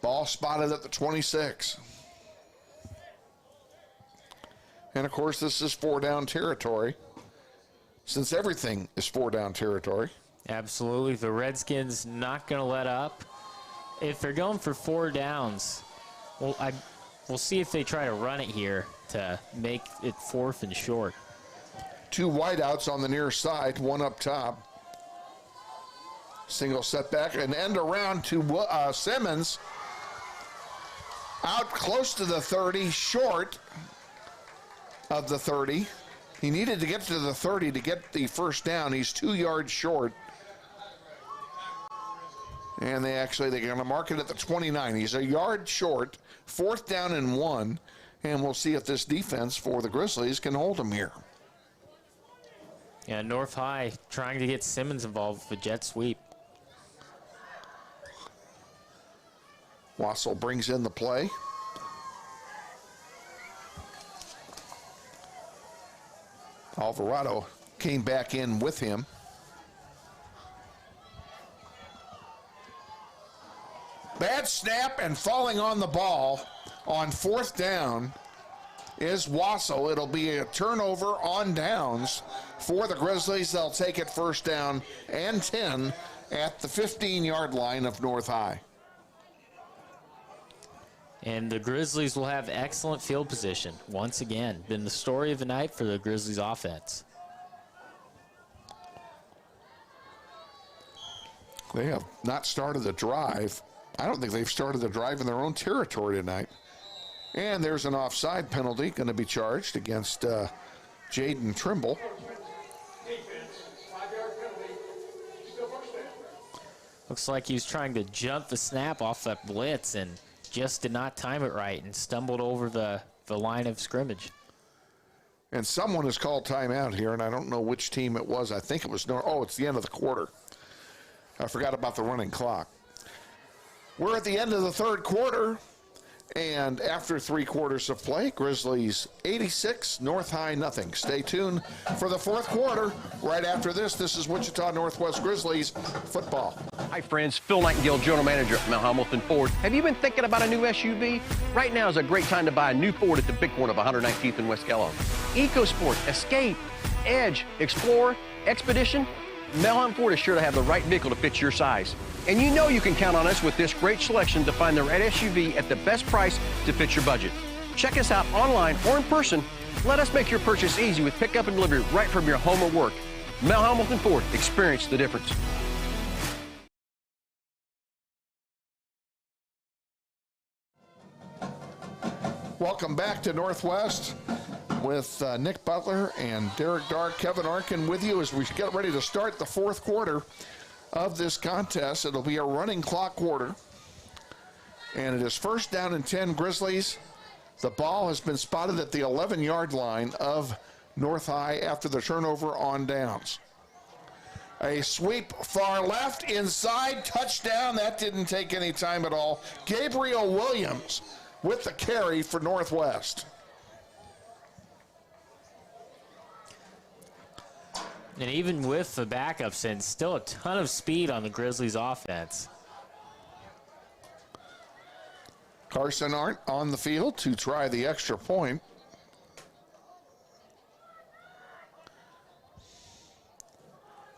Ball spotted at the 26. And, of course, this is 4-down territory, since everything is 4-down territory. Absolutely. The Redskins not going to let up. If they're going for 4 downs, Well, we'll see if they try to run it here to make it 4th and short. 2 wideouts on the near side, 1 up top. Single setback, and end around to Simmons. Out close to the 30, short of the 30. He needed to get to the 30 to get the first down. He's 2 yards short. And they're going to mark it at the 29. He's a yard short, 4th down and 1. And we'll see if this defense for the Grizzlies can hold him here. Yeah, North High trying to get Simmons involved with a jet sweep. Wassel brings in the play. Alvarado came back in with him. Bad snap, and falling on the ball on 4th down is Wassel. It'll be a turnover on downs for the Grizzlies. They'll take it 1st down and 10 at the 15-yard line of North High. And the Grizzlies will have excellent field position. Once again, been the story of the night for the Grizzlies offense. They have not started the drive. I don't think they've started the drive in their own territory tonight. And there's an offside penalty going to be charged against Jaden Trimble. Looks like he was trying to jump the snap off that blitz and just did not time it right and stumbled over the line of scrimmage. And someone has called timeout here, and I don't know which team it was. I think it was it's the end of the quarter. I forgot about the running clock. We're at the end of the 3rd quarter, and after 3 quarters of play, Grizzlies 86, North High nothing. Stay tuned for the 4th quarter. Right after this is Wichita Northwest Grizzlies football. Hi friends, Phil Nightingale, General Manager at Mount Hamilton Ford. Have you been thinking about a new SUV? Right now is a great time to buy a new Ford at the big corner of 119th and West Kellogg. EcoSport, Escape, Edge, Explorer, Expedition. Mount Hamilton Ford is sure to have the right vehicle to fit your size. And you know you can count on us with this great selection to find the right SUV at the best price to fit your budget. Check us out online or in person. Let us make your purchase easy with pickup and delivery right from your home or work. Mount Hamilton Ford, experience the difference. Welcome back to Northwest with Nick Butler and Derek Dark, Kevin Arkin with you as we get ready to start the 4th quarter of this contest. It'll be a running clock quarter, and it is 1st down and 10 Grizzlies. The ball has been spotted at the 11-yard line of North High after the turnover on downs. A sweep far left, inside, touchdown. That didn't take any time at all. Gabriel Williams with the carry for Northwest. And even with the backups in, still a ton of speed on the Grizzlies offense. Carson Arndt on the field to try the extra point.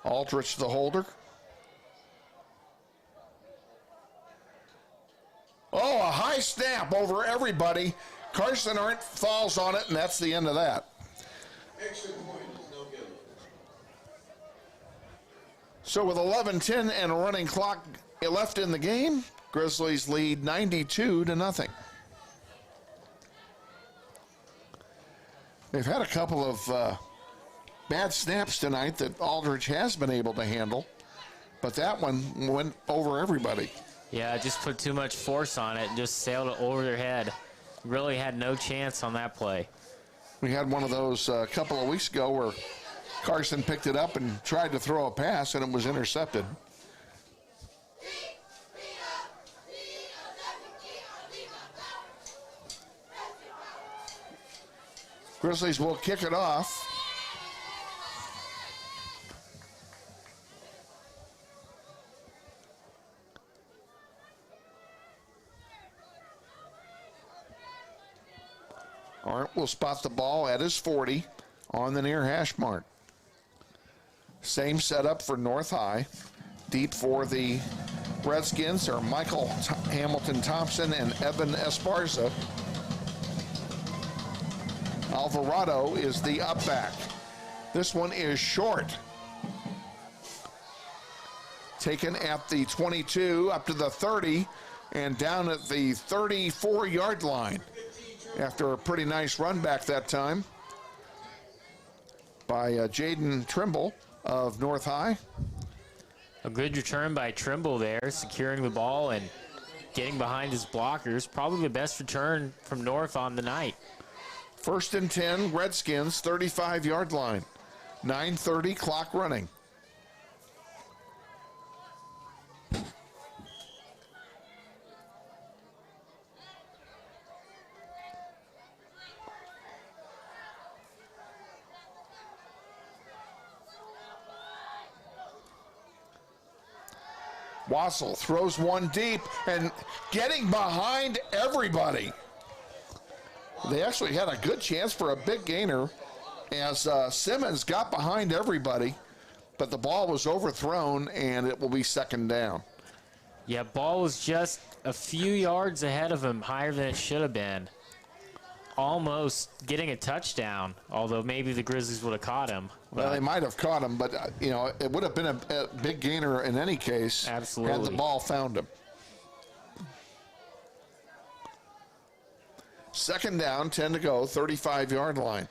Aldrich the holder. Oh, a high snap over everybody. Carson Arndt falls on it, and that's the end of that. Extra point is no good. So with 11:10 and a running clock left in the game, Grizzlies lead 92-0. They've had a couple of bad snaps tonight that Aldridge has been able to handle, but that one went over everybody. Yeah, just put too much force on it and just sailed it over their head. Really had no chance on that play. We had one of those a couple of weeks ago where Carson picked it up and tried to throw a pass, and it was intercepted. Grizzlies will kick it off. Arndt will spot the ball at his 40 on the near hash mark. Same setup for North High. Deep for the Redskins are Michael Hamilton Thompson and Evan Esparza. Alvarado is the up back. This one is short. Taken at the 22, up to the 30, and down at the 34-yard line. After a pretty nice run back that time by Jaden Trimble of North High. A good return by Trimble there, securing the ball and getting behind his blockers. Probably the best return from North on the night. 1st and 10, Redskins, 35-yard line. 9:30, clock running. Wassel throws one deep and getting behind everybody. They actually had a good chance for a big gainer as Simmons got behind everybody, but the ball was overthrown and it will be 2nd down. Yeah, ball was just a few yards ahead of him, higher than it should have been. Almost getting a touchdown, although maybe the Grizzlies would have caught him. Well, they might have caught him, but it would have been a big gainer in any case. Absolutely. Had the ball found him. 2nd down, 10 to go, 35-yard line.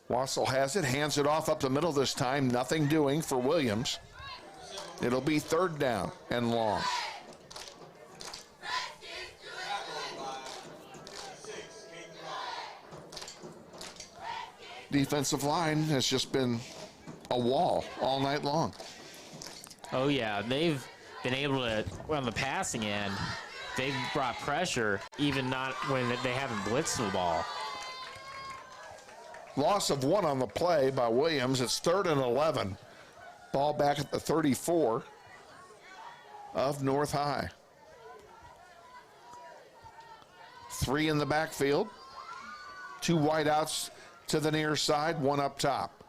Wassel has it, hands it off up the middle this time. Nothing doing for Williams. It'll be 3rd down and long. Defensive line has just been a wall all night long. Oh, yeah. They've been able to, on the passing end, they've brought pressure, even not when they haven't blitzed the ball. Loss of 1 on the play by Williams. It's 3rd and 11. Ball back at the 34 of North High. 3 in the backfield. 2 wideouts to the near side, 1 up top.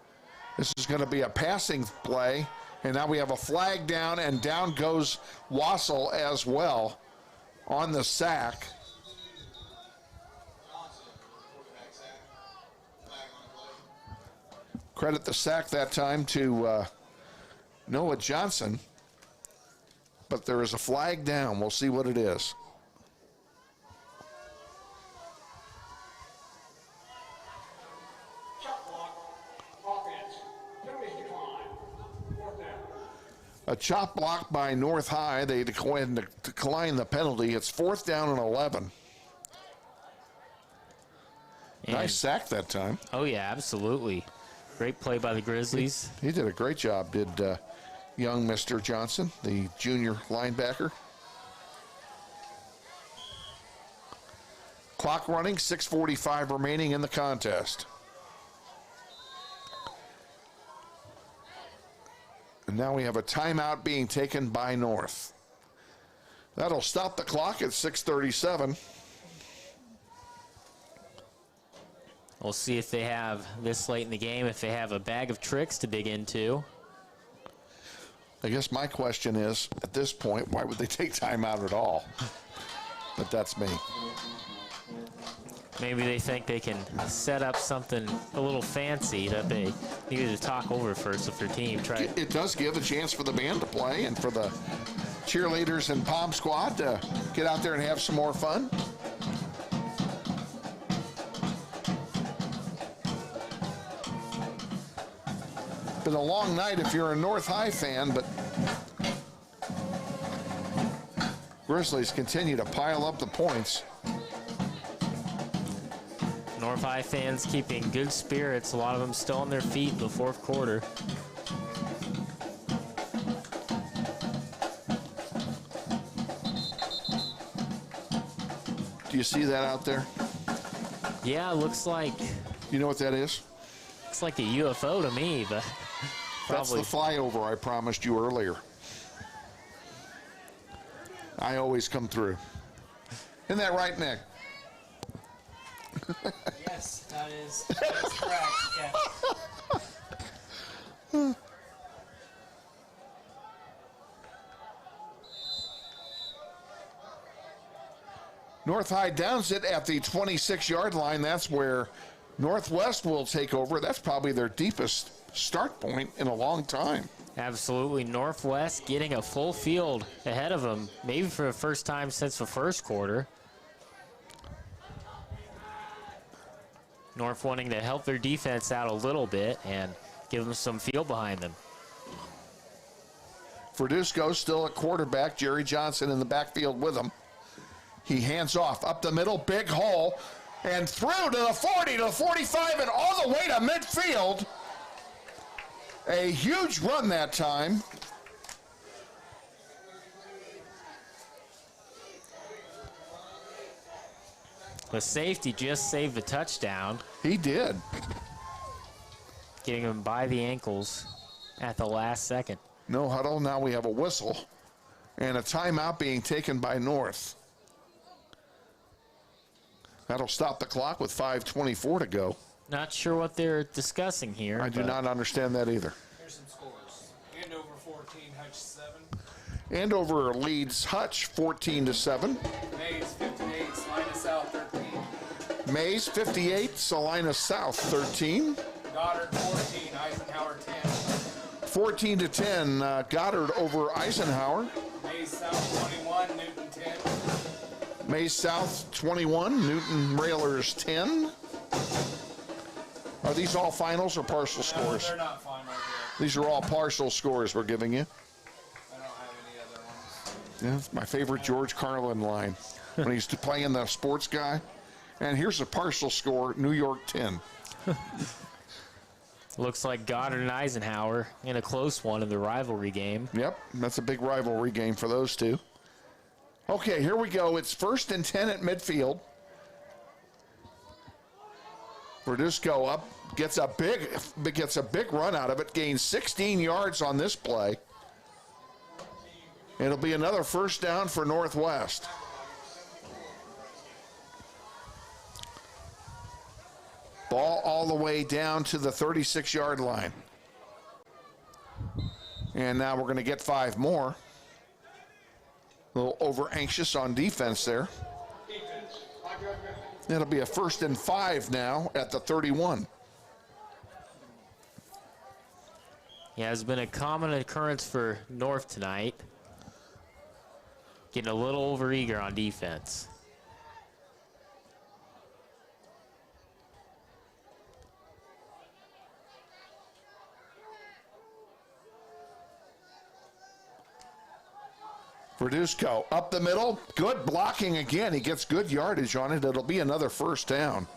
This is going to be a passing play, and now we have a flag down, and down goes Wassel as well on the sack. Credit the sack that time to Noah Johnson, but there is a flag down. We'll see what it is. A chop block by North High. They decline the penalty. It's 4th down and 11. Nice sack that time. Oh, yeah, absolutely. Great play by the Grizzlies. He did a great job, did young Mr. Johnson, the junior linebacker. Clock running, 6:45 remaining in the contest. And now we have a timeout being taken by North. That'll stop the clock at 6:37. We'll see if they have, this late in the game, if they have a bag of tricks to dig into. I guess my question is, at this point, why would they take timeout at all? But that's me. Maybe they think they can set up something a little fancy that they needed to talk over first with their team. It does give a chance for the band to play and for the cheerleaders and Palm Squad to get out there and have some more fun. Been a long night if you're a North High fan, but Grizzlies continue to pile up the points. North High fans keeping good spirits. A lot of them still on their feet in the 4th quarter. Do you see that out there? Yeah, it looks like... You know what that is? Looks like a UFO to me, but That's the flyover I promised you earlier. I always come through. Isn't that right, Nick? Yes, that is correct. Yeah. North High downs it at the 26-yard line. That's where Northwest will take over. That's probably their deepest start point in a long time. Absolutely. Northwest getting a full field ahead of them, maybe for the first time since the first quarter. North wanting to help their defense out a little bit and give them some field behind them. Verduzco still at quarterback. Jerry Johnson in the backfield with him. He hands off up the middle, big hole, and through to the 40, to the 45, and all the way to midfield. A huge run that time. The safety just saved the touchdown. He did. Getting him by the ankles at the last second. No huddle. Now we have a whistle and a timeout being taken by North. That'll stop the clock with 5:24 to go. Not sure what they're discussing here. I do not understand that either. Here's some scores. Andover 14, Hutch 7. Andover leads Hutch 14-7. Mays 58, Salina South 13. Mays 58, Salina South 13. Goddard 14, Eisenhower 10. 14-10, Goddard over Eisenhower. Mays South 21, Newton 10. Mays South 21, Newton Railers 10. Are these all finals or partial scores? No, they're not final yet. These are all partial scores we're giving you. I don't have any other ones. Yeah, it's my favorite George Carlin line when he's playing the sports guy. And here's a partial score, New York 10. Looks like Goddard and Eisenhower in a close one in the rivalry game. Yep, that's a big rivalry game for those two. Okay, here we go. It's 1st and 10 at midfield. Verduzco up, gets a big run out of it, gains 16 yards on this play. It'll be another first down for Northwest. Ball all the way down to the 36-yard line. And now we're going to get 5 more. A little over anxious on defense there. It'll be a 1st and 5 now at the 31. Yeah, it's been a common occurrence for North tonight. Getting a little overeager on defense. Verduzco up the middle, good blocking again. He gets good yardage on it. It'll be another first down.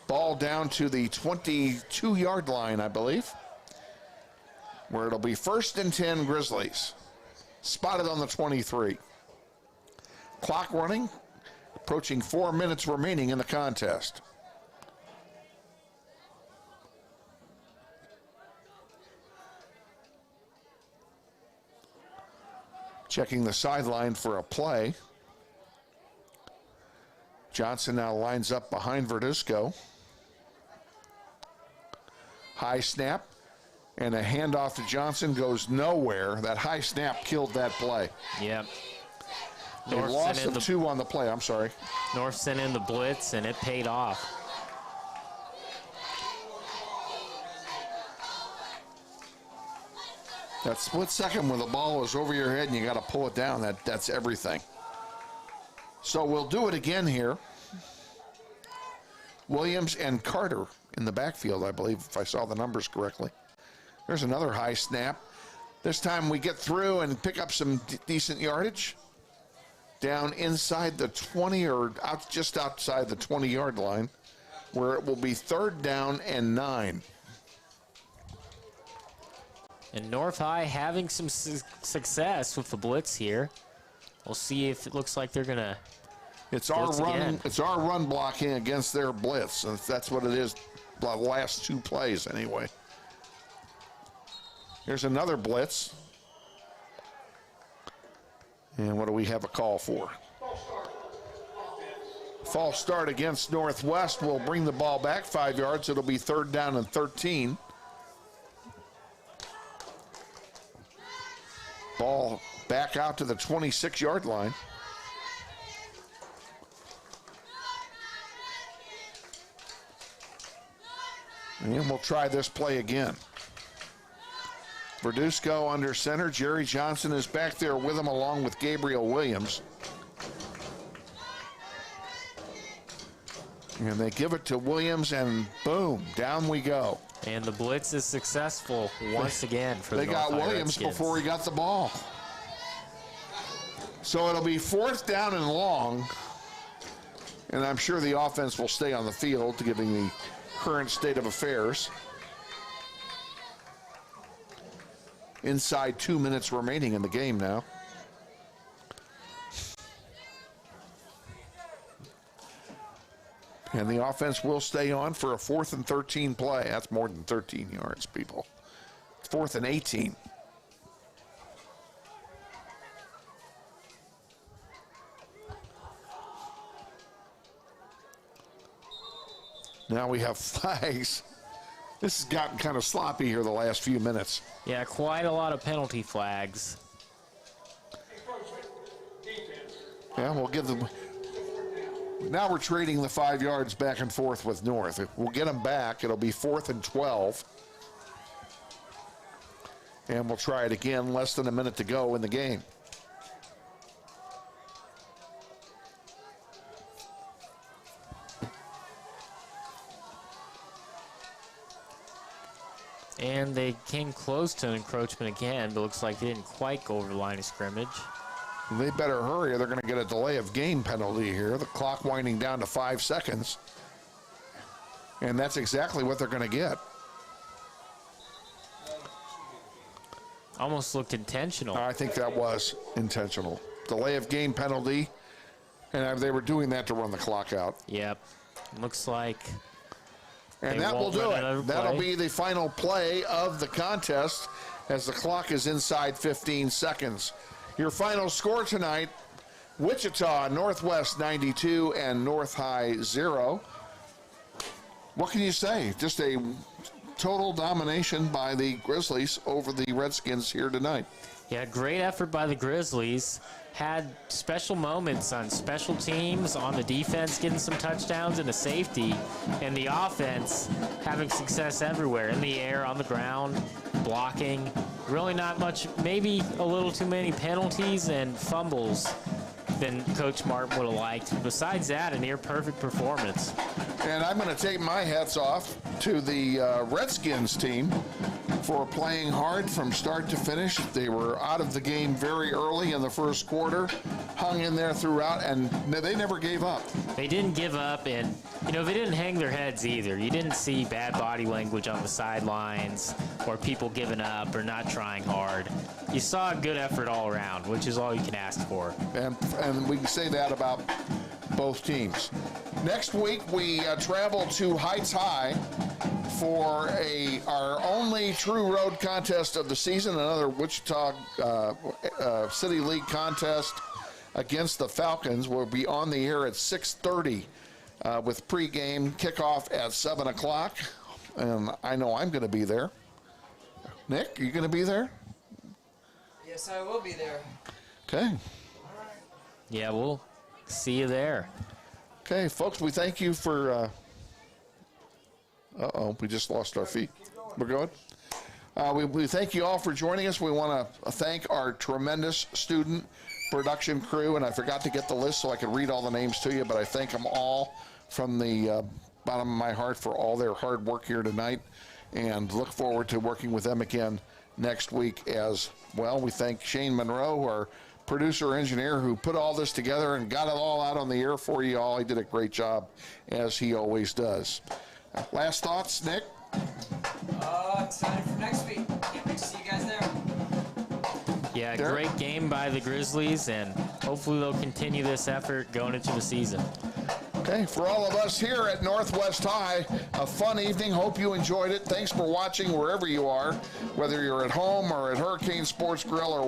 Ball down to the 22-yard line, I believe, where it'll be 1st and 10 Grizzlies. Spotted on the 23. Clock running, approaching 4 minutes remaining in the contest. Checking the sideline for a play. Johnson now lines up behind Verduzco. High snap, and a handoff to Johnson goes nowhere. That high snap killed that play. Yep. They lost of 2 on the play, I'm sorry. North sent in the blitz, and it paid off. That split second when the ball is over your head and you got to pull it down, that's everything. So we'll do it again here. Williams and Carter in the backfield, I believe, if I saw the numbers correctly. There's another high snap. This time we get through and pick up some decent yardage. Down inside the 20 or just outside the 20-yard line, where it will be 3rd down and 9. And North High having some success with the blitz here. We'll see if it looks like they're gonna. It's our run. It's our run blocking against their blitz. And that's what it is. The last 2 plays, anyway. Here's another blitz. And what do we have a call for? False start against Northwest will bring the ball back 5 yards. It'll be 3rd down and 13. Ball back out to the 26-yard line. And we'll try this play again. Verduzco under center. Jerry Johnson is back there with him along with Gabriel Williams. And they give it to Williams, and boom, down we go. And the blitz is successful once again for the They got North High Williams Redskins. before he got the ball. So it'll be 4th down and long. And I'm sure the offense will stay on the field, given the current state of affairs. Inside 2 minutes remaining in the game now. And the offense will stay on for a 4th and 13 play. That's more than 13 yards, people. 4th and 18. Now we have flags. This has gotten kind of sloppy here the last few minutes. Yeah, quite a lot of penalty flags. Yeah, we'll give them. Now we're trading the 5 yards back and forth with North. If we'll get them back. It'll be 4th and 12. And we'll try it again. Less than a minute to go in the game. And they came close to an encroachment again, but looks like they didn't quite go over the line of scrimmage. They better hurry or they're going to get a delay of game penalty here. The clock winding down to 5 seconds. And that's exactly what they're going to get. Almost looked intentional. I think that was intentional. Delay of game penalty. And they were doing that to run the clock out. Yep. Looks like. And that will do it. That'll be the final play of the contest as the clock is inside 15 seconds. Your final score tonight, Wichita, Northwest 92 and North High 0. What can you say? Just a total domination by the Grizzlies over the Redskins here tonight. Yeah, great effort by the Grizzlies. Had special moments on special teams, on the defense getting some touchdowns and a safety, and the offense having success everywhere, in the air, on the ground, blocking. Really not much, maybe a little too many penalties and fumbles than Coach Martin would have liked. Besides that, a near-perfect performance. And I'm going to take my hats off to the Redskins team for playing hard from start to finish. They were out of the game very early in the first quarter, hung in there throughout, and they never gave up. They didn't give up, and, you know, they didn't hang their heads either. You didn't see bad body language on the sidelines or people giving up or not trying hard. You saw a good effort all around, which is all you can ask for. And we can say that about both teams. Next week, we travel to Heights High for our only true road contest of the season, another Wichita City League contest against the Falcons. We'll be on the air at 6:30 with pregame kickoff at 7 o'clock. And I know I'm going to be there. Nick, are you going to be there? Yes, I will be there. Okay. Yeah, we'll see you there. Okay, folks, we thank you for... we just lost our feet. We're good? We thank you all for joining us. We want to thank our tremendous student production crew, and I forgot to get the list so I could read all the names to you, but I thank them all from the bottom of my heart for all their hard work here tonight, and look forward to working with them again next week as well. We thank Shane Monroe, our producer engineer, who put all this together and got it all out on the air for you all. He did a great job, as he always does. Last thoughts, Nick? Excited for next week. Can't wait to see you guys there. Yeah, Derek? great game by the Grizzlies, and hopefully they'll continue this effort going into the season. Okay, for all of us here at Northwest High, a fun evening. Hope you enjoyed it. Thanks for watching wherever you are, whether you're at home or at Hurricane Sports Grill or